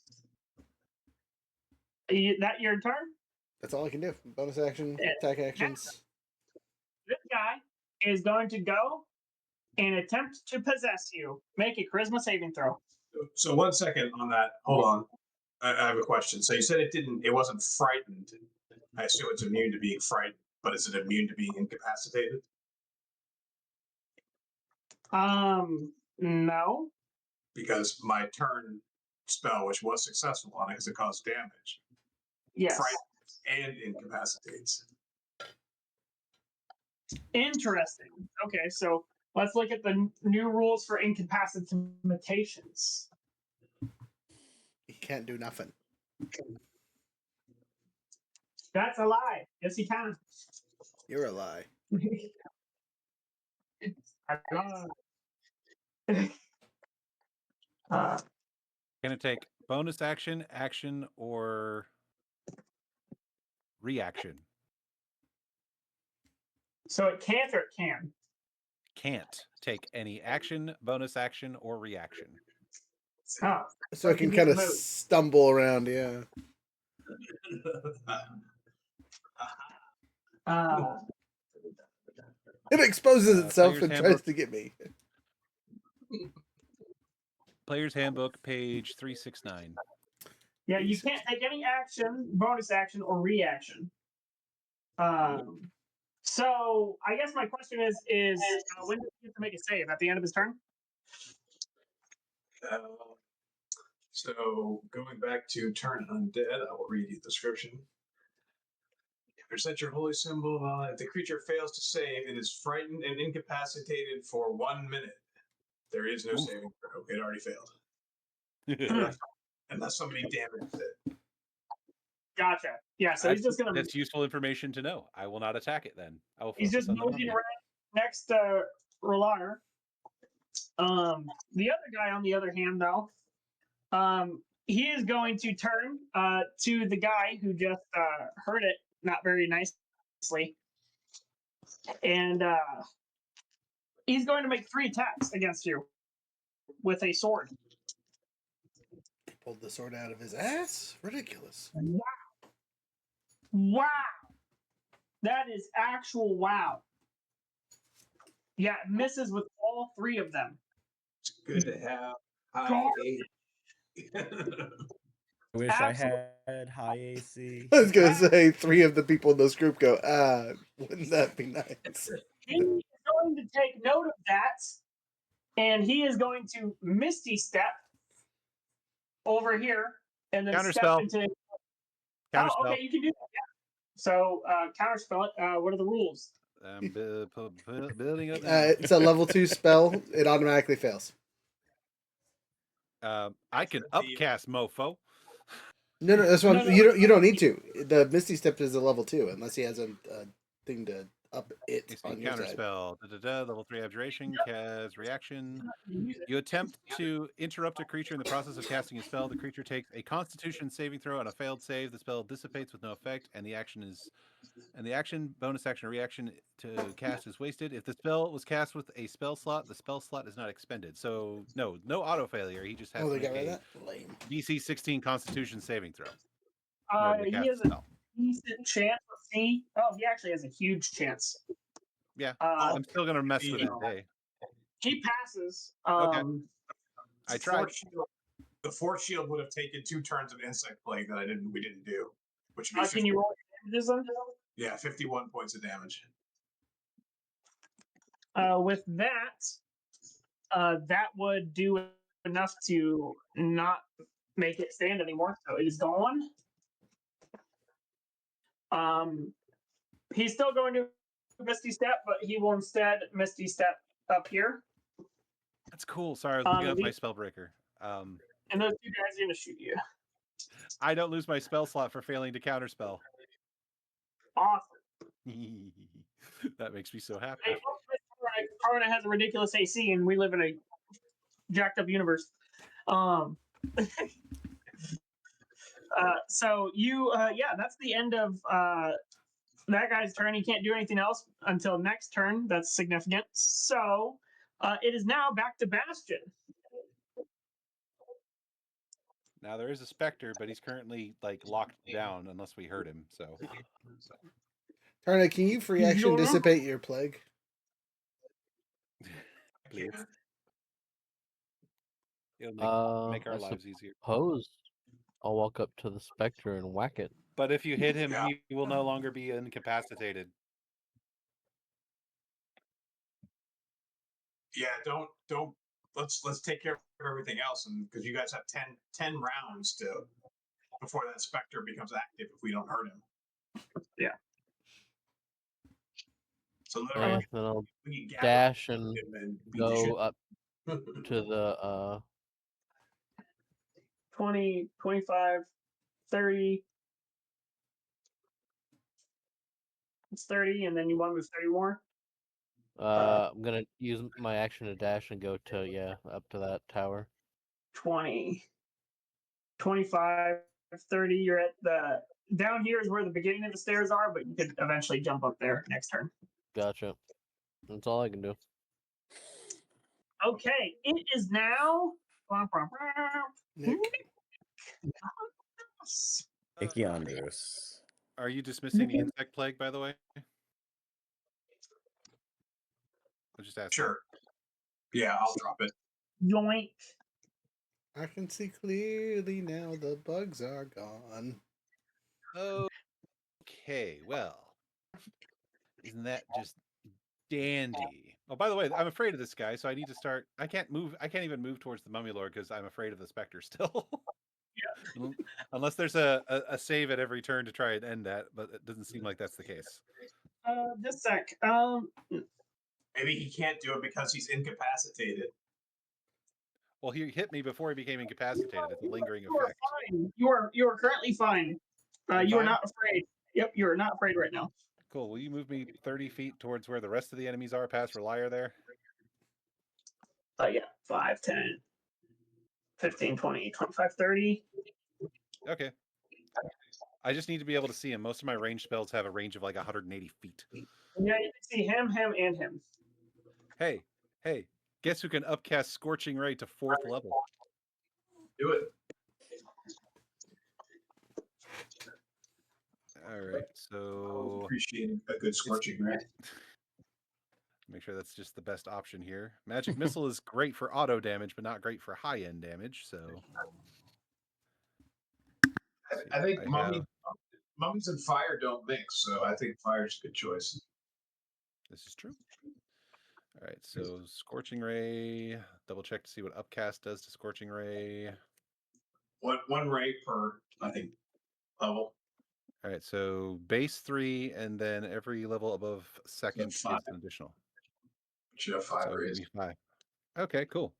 That your turn? That's all I can do. Bonus action, attack actions. This guy is going to go and attempt to possess you. Make a charisma saving throw. So 1 second on that. Hold on. I have a question. So you said it wasn't frightened. I assume it's immune to being frightened, but is it immune to being incapacitated? No. Because my turn spell, which was successful on it because it caused damage, Yes. frightens and incapacitates. Interesting. Okay, so let's look at the new rules for incapacitations. He can't do nothing. That's a lie. Yes, he can. You're a lie. Can it take bonus action, action, or reaction? So it can't or it can? Can't take any action, bonus action, or reaction. Oh, So it can kind of stumble around, yeah. Uh, It exposes itself Player's and tries Handbook. to get me. Player's Handbook, page 369. yeah, you can't take any action, bonus action, or reaction. So I guess my question is when does he get to make a save? At the end of his turn? So going back to turn undead, I will read you the description. Present your holy symbol. If the creature fails to save, it is frightened and incapacitated for 1 minute. There is no saving throw. It already failed. Unless somebody damages it. Gotcha. Yeah, so he's just gonna. That's useful information to know. I will not attack it then. I will He's focus just on the moving mummy. around next Rolar. The other guy, on the other hand, though, he is going to turn to the guy who just hurt it not very nicely, and he's going to make 3 attacks against you with a sword. Pulled the sword out of his ass? Ridiculous. Wow. That is actual wow. Yeah, it misses with all 3 of them. It's good to have high God. I wish I had high AC. I was going to say 3 of the people in this group go, wouldn't that be nice? He is going to take note of that, and he is going to Misty Step over here, and then Counterspell. step into. Counterspell. Oh, okay, you can do that. Yeah. So counterspell it. What are the rules? I'm building up. It's a level 2 spell. It automatically fails. I can upcast, mofo. No, that's one. No. You don't need to. The Misty Step is a level 2 unless he has a thing to up it on your side. Counterspell. Level 3 abjuration. Cast reaction. You attempt to interrupt a creature in the process of casting a spell. The creature takes a Constitution saving throw on a failed save. The spell dissipates with no effect, and the action, bonus action, or reaction to cast is wasted. If the spell was cast with a spell slot, the spell slot is not expended. So no auto failure. He just has to make a DC 16 Constitution saving throw. He has a decent chance. Let's see. Oh, he actually has a huge chance. Yeah, I'm still gonna mess with it. Hey, he passes. Okay. I tried. The force shield would have taken 2 turns of insect plague that we didn't do. Which would be can you roll damages on? Yeah, 51 points of damage. With that, that would do enough to not make it stand anymore. So it is gone. He's still going to Misty Step, but he will instead Misty Step up here. That's cool. Sorry, I was looking up my Spellbreaker. And those 2 guys are going to shoot you. I don't lose my spell slot for failing to counterspell. Awesome. That makes me so happy. Hey, Corona has a ridiculous AC, and we live in a jacked up universe. So you, that's the end of that guy's turn. He can't do anything else until next turn. That's significant. So it is now back to Bastion. Now there is a Spectre, but he's currently locked down unless we hurt him. So, Tarna, can you free action dissipate your plague? Please. It'll make our lives easier. Suppose I'll walk up to the Spectre and whack it. But if you hit him, he will no longer be incapacitated. Yeah, don't. Let's take care of everything else, and because you guys have 10 rounds before that Spectre becomes active if we don't hurt him. Yeah. So then I'll dash and go up to the 20, 25, 30. It's 30, and then you want to move 30 more? I'm gonna use my action to dash and go to up to that tower. 20, 25, 30. You're at the down here is where the beginning of the stairs are, but you could eventually jump up there next turn. Gotcha. That's all I can do. Okay, it is now. Nick. Ichiandros. Are you dismissing the insect plague, by the way? I'm just asking. Sure. Yeah, I'll drop it. Yoink. I can see clearly now the bugs are gone. Okay, well, isn't that just dandy? Oh, by the way, I'm afraid of this guy, so I need to start. I can't move. I can't even move towards the mummy lord because I'm afraid of the specter still. Yeah. Unless there's a save at every turn to try and end that, but it doesn't seem like that's the case. Just a sec. Maybe he can't do it because he's incapacitated. Well, he hit me before he became incapacitated. It's a lingering You are effect. fine. You are currently fine. You are fine? not afraid. Yep, you are not afraid right now. Cool. Will you move me 30 feet towards where the rest of the enemies are past Relier there? Yeah, 5, 10, 15, 20, 25, 30. Okay. I just need to be able to see him. Most of my range spells have a range of like 180 feet. Yeah, you can see him, and him. Hey, guess who can upcast Scorching Ray to 4th level? Do it. All right, so Appreciating a good scorching ray. Make sure that's just the best option here. Magic Missile is great for auto damage, but not great for high-end damage, so... I think mummies and fire don't mix, so I think fire's a good choice. This is true. All right, so Scorching Ray, double check to see what Upcast does to Scorching Ray. One ray per, I think, level. All right, so base 3, and then every level above second gets an additional. Should have 5 rays. 5. Okay, cool.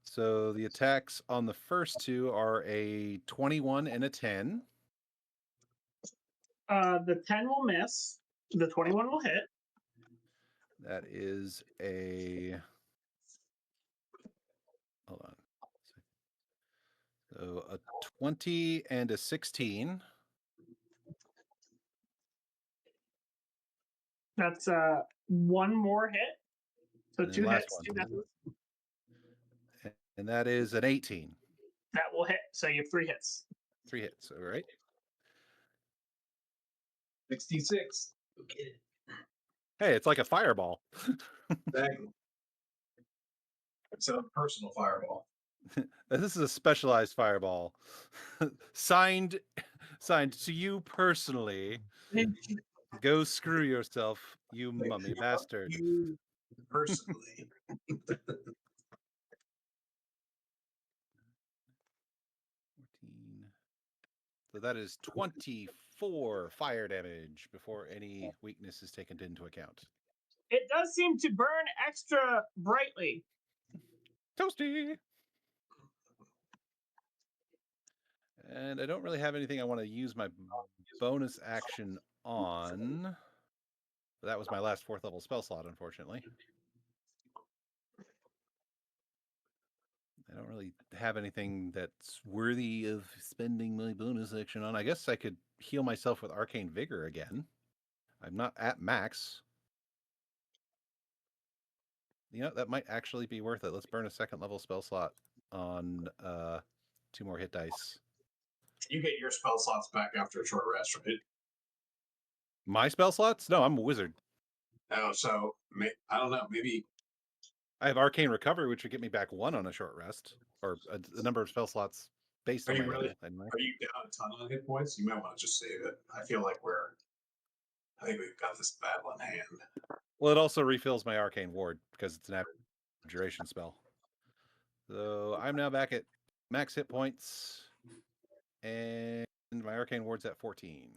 So the attacks on the first 2 are a 21 and a 10. The 10 will miss. The 21 will hit. That is a... Hold on. So a 20 and a 16. That's one more hit. So And 2 last hits, one. 2 misses. And that is an 18. That will hit. So you have 3 hits. 3 hits, all right. 66. Okay. Hey, it's like a fireball. Exactly. It's a personal fireball. This is a specialized fireball. signed to you personally. Go screw yourself, you mummy bastard. You personally. 14. So that is 24 fire damage before any weakness is taken into account. It does seem to burn extra brightly. Toasty! And I don't really have anything I want to use my bonus action on. That was my last 4th level spell slot, unfortunately. I don't really have anything that's worthy of spending my bonus action on. I guess I could heal myself with Arcane Vigor again. I'm not at max. You know, that might actually be worth it. Let's burn a 2nd level spell slot on 2 more hit dice. You get your spell slots back after a short rest, right? My spell slots? No, I'm a wizard. Oh, so I don't know. Maybe I have Arcane Recovery, which would get me back 1 on a short rest, or a number of spell slots based on my level, anyway. Are you down a ton on hit points? You might want to just save it. I feel like I think we've got this battle in hand. Well, it also refills my Arcane Ward because it's an abjuration spell. So I'm now back at max hit points, and my Arcane Ward's at 14.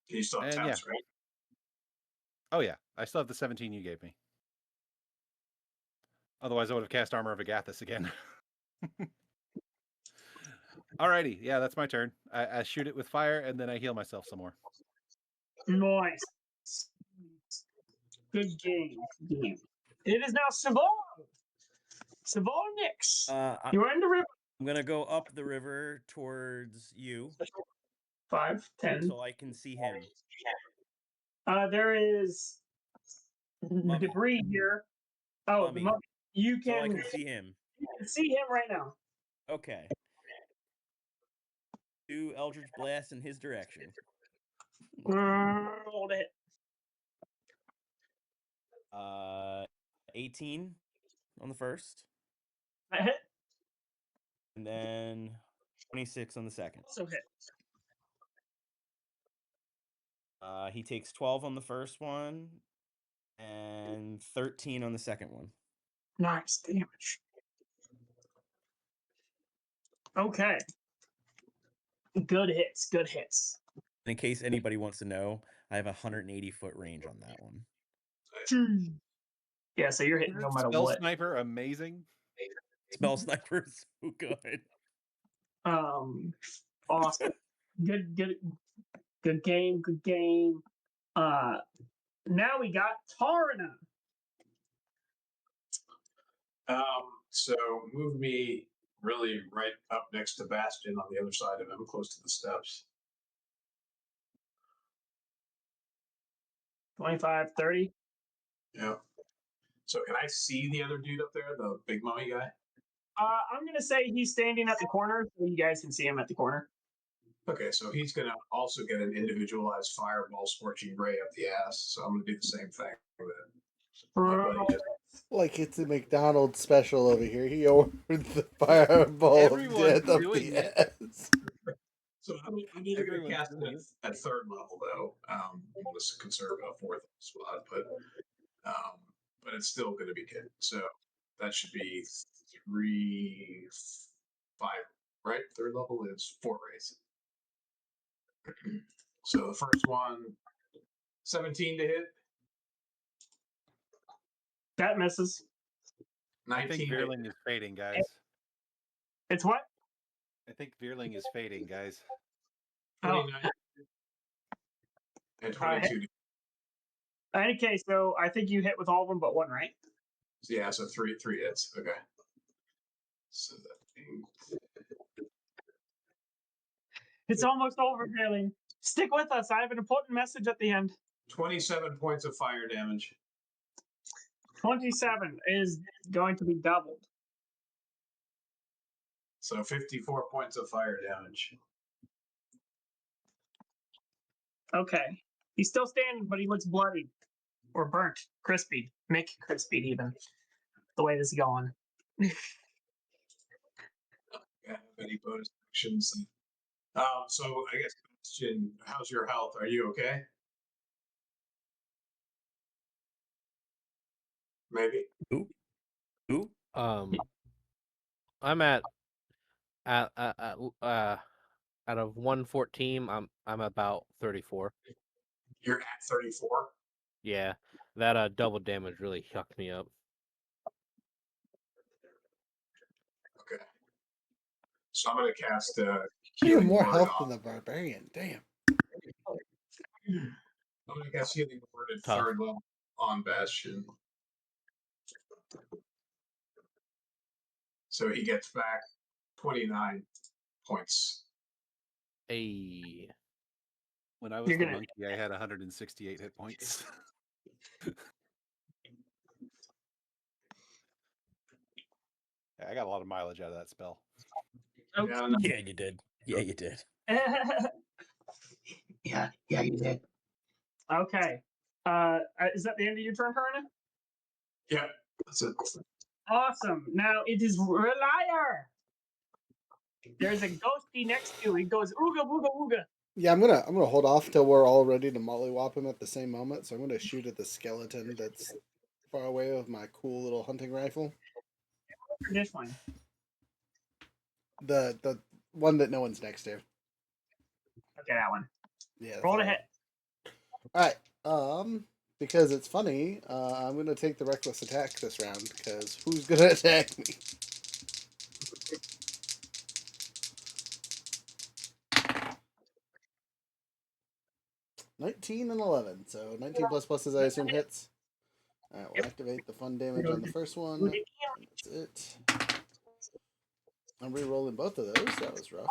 You still have taps, right? Oh yeah, I still have the 17 you gave me. Otherwise, I would have cast Armor of Agathis again. Alrighty, yeah, that's my turn. I shoot it with fire, and then I heal myself some more. Nice. Good game. It is now Savon. Savonix. You're in the river. I'm gonna go up the river towards you. 5, 10. So I can see him. There is debris here. Oh, the mummy. You So I can, can see him. you can see him right now. Okay. 2 Eldritch Blasts in his direction. Roll to hit. 18 on the first, That hit. and then 26 on the second. Also hit. He takes 12 on the first one, and 13 on the second one. Nice damage. Okay. Good hits. Good hits. And in case anybody wants to know, I have a 180-foot range on that one. Yeah, so you're hitting no matter Spell what. sniper, amazing. Spell Sniper is so good. Awesome. Good game. Good game. Now we got Tarna. So move me really right up next to Bastion on the other side of him, close to the steps. 25, 30. Yeah. So can I see the other dude up there, the big mummy guy? I'm gonna say he's standing at the corner, so you guys can see him at the corner. Okay, so he's gonna also get an individualized fireball scorching ray up the ass. So I'm gonna do the same thing with it. My buddy just Like it's a McDonald's special over here. He ordered the fireball of Everyone's death up doing the it. ass. So I'm either going to Everyone's cast doing it it. at third level though. I'm going to conserve a fourth spot, but it's still going to be good. So that should be 3, 5, right? Third level is 4 rays. So the first one, 17 to hit, That misses. I think 19 to hit. Veerling is fading, guys. It's what? I think Veerling is fading, guys. 29 and 22 to hit. In any case, though, I think you hit with all of them but one, right? Yeah, so three hits. Okay. So that It's almost over, Haley. Stick with us. I have an important message at the end. 27 points of fire damage. 27 is going to be doubled. So 54 points of fire damage. Okay. He's still standing, but he looks bloody. Or burnt. Crispy. Mick crispy, even. The way this is going. Yeah, any bonus actions? So I guess question: how's your health? Are you okay? Maybe. Who? I'm at out of 114, I'm about 34. You're at 34. Yeah, that double damage really yucked me up. Okay. So I'm gonna cast You have healing more word health on. than the barbarian. Damn. I'm gonna cast healing word at Tough. third level on Bastion. So he gets back 29 points. When I was You're the gonna- monkey, I had 168 hit points. Yeah, I got a lot of mileage out of that spell. Okay. Yeah, you did. Yeah, you did. Yeah, you did. Okay. Is that the end of your turn, Karna? Yeah, that's it. Awesome. Now it is Reliar. There's a ghosty next to you. He goes ooga booga ooga. Yeah, I'm gonna hold off till we're all ready to mollywop him at the same moment. So I'm gonna shoot at the skeleton that's far away with my cool little hunting rifle. This one. The one that no one's next to. Okay, that one. Yeah. Roll to hit. All right. Because it's funny, I'm gonna take the reckless attack this round because who's gonna attack me? $19 and 11, so 19 plus pluses I assume hits. All right, we'll activate the fun damage on the first one. That's it. I'm re-rolling both of those. That was rough.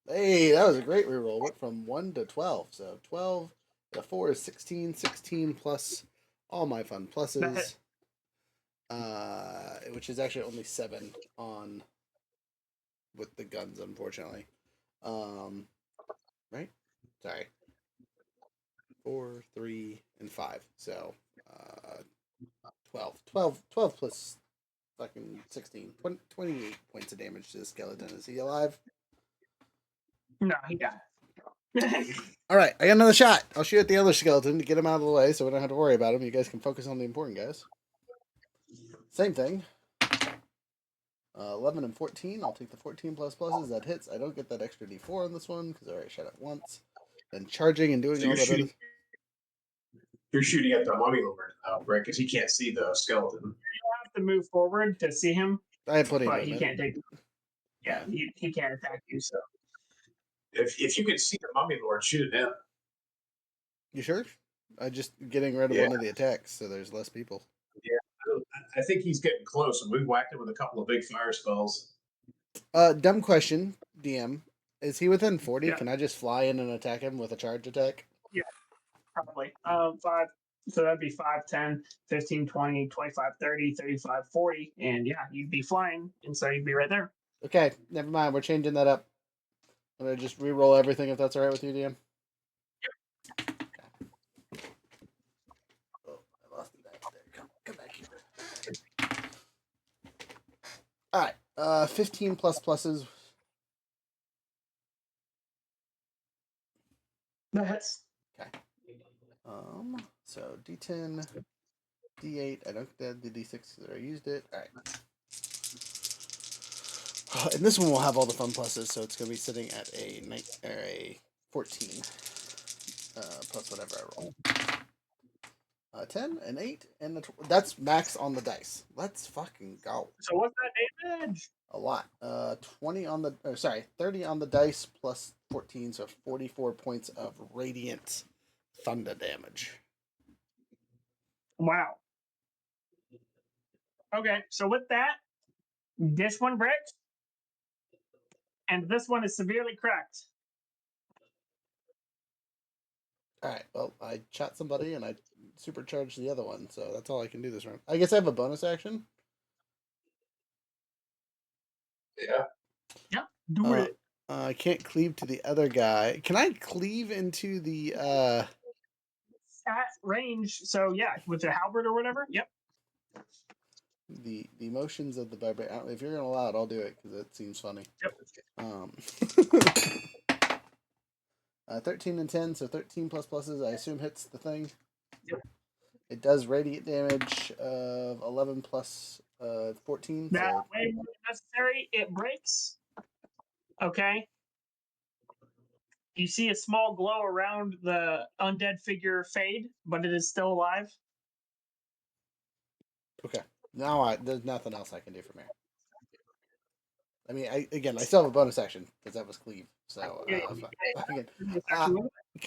Hey, that was a great re-roll. Went from 1 to 12. So 12 to 4 is 16. 16 plus all my fun pluses. which is actually only 7 on with the guns, unfortunately. Right? Sorry. 4, 3, and 5. So 12 plus fucking 16. 28 points of damage to the skeleton. Is he alive? No, he died. All right, I got another shot. I'll shoot at the other skeleton to get him out of the way so we don't have to worry about him. You guys can focus on the important guys. Same thing. 11 and 14. I'll take the 14 plus pluses. That hits. I don't get that extra d4 on this one because I already shot it once. Then charging and doing So all you're that shooting, other... you're shooting at the mummy lord now, right? Because he can't see the skeleton. You have to move forward to see him, I have plenty of but he movement. can't take. Yeah, he can't attack you. So If you can see the mummy lord, shoot at him. You sure? I'm just getting rid of Yeah. one of the attacks, so there's less people. Yeah, I think he's getting close, and we've whacked him with a couple of big fire spells. Dumb question, DM. Is he within 40? Yeah. Can I just fly in and attack him with a charge attack? yeah, probably 5. So that'd be 5, 10, 15, 20, 25, 30, 35, 40. And yeah, you'd be flying. And so you'd be right there. Okay, never mind. We're changing that up. I'm going to just re-roll everything if that's all right with you, DM. Oh, I lost the dice. There, come back here. All right, 15 plus pluses. That's Okay. So D10, D8. I don't get the D6 because I used it. All right. And this one will have all the fun pluses, so it's going to be sitting at a 14 plus whatever I roll. 10, an 8, and that's max on the dice. Let's fucking go. So what's that damage? A lot. 30 on the dice plus 14, so 44 points of radiant thunder damage. Wow. Okay, so with that, this one breaks, and this one is severely cracked. All right. Well, I shot somebody and I supercharged the other one, so that's all I can do this round. I guess I have a bonus action. Yeah. Yeah, do it. I can't cleave to the other guy. Can I cleave into the At range, so yeah, with the halberd or whatever. Yep. the motions of the barbarian? If you're gonna allow it, I'll do it because it seems funny. Yep. 13 and 10, so 13 plus pluses. I assume hits the thing. Yep. It does radiant damage of 11 plus 14. That So way when necessary, it breaks. Okay. You see a small glow around the undead figure fade, but it is still alive. okay. Now there's nothing else I can do from here. I mean, I still have a bonus action because that was cleave. So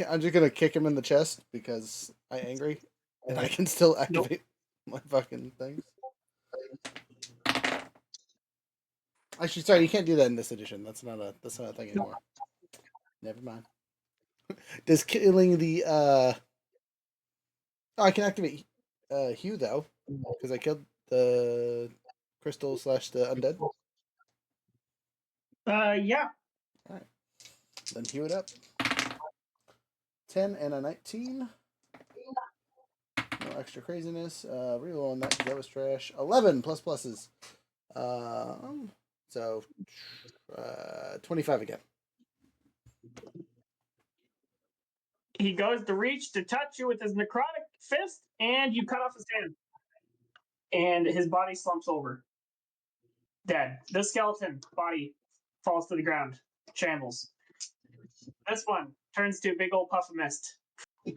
I'm just gonna kick him in the chest because I'm angry, and I can still activate my fucking things. Actually, sorry, you can't do that in this edition. That's not a thing anymore. Never mind. Does killing the Oh, I can activate Hue though, because I killed the crystal / the undead. Yeah. All right. Then Hue it up. 10 and a 19. No extra craziness. Reroll on that because that was trash. 11 plus pluses. So 25 again. He goes to reach to touch you with his necrotic fist, and you cut off his hand. And his body slumps over. Dead. The skeleton body falls to the ground. Shambles. This one turns to a big old puff of mist. Wait.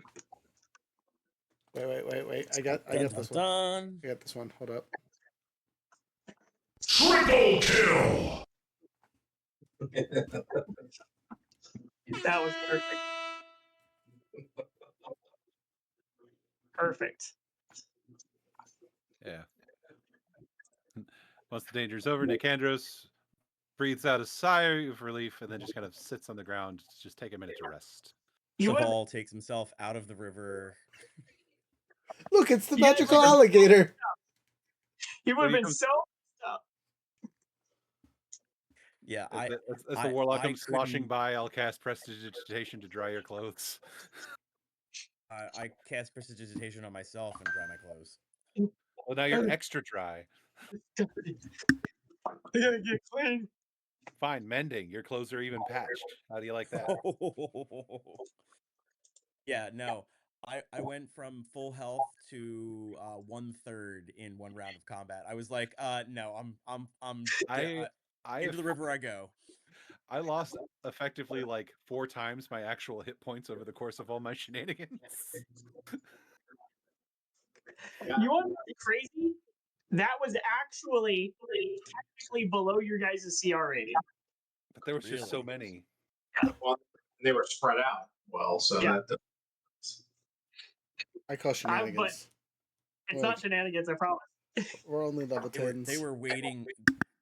I got this one. I got this one. Hold up. Triple kill! That was perfect. Perfect. Yeah. Once the danger's over, Nicandros breathes out a sigh of relief and then just kind of sits on the ground. Just take a minute to rest. Sabal takes himself out of the river. Look, it's the magical alligator. He would have you been come- so messed up. Yeah, As the warlock I comes sloshing couldn't- by, I'll cast prestidigitation to dry your clothes. I cast prestidigitation on myself and dry my clothes. Well, now you're extra dry. I gotta get clean. Fine, mending. Your clothes are even patched. How do you like that? Yeah, no. I went from full health to 1/3 in one round of combat. I was like, no, I'm into the river I go. I lost effectively like 4 times my actual hit points over the course of all my shenanigans. You want to be crazy? That was actually technically below your guys' CR rating. But there was just so Really? many. Well, they were spread out well, so Yeah. that I call shenanigans. It's Like, not shenanigans, I promise. we're only level They were, 10s. they were waiting.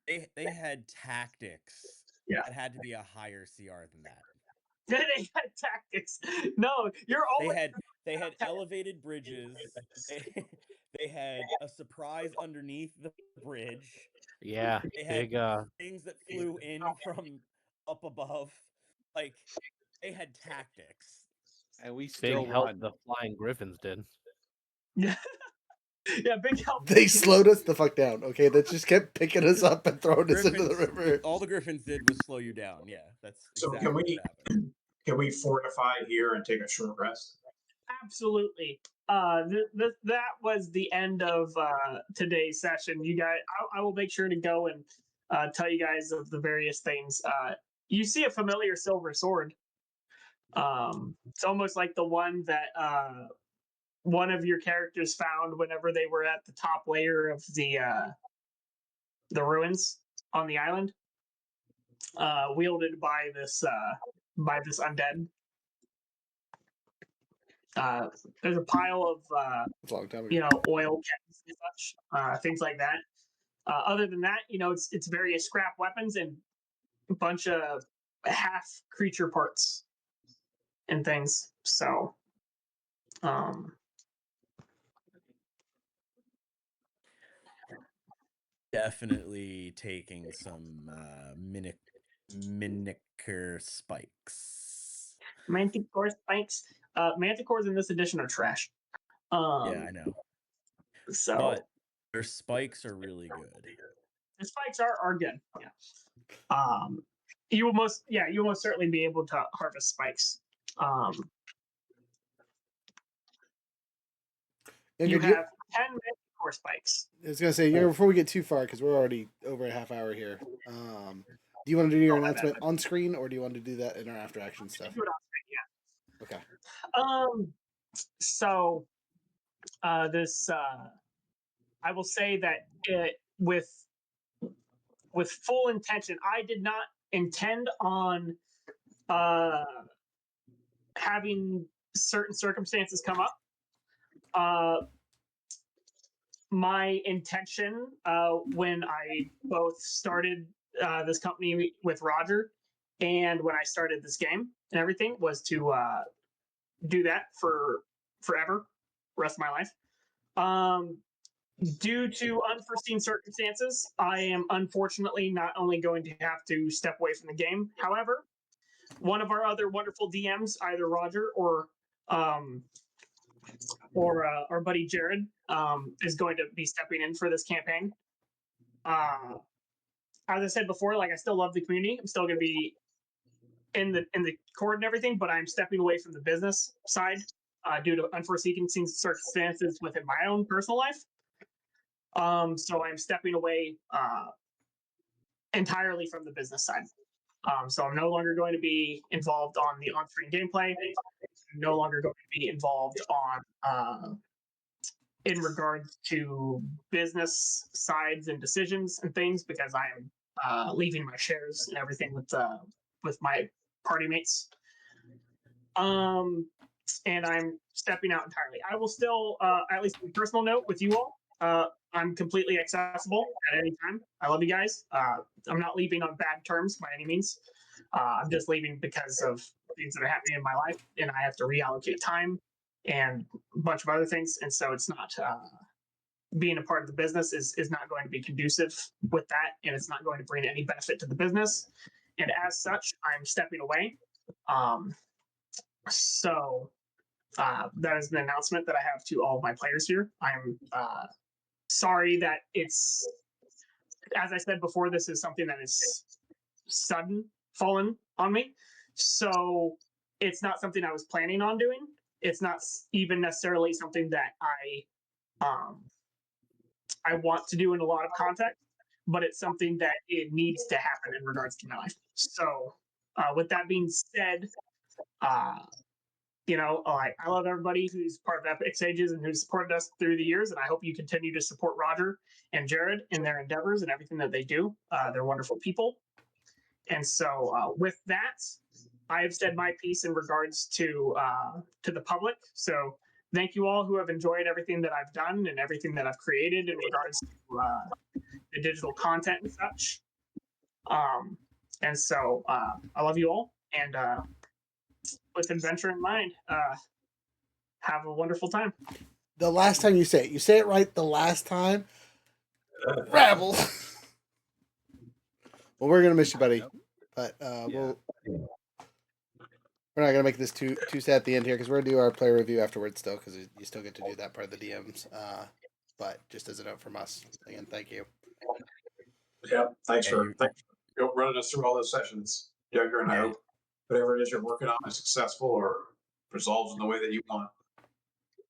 They had tactics Yeah. that had to be a higher CR than that. They had tactics. No, you're always. They had elevated bridges. They had a surprise underneath the bridge. Yeah, They had big things that flew in from up above. Like they had tactics. And we big still help won. the flying griffins did. Yeah, yeah, big help. They slowed us the fuck down. Okay, they just kept picking us up and throwing us into the river. All the griffins did was slow you down. Yeah, that's So exactly what happened. can we fortify here and take a short rest? Absolutely. That was the end of today's session. You guys, I will make sure to go and tell you guys of the various things. You see a familiar silver sword. It's almost like the one that one of your characters found whenever they were at the top layer of the ruins on the island, wielded by this undead. There's a pile of It's a long time ago. oil kegs and such, things like that. Other than that, it's various scrap weapons and a bunch of half creature parts and things. So, Definitely taking some miniature spikes. Manticore spikes. Manticores in this edition are trash. Yeah, I know. So, But their spikes are really good. the spikes are good. Yeah. You will most certainly be able to harvest spikes. You have 10 manticore spikes. I was gonna say, before we get too far, because we're already over a half hour here. Do you want to do your announcement on screen, or do you want to do that in our after action stuff? Do it on screen, Okay. So, this I will say that with full intention, I did not intend on having certain circumstances come up. My intention when I both started this company with Roger and when I started this game and everything was to do that for forever, rest of my life. Due to unforeseen circumstances, I am unfortunately not only going to have to step away from the game. However, one of our other wonderful DMs, either Roger or our buddy Jared, is going to be stepping in for this campaign. As I said before, like I still love the community. I'm still going to be in the court and everything, but I'm stepping away from the business side due to unforeseen circumstances within my own personal life. So I'm stepping away entirely from the business side. So I'm no longer going to be involved on the on-screen gameplay. I'm no longer going to be involved on in regards to business sides and decisions and things because I am leaving my shares and everything with my party mates. And I'm stepping out entirely. I will still, at least on a personal note, with you all. I'm completely accessible at any time. I love you guys. I'm not leaving on bad terms by any means. I'm just leaving because of things that are happening in my life, and I have to reallocate time and a bunch of other things. And so it's not being a part of the business is not going to be conducive with that, and it's not going to bring any benefit to the business. And as such, I'm stepping away. So that is an announcement that I have to all of my players here. I'm sorry that it's, as I said before, this is something that is sudden fallen on me. So it's not something I was planning on doing. It's not even necessarily something that I want to do in a lot of context, but it's something that it needs to happen in regards to my life. So with that being said, you know, I love everybody who's part of Epic Sages and who's supported us through the years, and I hope you continue to support Roger and Jared in their endeavors and everything that they do. They're wonderful people. And so with that, I have said my piece in regards to the public. So thank you all who have enjoyed everything that I've done and everything that I've created in regards to the digital content and such. And so I love you all, and with adventure in mind, have a wonderful time. The last time you say it right the last time. Rabble. Well, we're gonna miss you, buddy. But we're not gonna make this too sad at the end here because we're gonna do our player review afterwards still, because you still get to do that part of the DMs. But just as a note from us, again, thank you. Yeah, thanks for running us through all those sessions, Jagger, and I hope whatever it is you're working on is successful or resolves in the way that you want.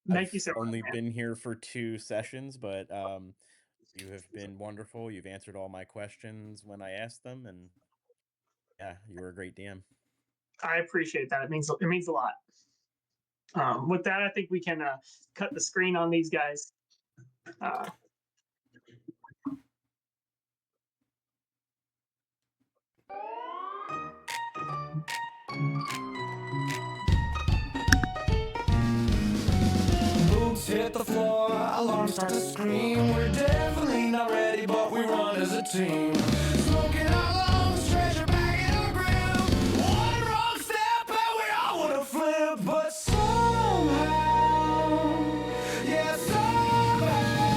Thank you so much. Only been here for 2 sessions, but you have been wonderful. You've answered all my questions when I asked them, and yeah, you were a great DM. I appreciate that. It means a lot. With that, I think we can cut the screen on these guys. Boots hit the floor, alarm starts to scream. We're definitely not ready, but we run as a team. Smoking our lungs, treasure back in our grip. One wrong step and we all wanna flip, but somehow, yeah, somehow,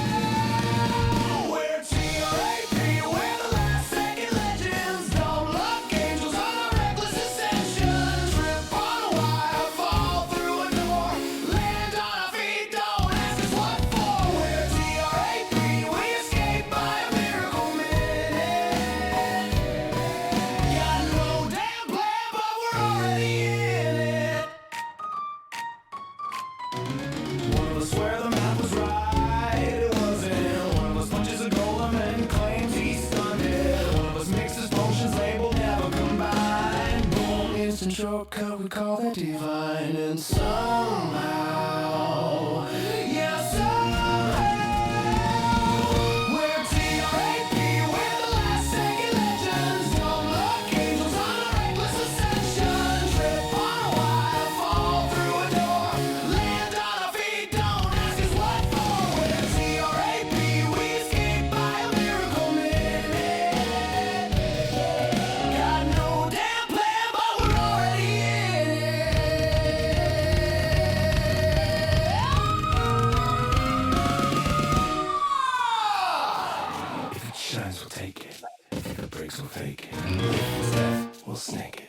we're T.R.A.P. We're the last second legends. Don't look angels on a reckless ascension. Trip on a wire, fall through a door, land on our feet, don't ask us what for. We're T.R.A.P. We escaped by a miracle minute. Got no damn plan, but we're already in it. One of us swear the math was right, it wasn't. One of us punches a golem and claims he's stunned it. One of us mixes potions labeled never combined. Boom, instant shortcut, we call that divine. And somehow, yeah, somehow, we're T.R.A.P. We're the last second legends. Don't look angels on a reckless ascension. Trip on a wire, fall through a door, land on our feet, don't ask us what for. We're T.R.A.P. We escaped by a miracle minute. Got no damn plan, but we're already in it. If it shines, we'll take it. If it breaks, we'll fake it. If it's death, we'll snake it.